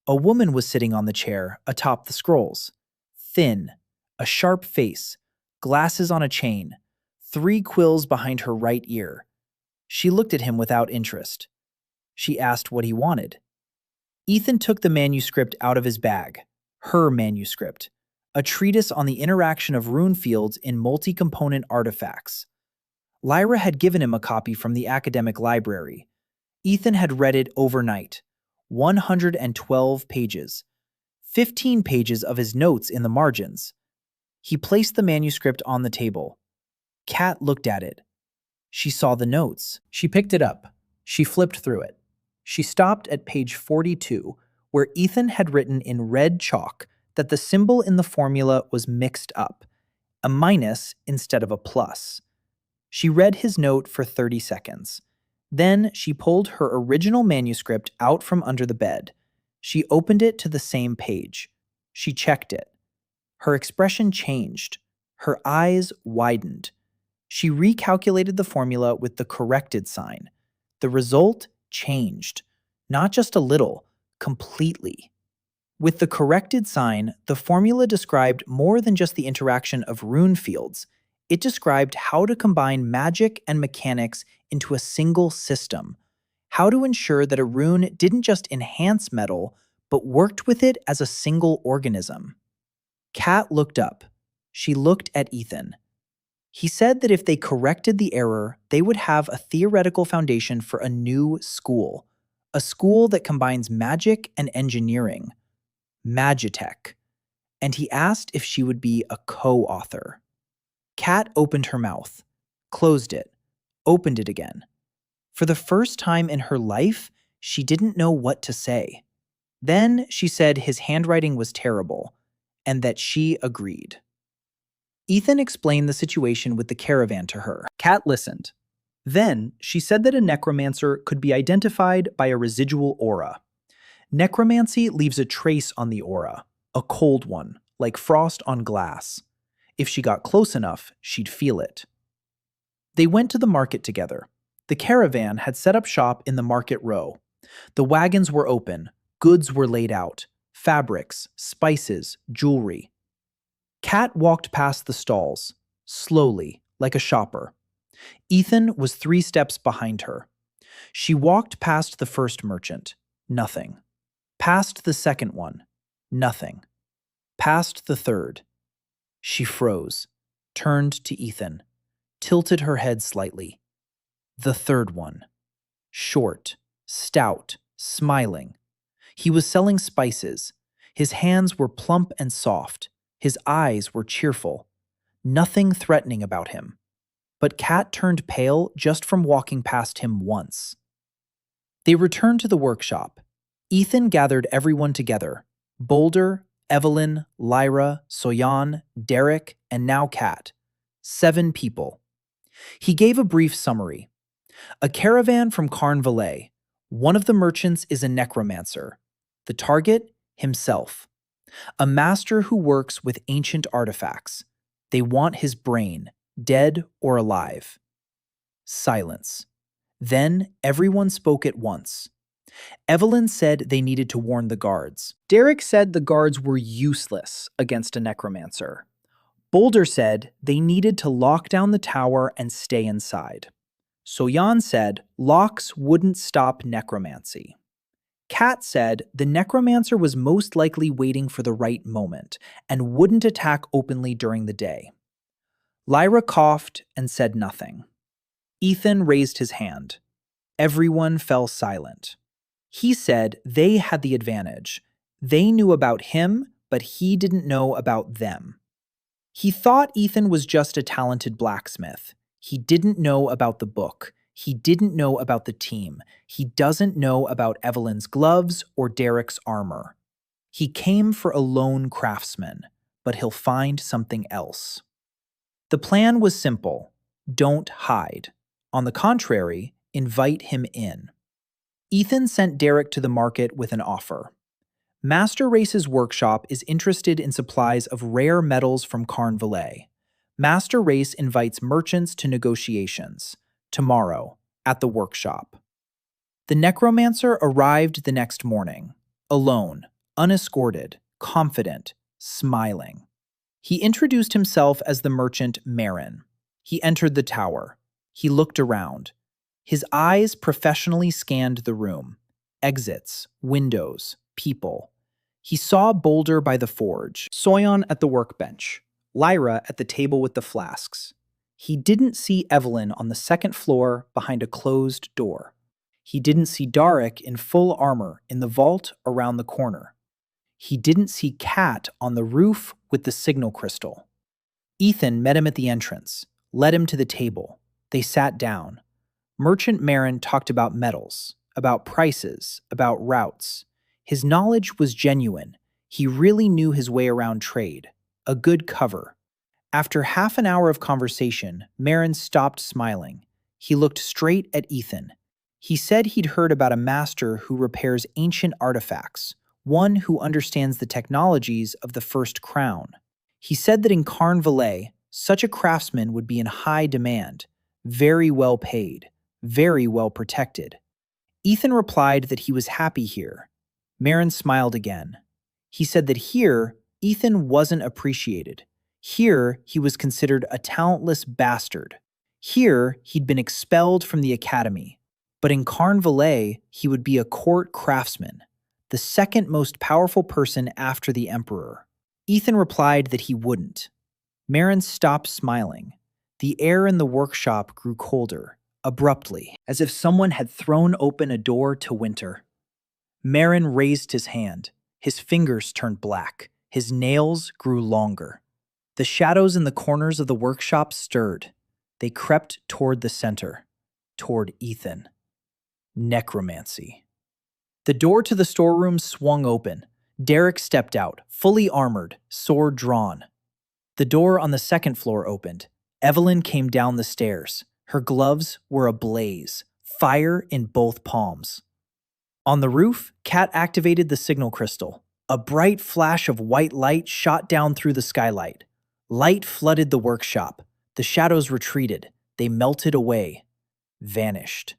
A woman was sitting on the chair atop the scrolls. Thin, a sharp face, glasses on a chain, 3 quills behind her right ear. She looked at him without interest. She asked what he wanted. Ethan took the manuscript out of his bag. Her manuscript. A treatise on the interaction of rune fields in multi-component artifacts. Lyra had given him a copy from the academic library. Ethan had read it overnight. 112 pages. 15 pages of his notes in the margins. He placed the manuscript on the table. Kat looked at it. She saw the notes. She picked it up. She flipped through it. She stopped at page 42, where Ethan had written in red chalk that the symbol in the formula was mixed up, a minus instead of a plus. She read his note for 30 seconds. Then she pulled her original manuscript out from under the bed. She opened it to the same page. She checked it. Her expression changed. Her eyes widened. She recalculated the formula with the corrected sign. The result changed. Not just a little, completely. With the corrected sign, the formula described more than just the interaction of rune fields. It described how to combine magic and mechanics into a single system. How to ensure that a rune didn't just enhance metal, but worked with it as a single organism. Kat looked up. She looked at Ethan. He said that if they corrected the error, they would have a theoretical foundation for a new school. A school that combines magic and engineering. Magitech. And he asked if she would be a co-author. Kat opened her mouth, closed it, opened it again. For the first time in her life, she didn't know what to say. Then she said his handwriting was terrible, and that she agreed. Ethan explained the situation with the caravan to her. Kat listened. Then she said that a necromancer could be identified by a residual aura. Necromancy leaves a trace on the aura, a cold one, like frost on glass. If she got close enough, she'd feel it. They went to the market together. The caravan had set up shop in the market row. The wagons were open, goods were laid out, fabrics, spices, jewelry. Kat walked past the stalls, slowly, like a shopper. Ethan was 3 steps behind her. She walked past the first merchant, nothing. Past the second one, nothing. Past the third. She froze, turned to Ethan, tilted her head slightly. The third one. Short, stout, smiling. He was selling spices. His hands were plump and soft. His eyes were cheerful. Nothing threatening about him. But Kat turned pale just from walking past him once. They returned to the workshop. Ethan gathered everyone together. Boulder, Evelyn, Lyra, Soyan, Derek, and now Kat. 7 people. He gave a brief summary. A caravan from Carnvalet. One of the merchants is a necromancer. The target? Himself. A master who works with ancient artifacts. They want his brain, dead or alive. Silence. Then everyone spoke at once. Evelyn said they needed to warn the guards. Derek said the guards were useless against a necromancer. Boulder said they needed to lock down the tower and stay inside. Soyan said locks wouldn't stop necromancy. Kat said the necromancer was most likely waiting for the right moment and wouldn't attack openly during the day. Lyra coughed and said nothing. Ethan raised his hand. Everyone fell silent. He said they had the advantage. They knew about him, but he didn't know about them. He thought Ethan was just a talented blacksmith. He didn't know about the book. He didn't know about the team. He doesn't know about Evelyn's gloves or Derek's armor. He came for a lone craftsman, but he'll find something else. The plan was simple. Don't hide. On the contrary, invite him in. Ethan sent Derek to the market with an offer. Master Race's workshop is interested in supplies of rare metals from Carnvalet. Master Race invites merchants to negotiations. Tomorrow, at the workshop. The necromancer arrived the next morning, alone, unescorted, confident, smiling. He introduced himself as the merchant Marin. He entered the tower. He looked around. His eyes professionally scanned the room. Exits, windows, people. He saw Boulder by the forge, Soyon at the workbench, Lyra at the table with the flasks. He didn't see Evelyn on the second floor behind a closed door. He didn't see Darek in full armor in the vault around the corner. He didn't see Kat on the roof with the signal crystal. Ethan met him at the entrance, led him to the table. They sat down. Merchant Marin talked about metals, about prices, about routes. His knowledge was genuine. He really knew his way around trade. A good cover. After half an hour of conversation, Marin stopped smiling. He looked straight at Ethan. He said he'd heard about a master who repairs ancient artifacts, one who understands the technologies of the First Crown. He said that in Carnvalet, such a craftsman would be in high demand, very well paid, very well protected. Ethan replied that he was happy here. Marin smiled again. He said that here, Ethan wasn't appreciated. Here, he was considered a talentless bastard. Here, he'd been expelled from the academy. But in Carnvalet, he would be a court craftsman, the second most powerful person after the emperor. Ethan replied that he wouldn't. Marin stopped smiling. The air in the workshop grew colder, abruptly, as if someone had thrown open a door to winter. Marin raised his hand. His fingers turned black. His nails grew longer. The shadows in the corners of the workshop stirred. They crept toward the center, toward Ethan. Necromancy. The door to the storeroom swung open. Derek stepped out, fully armored, sword drawn. The door on the second floor opened. Evelyn came down the stairs. Her gloves were ablaze, fire in both palms. On the roof, Kat activated the signal crystal. A bright flash of white light shot down through the skylight. Light flooded the workshop. The shadows retreated. They melted away, vanished.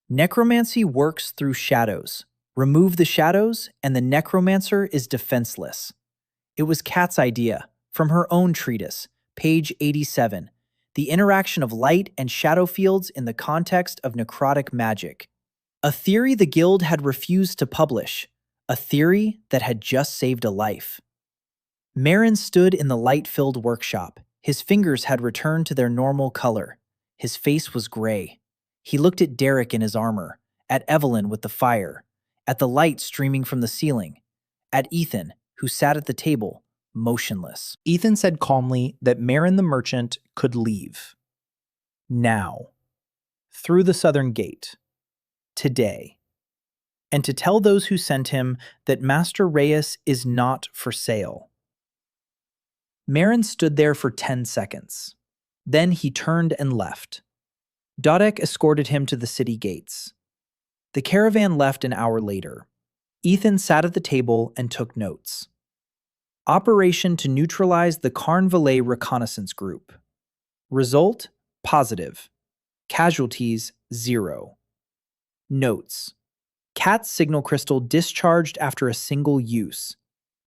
Necromancy works through shadows. Remove the shadows, and the necromancer is defenseless. It was Kat's idea, from her own treatise, page 87, The Interaction of Light and Shadow Fields in the Context of Necrotic Magic. A theory the guild had refused to publish, a theory that had just saved a life. Marin stood in the light-filled workshop. His fingers had returned to their normal color. His face was gray. He looked at Derek in his armor, at Evelyn with the fire, at the light streaming from the ceiling, at Ethan, who sat at the table, motionless. Ethan said calmly that Marin the merchant could leave. Now. Through the southern gate. Today. And to tell those who sent him that Master Reyes is not for sale. Marin stood there for 10 seconds. Then he turned and left. Dodek escorted him to the city gates. The caravan left an hour later. Ethan sat at the table and took notes. Operation to neutralize the Carnvalet reconnaissance group. Result, positive. Casualties, 0. Notes. Kat's signal crystal discharged after a single use.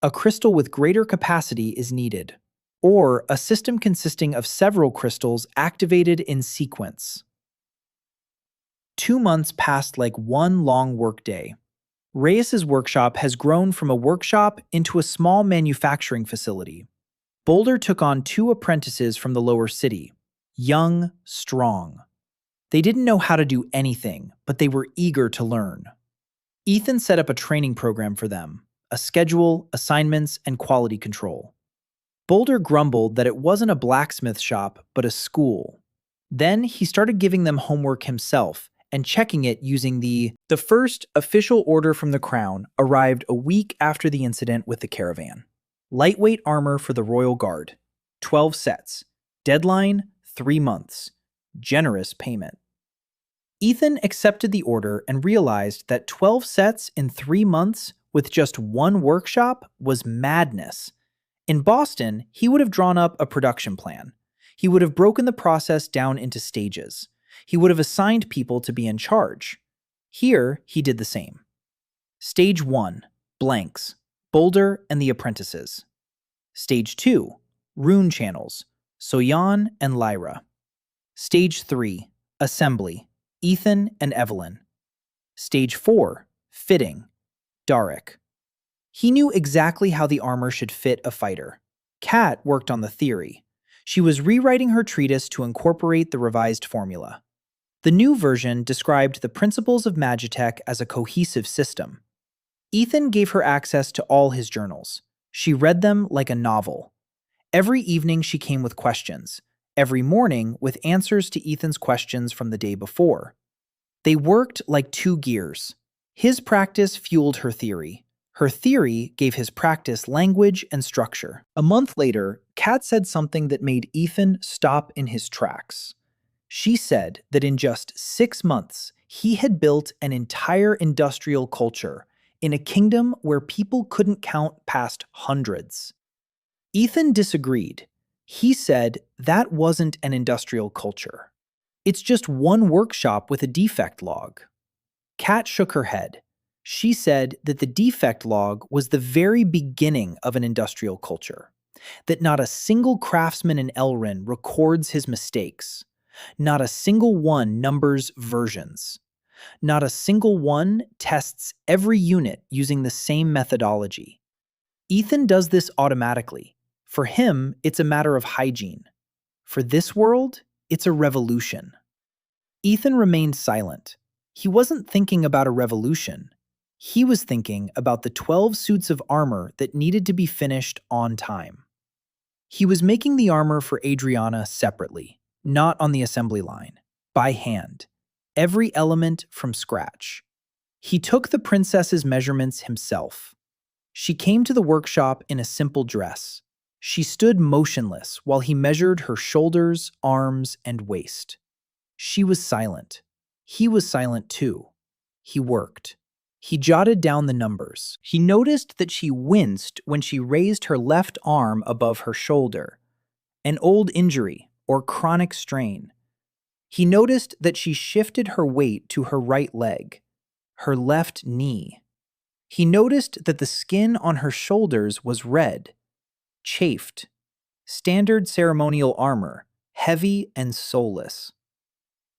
A crystal with greater capacity is needed, or a system consisting of several crystals activated in sequence. 2 months passed like one long workday. Reyes's workshop has grown from a workshop into a small manufacturing facility. Boulder took on 2 apprentices from the lower city, young, strong. They didn't know how to do anything, but they were eager to learn. Ethan set up a training program for them, a schedule, assignments, and quality control. Boulder grumbled that it wasn't a blacksmith shop, but a school. Then he started giving them homework himself and checking it using the first official order from the Crown arrived a week after the incident with the caravan. Lightweight armor for the Royal Guard, 12 sets. Deadline, 3 months. Generous payment. Ethan accepted the order and realized that 12 sets in 3 months with just one workshop was madness. In Boston, he would have drawn up a production plan. He would have broken the process down into stages. He would have assigned people to be in charge. Here, he did the same. Stage 1, blanks, Boulder and the apprentices. Stage 2, rune channels, Soyan and Lyra. Stage 3, assembly, Ethan and Evelyn. Stage 4, fitting, Darek. He knew exactly how the armor should fit a fighter. Kat worked on the theory. She was rewriting her treatise to incorporate the revised formula. The new version described the principles of Magitech as a cohesive system. Ethan gave her access to all his journals. She read them like a novel. Every evening she came with questions. Every morning with answers to Ethan's questions from the day before. They worked like two gears. His practice fueled her theory. Her theory gave his practice language and structure. A month later, Kat said something that made Ethan stop in his tracks. She said that in just 6 months, he had built an entire industrial culture in a kingdom where people couldn't count past hundreds. Ethan disagreed. He said that wasn't an industrial culture. It's just one workshop with a defect log. Kat shook her head. She said that the defect log was the very beginning of an industrial culture, that not a single craftsman in Elrin records his mistakes. Not a single one numbers versions. Not a single one tests every unit using the same methodology. Ethan does this automatically. For him, it's a matter of hygiene. For this world, it's a revolution. Ethan remained silent. He wasn't thinking about a revolution. He was thinking about the 12 suits of armor that needed to be finished on time. He was making the armor for Adriana separately, not on the assembly line, by hand, every element from scratch. He took the princess's measurements himself. She came to the workshop in a simple dress. She stood motionless while he measured her shoulders, arms, and waist. She was silent. He was silent too. He worked. He jotted down the numbers. He noticed that she winced when she raised her left arm above her shoulder. An old injury or chronic strain. He noticed that she shifted her weight to her right leg, her left knee. He noticed that the skin on her shoulders was red, chafed. Standard ceremonial armor, heavy and soulless.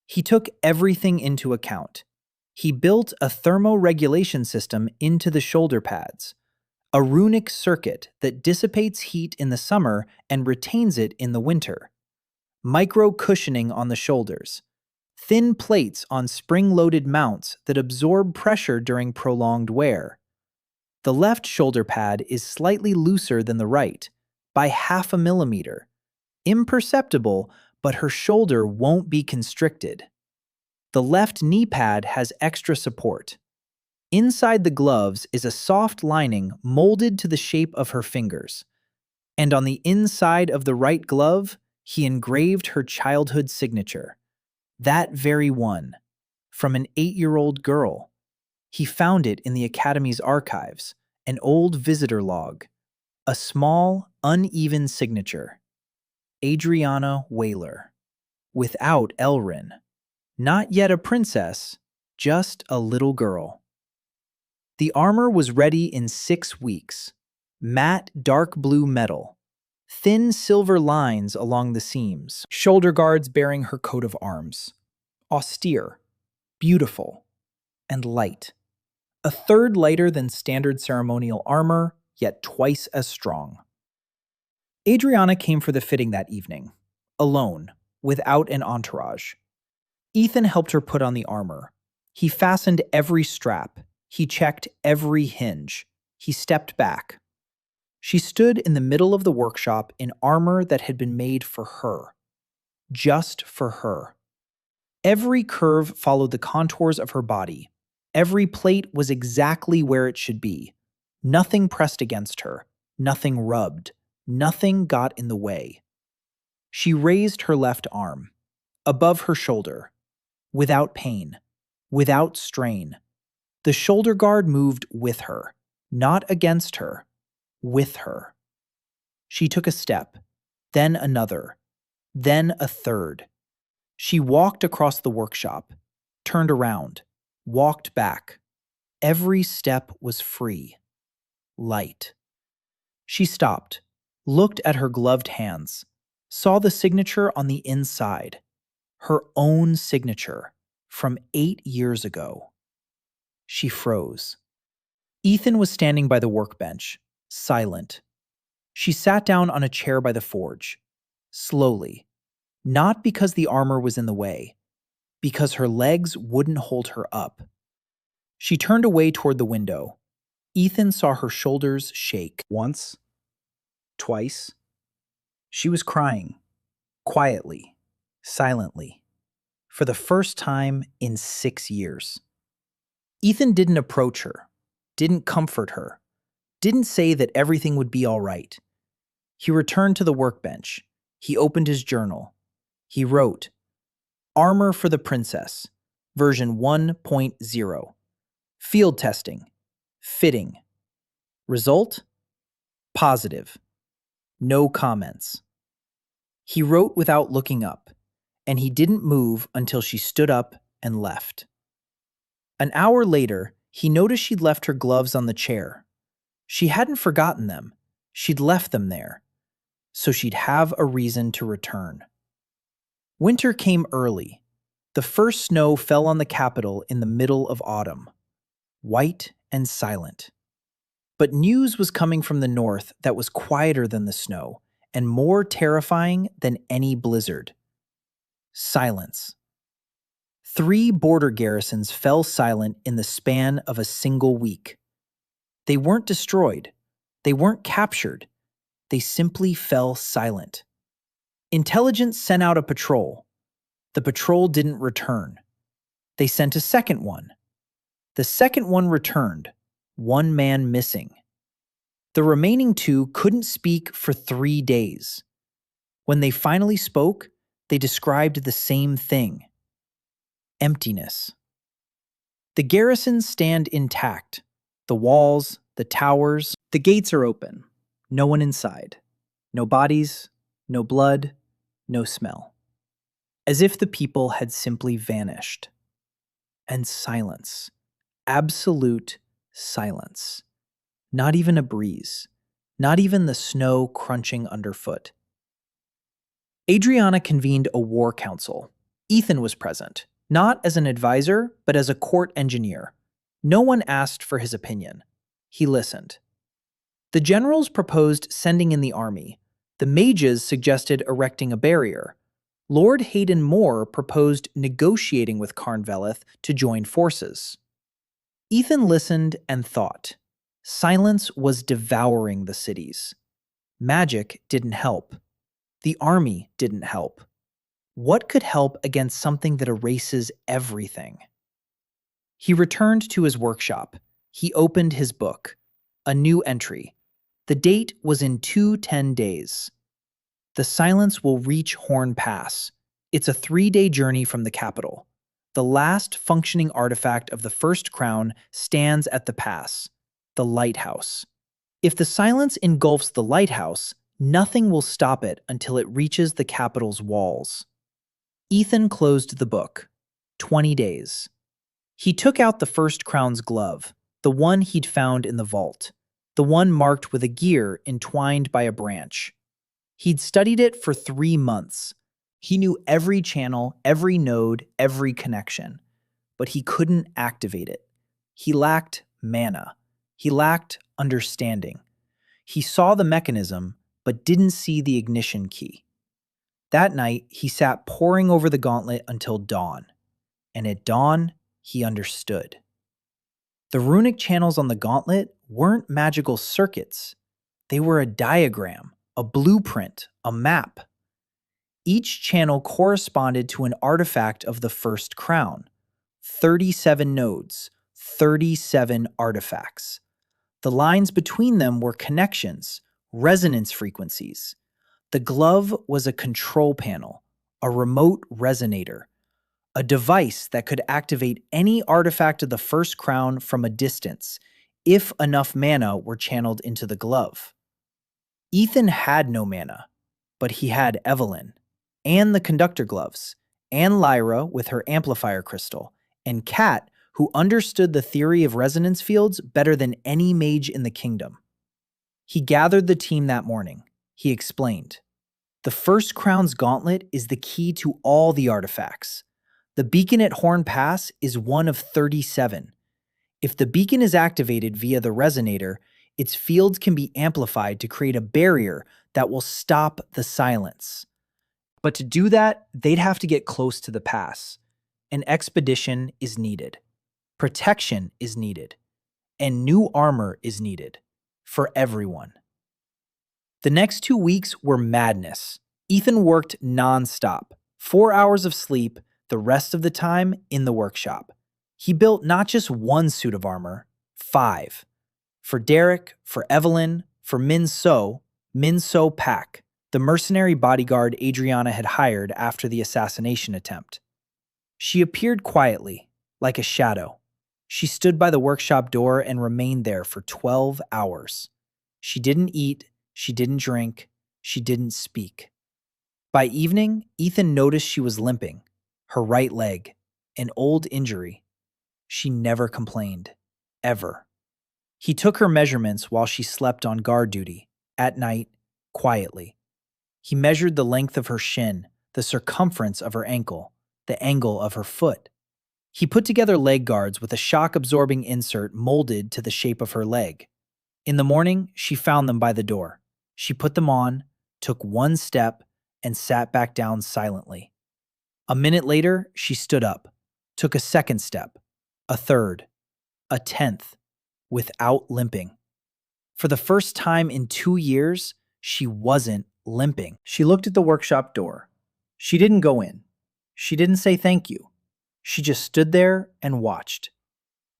He took everything into account. He built a thermoregulation system into the shoulder pads, a runic circuit that dissipates heat in the summer and retains it in the winter, micro-cushioning on the shoulders, thin plates on spring-loaded mounts that absorb pressure during prolonged wear. The left shoulder pad is slightly looser than the right, by 0.5 millimeter. Imperceptible, but her shoulder won't be constricted. The left knee pad has extra support. Inside the gloves is a soft lining molded to the shape of her fingers. And on the inside of the right glove, he engraved her childhood signature. That very one. From an 8-year-old girl. He found it in the Academy's archives, an old visitor log. A small, uneven signature. Adriana Whaler. Without Elrin. Not yet a princess, just a little girl. The armor was ready in 6 weeks. Matte dark blue metal. Thin silver lines along the seams. Shoulder guards bearing her coat of arms. Austere, beautiful, and light. A third lighter than standard ceremonial armor, yet twice as strong. Adriana came for the fitting that evening, alone, without an entourage. Ethan helped her put on the armor. He fastened every strap. He checked every hinge. He stepped back. She stood in the middle of the workshop in armor that had been made for her. Just for her. Every curve followed the contours of her body. Every plate was exactly where it should be. Nothing pressed against her. Nothing rubbed. Nothing got in the way. She raised her left arm. above her shoulder, without pain, without strain. The shoulder guard moved with her, not against her, with her. She took a step, then another, then a third. She walked across the workshop, turned around, walked back. Every step was free, light. She stopped, looked at her gloved hands, saw the signature on the inside, her own signature from 8 years ago. She froze. Ethan was standing by the workbench, silent. She sat down on a chair by the forge, slowly, not because the armor was in the way, because her legs wouldn't hold her up. She turned away toward the window. Ethan saw her shoulders shake. Once, twice. She was crying, quietly, silently, for the first time in 6 years. Ethan didn't approach her, didn't comfort her, didn't say that everything would be all right. He returned to the workbench. He opened his journal. He wrote, Armor for the Princess, version 1.0. Field testing. Fitting. Result? Positive. No comments. He wrote without looking up, and he didn't move until she stood up and left. An hour later, he noticed she'd left her gloves on the chair. She hadn't forgotten them. She'd left them there, so she'd have a reason to return. Winter came early. The first snow fell on the capital in the middle of autumn, white and silent. But news was coming from the north that was quieter than the snow and more terrifying than any blizzard. Silence. 3 border garrisons fell silent in the span of a single week. They weren't destroyed. They weren't captured. They simply fell silent. Intelligence sent out a patrol. The patrol didn't return. They sent a second one. The second one returned, 1 man missing. The remaining 2 couldn't speak for 3 days. When they finally spoke, they described the same thing: emptiness. The garrisons stand intact. The walls, the towers, the gates are open. No one inside. No bodies, no blood, no smell. As if the people had simply vanished. And silence. Absolute silence. Not even a breeze. Not even the snow crunching underfoot. Adriana convened a war council. Ethan was present, not as an advisor, but as a court engineer. No one asked for his opinion. He listened. The generals proposed sending in the army. The mages suggested erecting a barrier. Lord Hayden Moore proposed negotiating with Carnveleth to join forces. Ethan listened and thought. Silence was devouring the cities. Magic didn't help. The army didn't help. What could help against something that erases everything? He returned to his workshop. He opened his book. A new entry. The date was in 210 days. The silence will reach Horn Pass. It's a 3-day journey from the capital. The last functioning artifact of the First Crown stands at the pass, the lighthouse. If the silence engulfs the lighthouse, nothing will stop it until it reaches the capital's walls. Ethan closed the book. 20 days. He took out the First Crown's glove, the one he'd found in the vault, the one marked with a gear entwined by a branch. He'd studied it for 3 months. He knew every channel, every node, every connection, but he couldn't activate it. He lacked mana. He lacked understanding. He saw the mechanism, but didn't see the ignition key. That night, he sat poring over the gauntlet until dawn. And at dawn, he understood. The runic channels on the gauntlet weren't magical circuits. They were a diagram, a blueprint, a map. Each channel corresponded to an artifact of the First Crown. 37 nodes, 37 artifacts. The lines between them were connections, resonance frequencies. The glove was a control panel, a remote resonator, a device that could activate any artifact of the first crown from a distance if enough mana were channeled into the glove. Ethan had no mana, but he had Evelyn, and the conductor gloves, and Lyra with her amplifier crystal, and Kat, who understood the theory of resonance fields better than any mage in the kingdom. He gathered the team that morning. He explained, "The first crown's gauntlet is the key to all the artifacts. The beacon at Horn Pass is one of 37. If the beacon is activated via the resonator, its fields can be amplified to create a barrier that will stop the silence. But to do that, they'd have to get close to the pass. An expedition is needed. Protection is needed. And new armor is needed. For everyone." The next 2 weeks were madness. Ethan worked nonstop, 4 hours of sleep, the rest of the time in the workshop. He built not just one suit of armor, 5. For Derek, for Evelyn, for Min So Pak, the mercenary bodyguard Adriana had hired after the assassination attempt. She appeared quietly, like a shadow. She stood by the workshop door and remained there for 12 hours. She didn't eat, she didn't drink, she didn't speak. By evening, Ethan noticed she was limping, her right leg, an old injury. She never complained, ever. He took her measurements while she slept on guard duty, at night, quietly. He measured the length of her shin, the circumference of her ankle, the angle of her foot. He put together leg guards with a shock-absorbing insert molded to the shape of her leg. In the morning, she found them by the door. She put them on, took one step, and sat back down silently. A minute later, she stood up, took a second step, a third, a 10th, without limping. For the first time in 2 years, she wasn't limping. She looked at the workshop door. She didn't go in. She didn't say thank you. She just stood there and watched.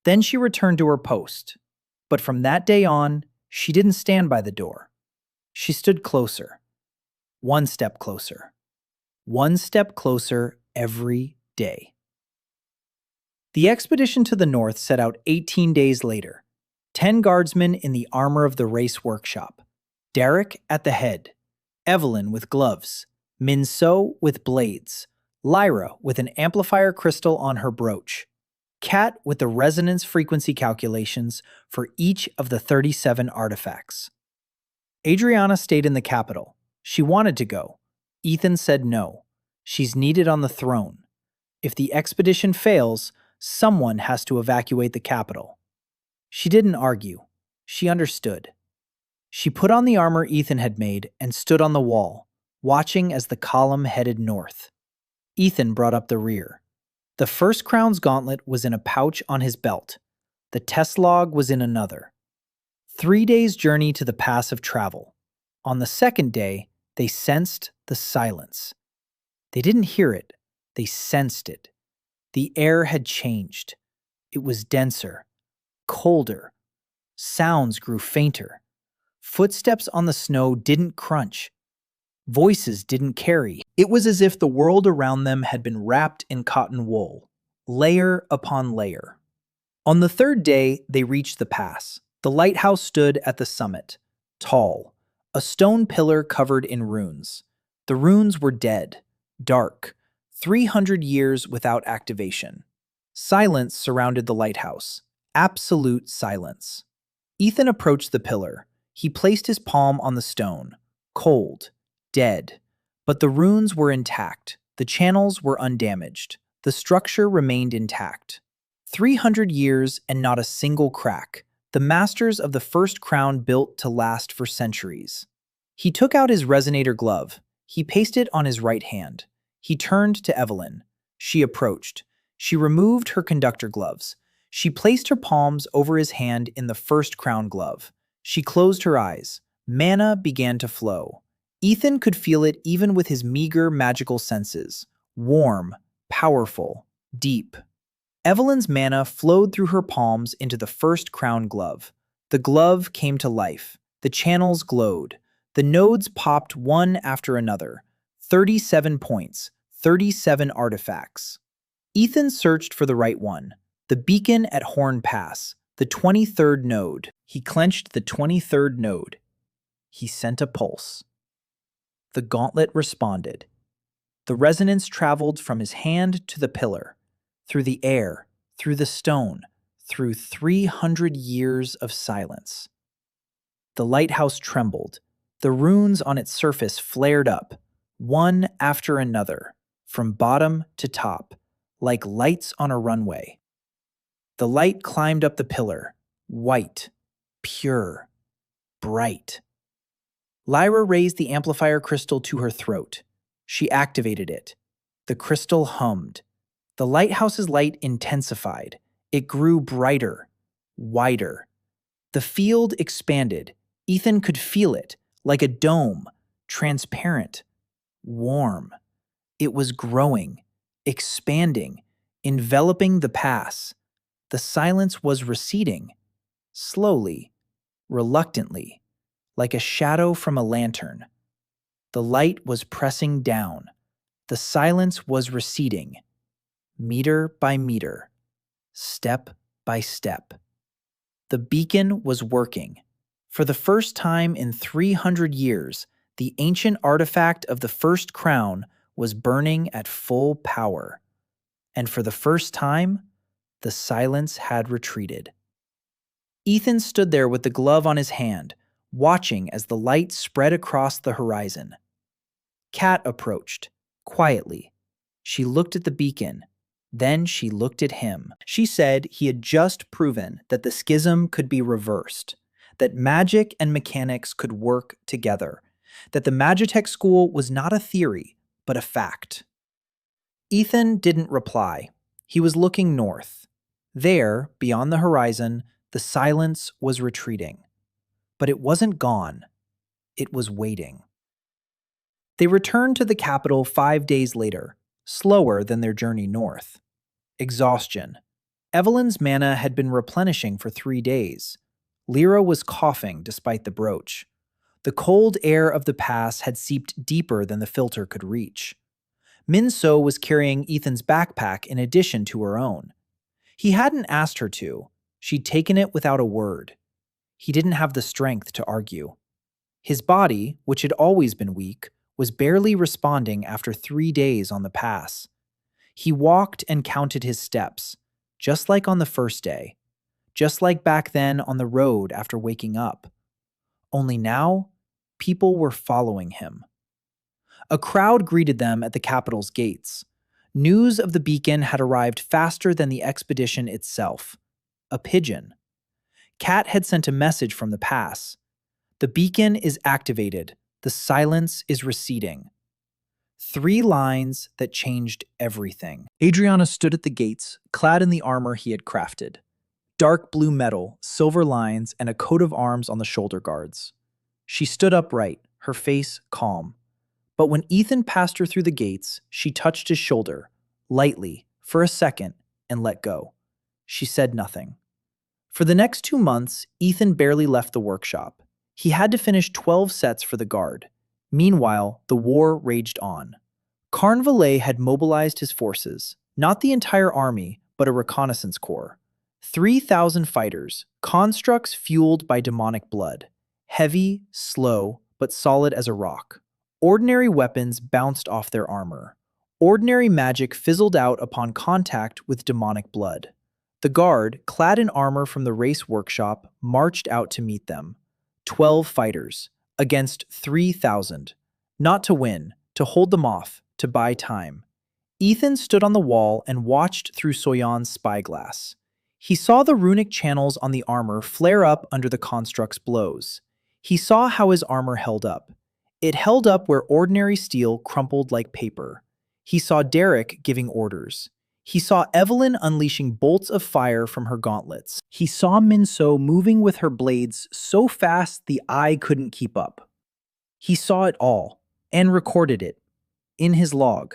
Then she returned to her post. But from that day on, she didn't stand by the door. She stood closer. One step closer. One step closer every day. The expedition to the north set out 18 days later. 10 guardsmen in the armor of the race workshop. Derek at the head. Evelyn with gloves. Min So with blades. Lyra with an amplifier crystal on her brooch. Kat with the resonance frequency calculations for each of the 37 artifacts. Adriana stayed in the capital. She wanted to go. Ethan said no. She's needed on the throne. If the expedition fails, someone has to evacuate the capital. She didn't argue. She understood. She put on the armor Ethan had made and stood on the wall, watching as the column headed north. Ethan brought up the rear. The first crown's gauntlet was in a pouch on his belt. The test log was in another. 3 days' journey to the pass of travel. On the second day, they sensed the silence. They didn't hear it. They sensed it. The air had changed. It was denser, colder. Sounds grew fainter. Footsteps on the snow didn't crunch. Voices didn't carry. It was as if the world around them had been wrapped in cotton wool, layer upon layer. On the third day, they reached the pass. The lighthouse stood at the summit, tall, a stone pillar covered in runes. The runes were dead, dark, 300 years without activation. Silence surrounded the lighthouse, absolute silence. Ethan approached the pillar. He placed his palm on the stone, cold, dead. But the runes were intact. The channels were undamaged. The structure remained intact. 300 years and not a single crack. The masters of the first crown built to last for centuries. He took out his resonator glove. He placed it on his right hand. He turned to Evelyn. She approached. She removed her conductor gloves. She placed her palms over his hand in the first crown glove. She closed her eyes. Mana began to flow. Ethan could feel it even with his meager magical senses. Warm, powerful, deep. Evelyn's mana flowed through her palms into the first crown glove. The glove came to life. The channels glowed. The nodes popped one after another. 37 points, 37 artifacts. Ethan searched for the right one, the beacon at Horn Pass, the 23rd node. He clenched the 23rd node. He sent a pulse. The gauntlet responded. The resonance traveled from his hand to the pillar, through the air, through the stone, through 300 years of silence. The lighthouse trembled. The runes on its surface flared up, one after another, from bottom to top, like lights on a runway. The light climbed up the pillar, white, pure, bright. Lyra raised the amplifier crystal to her throat. She activated it. The crystal hummed. The lighthouse's light intensified. It grew brighter, wider. The field expanded. Ethan could feel it, like a dome, transparent, warm. It was growing, expanding, enveloping the pass. The silence was receding, slowly, reluctantly, like a shadow from a lantern. The light was pressing down. The silence was receding, meter by meter, step by step. The beacon was working. For the first time in 300 years, the ancient artifact of the first crown was burning at full power. And for the first time, the silence had retreated. Ethan stood there with the glove on his hand, watching as the light spread across the horizon. Kat approached, quietly. She looked at the beacon. Then she looked at him. She said he had just proven that the schism could be reversed, that magic and mechanics could work together, that the Magitech school was not a theory, but a fact. Ethan didn't reply. He was looking north. There, beyond the horizon, the silence was retreating. But it wasn't gone. It was waiting. They returned to the capital 5 days later, slower than their journey north. Exhaustion. Evelyn's mana had been replenishing for 3 days. Lyra was coughing despite the brooch. The cold air of the pass had seeped deeper than the filter could reach. Minso was carrying Ethan's backpack in addition to her own. He hadn't asked her to. She'd taken it without a word. He didn't have the strength to argue. His body, which had always been weak, was barely responding after 3 days on the pass. He walked and counted his steps, just like on the first day, just like back then on the road after waking up. Only now, people were following him. A crowd greeted them at the capital's gates. News of the beacon had arrived faster than the expedition itself. A pigeon. Kat had sent a message from the pass. The beacon is activated. The silence is receding. 3 lines that changed everything. Adriana stood at the gates, clad in the armor he had crafted. Dark blue metal, silver lines, and a coat of arms on the shoulder guards. She stood upright, her face calm. But when Ethan passed her through the gates, she touched his shoulder, lightly, for a second, and let go. She said nothing. For the next 2 months, Ethan barely left the workshop. He had to finish 12 sets for the guard. Meanwhile, the war raged on. Karn Valet had mobilized his forces, not the entire army, but a reconnaissance corps. 3,000 fighters, constructs fueled by demonic blood. Heavy, slow, but solid as a rock. Ordinary weapons bounced off their armor. Ordinary magic fizzled out upon contact with demonic blood. The guard, clad in armor from the race workshop, marched out to meet them. 12 fighters, against 3,000. Not to win, to hold them off, to buy time. Ethan stood on the wall and watched through Soyan's spyglass. He saw the runic channels on the armor flare up under the construct's blows. He saw how his armor held up. It held up where ordinary steel crumpled like paper. He saw Derek giving orders. He saw Evelyn unleashing bolts of fire from her gauntlets. He saw Minso moving with her blades so fast the eye couldn't keep up. He saw it all, and recorded it, in his log.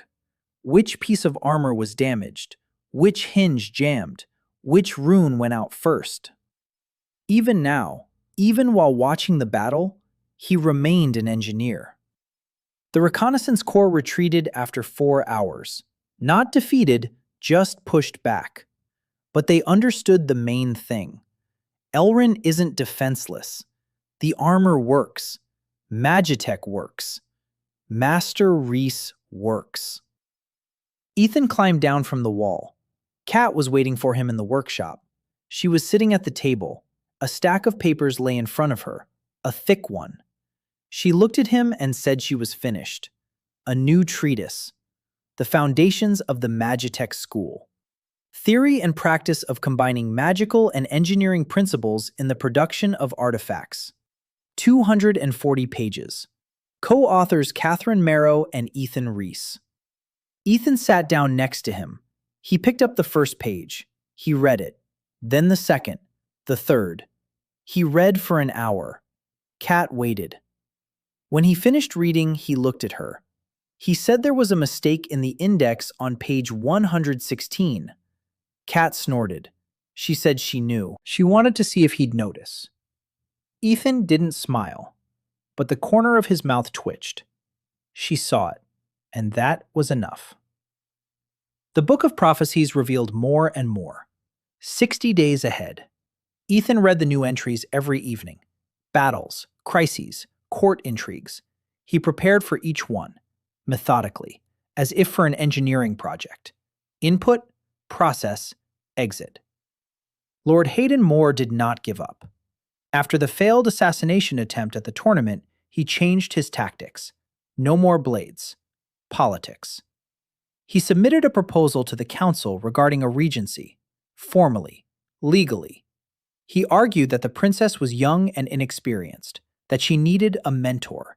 Which piece of armor was damaged? Which hinge jammed? Which rune went out first? Even now, even while watching the battle, he remained an engineer. The reconnaissance corps retreated after 4 hours. Not defeated, just pushed back. But they understood the main thing. Elrin isn't defenseless. The armor works. Magitech works. Master Reese works. Ethan climbed down from the wall. Kat was waiting for him in the workshop. She was sitting at the table. A stack of papers lay in front of her, a thick one. She looked at him and said she was finished. A new treatise. The Foundations of the Magitech School. Theory and practice of combining magical and engineering principles in the production of artifacts. 240 pages. Co-authors Catherine Marrow and Ethan Reese. Ethan sat down next to him. He picked up the first page. He read it. Then the second. The third. He read for an hour. Kat waited. When he finished reading, he looked at her. He said there was a mistake in the index on page 116. Kat snorted. She said she knew. She wanted to see if he'd notice. Ethan didn't smile, but the corner of his mouth twitched. She saw it, and that was enough. The Book of Prophecies revealed more and more. 60 days ahead. Ethan read the new entries every evening. Battles, crises, court intrigues. He prepared for each one, methodically, as if for an engineering project. Input, process, exit. Lord Hayden Moore did not give up. After the failed assassination attempt at the tournament, he changed his tactics. No more blades. Politics. He submitted a proposal to the council regarding a regency, formally, legally. He argued that the princess was young and inexperienced, that she needed a mentor,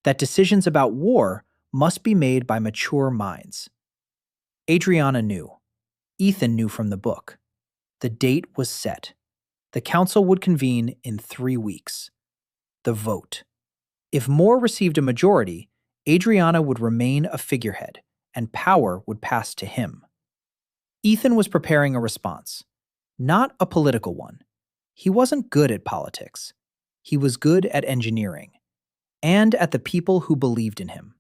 that decisions about war must be made by mature minds. Adriana knew. Ethan knew from the book. The date was set. The council would convene in 3 weeks. The vote. If Moore received a majority, Adriana would remain a figurehead, and power would pass to him. Ethan was preparing a response. Not a political one. He wasn't good at politics. He was good at engineering, and at the people who believed in him.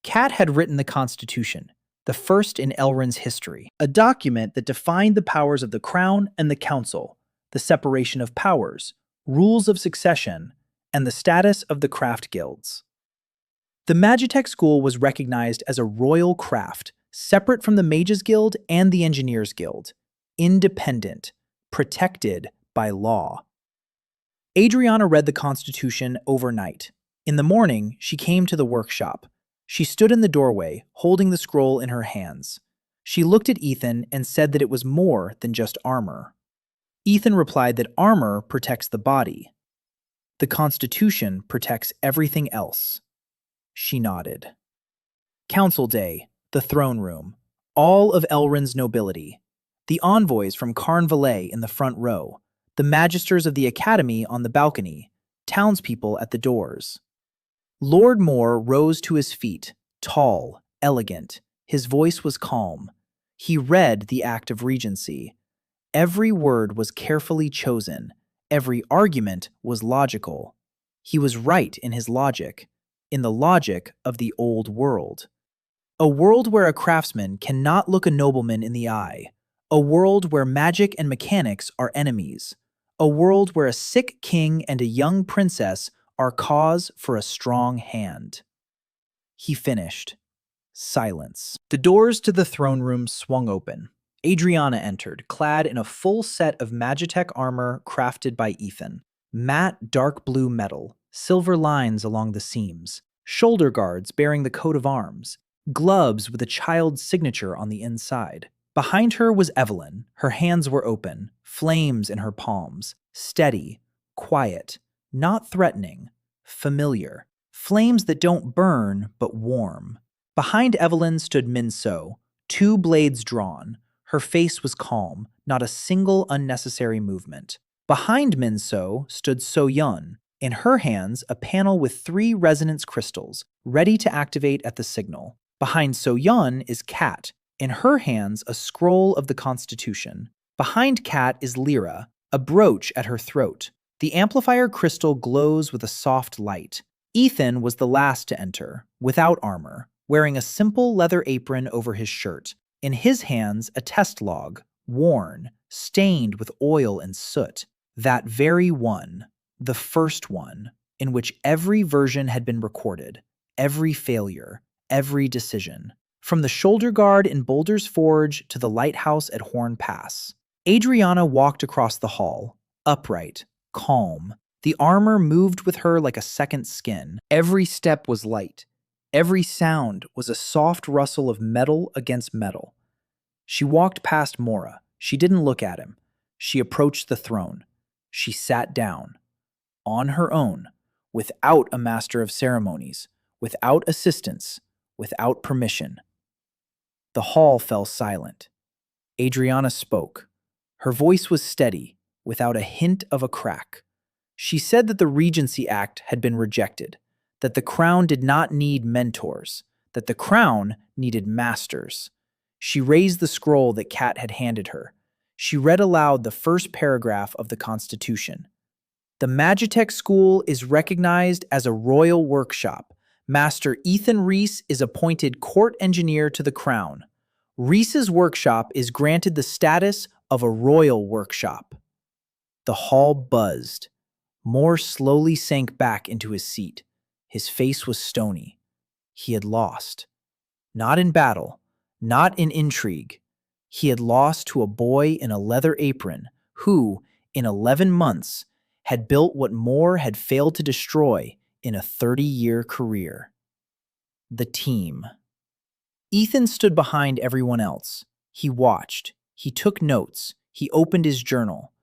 Kat had written the Constitution, the first in Elrin's history, a document that defined the powers of the Crown and the Council, the separation of powers, rules of succession, and the status of the craft guilds. The Magitech School was recognized as a royal craft, separate from the Mages Guild and the Engineers Guild, independent, protected by law. Adriana read the Constitution overnight. In the morning, she came to the workshop. She stood in the doorway, holding the scroll in her hands. She looked at Ethan and said that it was more than just armor. Ethan replied that armor protects the body. The Constitution protects everything else. She nodded. Council Day, the throne room, all of Elrin's nobility, the envoys from Carn Valais in the front row, the magisters of the academy on the balcony, townspeople at the doors. Lord Moore rose to his feet, tall, elegant. His voice was calm. He read the Act of Regency. Every word was carefully chosen. Every argument was logical. He was right in his logic, in the logic of the old world. A world where a craftsman cannot look a nobleman in the eye. A world where magic and mechanics are enemies. A world where a sick king and a young princess are cause for a strong hand. He finished. Silence. The doors to the throne room swung open. Adriana entered, clad in a full set of Magitech armor crafted by Ethan. Matte dark blue metal, silver lines along the seams, shoulder guards bearing the coat of arms, gloves with a child's signature on the inside. Behind her was Evelyn. Her hands were open, flames in her palms, steady, quiet, not threatening, familiar. Flames that don't burn, but warm. Behind Evelyn stood Minso, 2 blades drawn. Her face was calm, not a single unnecessary movement. Behind Minso stood So-Yun, in her hands a panel with 3 resonance crystals, ready to activate at the signal. Behind So-Yun is Kat, in her hands a scroll of the Constitution. Behind Kat is Lyra, a brooch at her throat. The amplifier crystal glows with a soft light. Ethan was the last to enter, without armor, wearing a simple leather apron over his shirt. In his hands, a test log, worn, stained with oil and soot. That very one, the first one, in which every version had been recorded, every failure, every decision. From the shoulder guard in Boulder's Forge to the lighthouse at Horn Pass. Adriana walked across the hall, upright, calm. The armor moved with her like a second skin. Every step was light. Every sound was a soft rustle of metal against metal. She walked past Mora. She didn't look at him. She approached the throne. She sat down. On her own, without a master of ceremonies, without assistance, without permission. The hall fell silent. Adriana spoke. Her voice was steady, without a hint of a crack. She said that the Regency Act had been rejected, that the crown did not need mentors, that the crown needed masters. She raised the scroll that Kat had handed her. She read aloud the first paragraph of the Constitution. The Magitech School is recognized as a royal workshop. Master Ethan Reese is appointed court engineer to the crown. Reese's workshop is granted the status of a royal workshop. The hall buzzed. Moore slowly sank back into his seat. His face was stony. He had lost. Not in battle, not in intrigue. He had lost to a boy in a leather apron who, in 11 months, had built what Moore had failed to destroy in a 30-year career. The team. Ethan stood behind everyone else. He watched. He took notes. He opened his journal.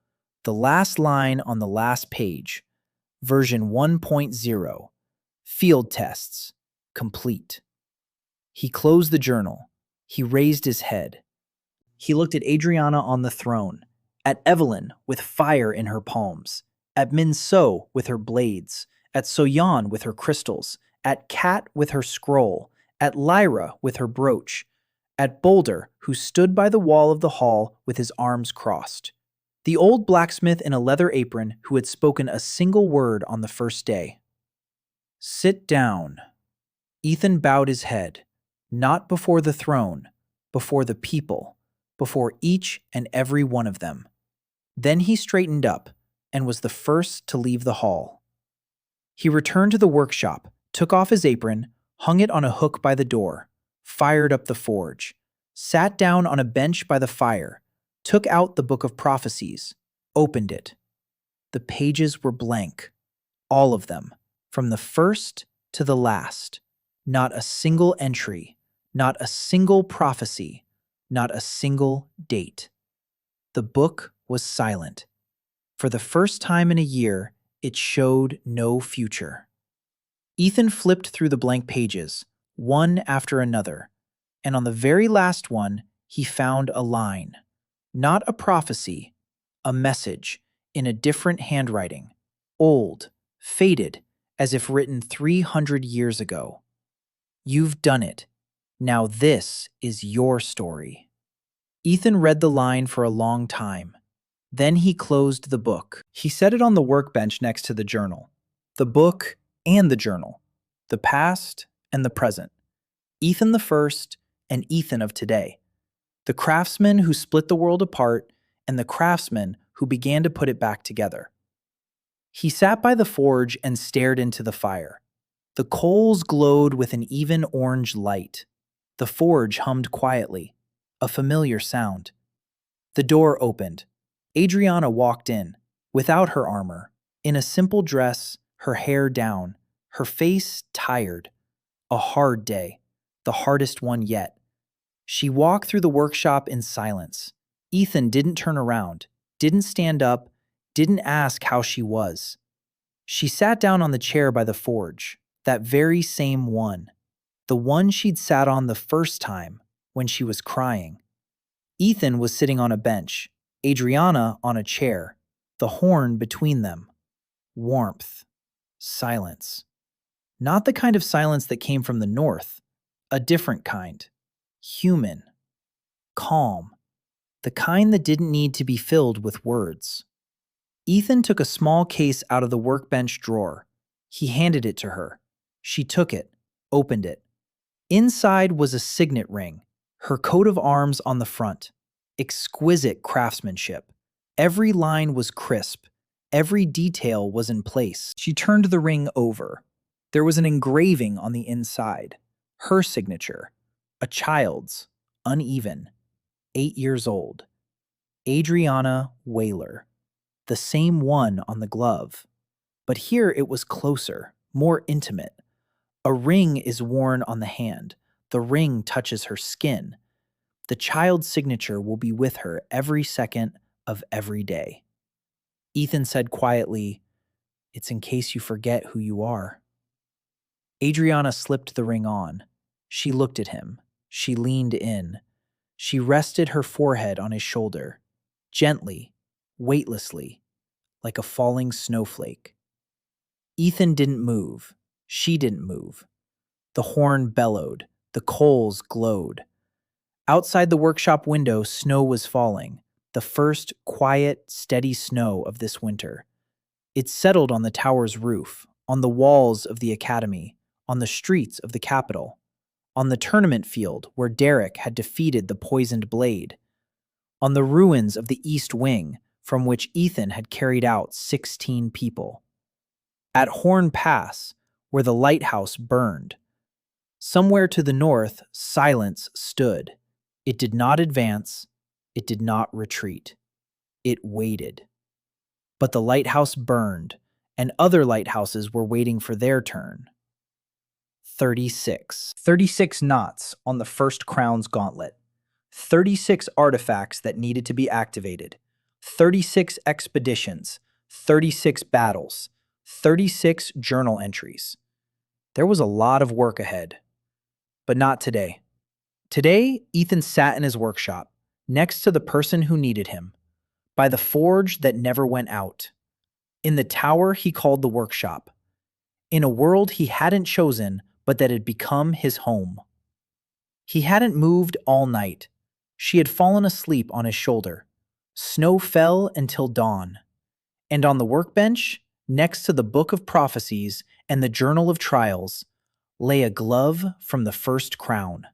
The last line on the last page. Version 1.0. Field tests. Complete. He closed the journal. He raised his head. He looked at Adriana on the throne, at Evelyn with fire in her palms, at Min So with her blades, at Soyan with her crystals, at Kat with her scroll, at Lyra with her brooch, at Boulder, who stood by the wall of the hall with his arms crossed. The old blacksmith in a leather apron who had spoken a single word on the first day. Sit down. Ethan bowed his head, not before the throne, before the people, before each and every one of them. Then he straightened up and was the first to leave the hall. He returned to the workshop, took off his apron, hung it on a hook by the door, fired up the forge, sat down on a bench by the fire, took out the book of Prophecies, opened it. The pages were blank, all of them, from the first to the last. Not a single entry, not a single prophecy, not a single date. The book was silent. For the first time in a year, it showed no future. Ethan flipped through the blank pages, one after another, and on the very last one, he found a line. Not a prophecy, a message, in a different handwriting, old, faded, as if written 300 years ago. You've done it. Now this is your story. Ethan read the line for a long time. Then he closed the book. He set it on the workbench next to the journal. The book and the journal. The past and the present. Ethan the first and Ethan of today. The craftsman who split the world apart and the craftsman who began to put it back together. He sat by the forge and stared into the fire. The coals glowed with an even orange light. The forge hummed quietly, a familiar sound. The door opened. Adriana walked in, without her armor, in a simple dress, her hair down, her face tired. A hard day, the hardest one yet. She walked through the workshop in silence. Ethan didn't turn around, didn't stand up, didn't ask how she was. She sat down on the chair by the forge, that very same one, the one she'd sat on the first time when she was crying. Ethan was sitting on a bench, Adriana on a chair, the horn between them. Warmth. Silence. Not the kind of silence that came from the north, a different kind. Human. Calm. The kind that didn't need to be filled with words. Ethan took a small case out of the workbench drawer. He handed it to her. She took it, opened it. Inside was a signet ring, her coat of arms on the front. Exquisite craftsmanship. Every line was crisp. Every detail was in place. She turned the ring over. There was an engraving on the inside. Her signature. A child's. Uneven. 8 years old. Adriana Whaler. The same one on the glove. But here it was closer, more intimate. A ring is worn on the hand. The ring touches her skin. The child's signature will be with her every second of every day. Ethan said quietly, "It's in case you forget who you are." Adriana slipped the ring on. She looked at him. She leaned in. She rested her forehead on his shoulder, gently, weightlessly, like a falling snowflake. Ethan didn't move. She didn't move. The horn bellowed. The coals glowed. Outside the workshop window, snow was falling, the first quiet, steady snow of this winter. It settled on the tower's roof, on the walls of the academy, on the streets of the capital, on the tournament field where Derek had defeated the poisoned blade, on the ruins of the East Wing from which Ethan had carried out 16 people, at Horn Pass where the lighthouse burned. Somewhere to the north, silence stood. It did not advance. It did not retreat. It waited. But the lighthouse burned, and other lighthouses were waiting for their turn. 36. 36 knots on the first crown's gauntlet. 36 artifacts that needed to be activated. 36 expeditions. 36 battles. 36 journal entries. There was a lot of work ahead. But not today. Today, Ethan sat in his workshop, next to the person who needed him, by the forge that never went out, in the tower he called the workshop, in a world he hadn't chosen but that had become his home. He hadn't moved all night. She had fallen asleep on his shoulder. Snow fell until dawn. And on the workbench, next to the Book of Prophecies and the Journal of Trials, lay a glove from the first crown.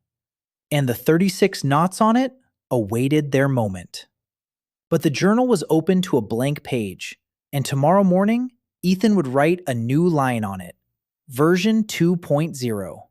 And the 36 knots on it awaited their moment. But the journal was open to a blank page, and tomorrow morning, Ethan would write a new line on it. Version 2.0.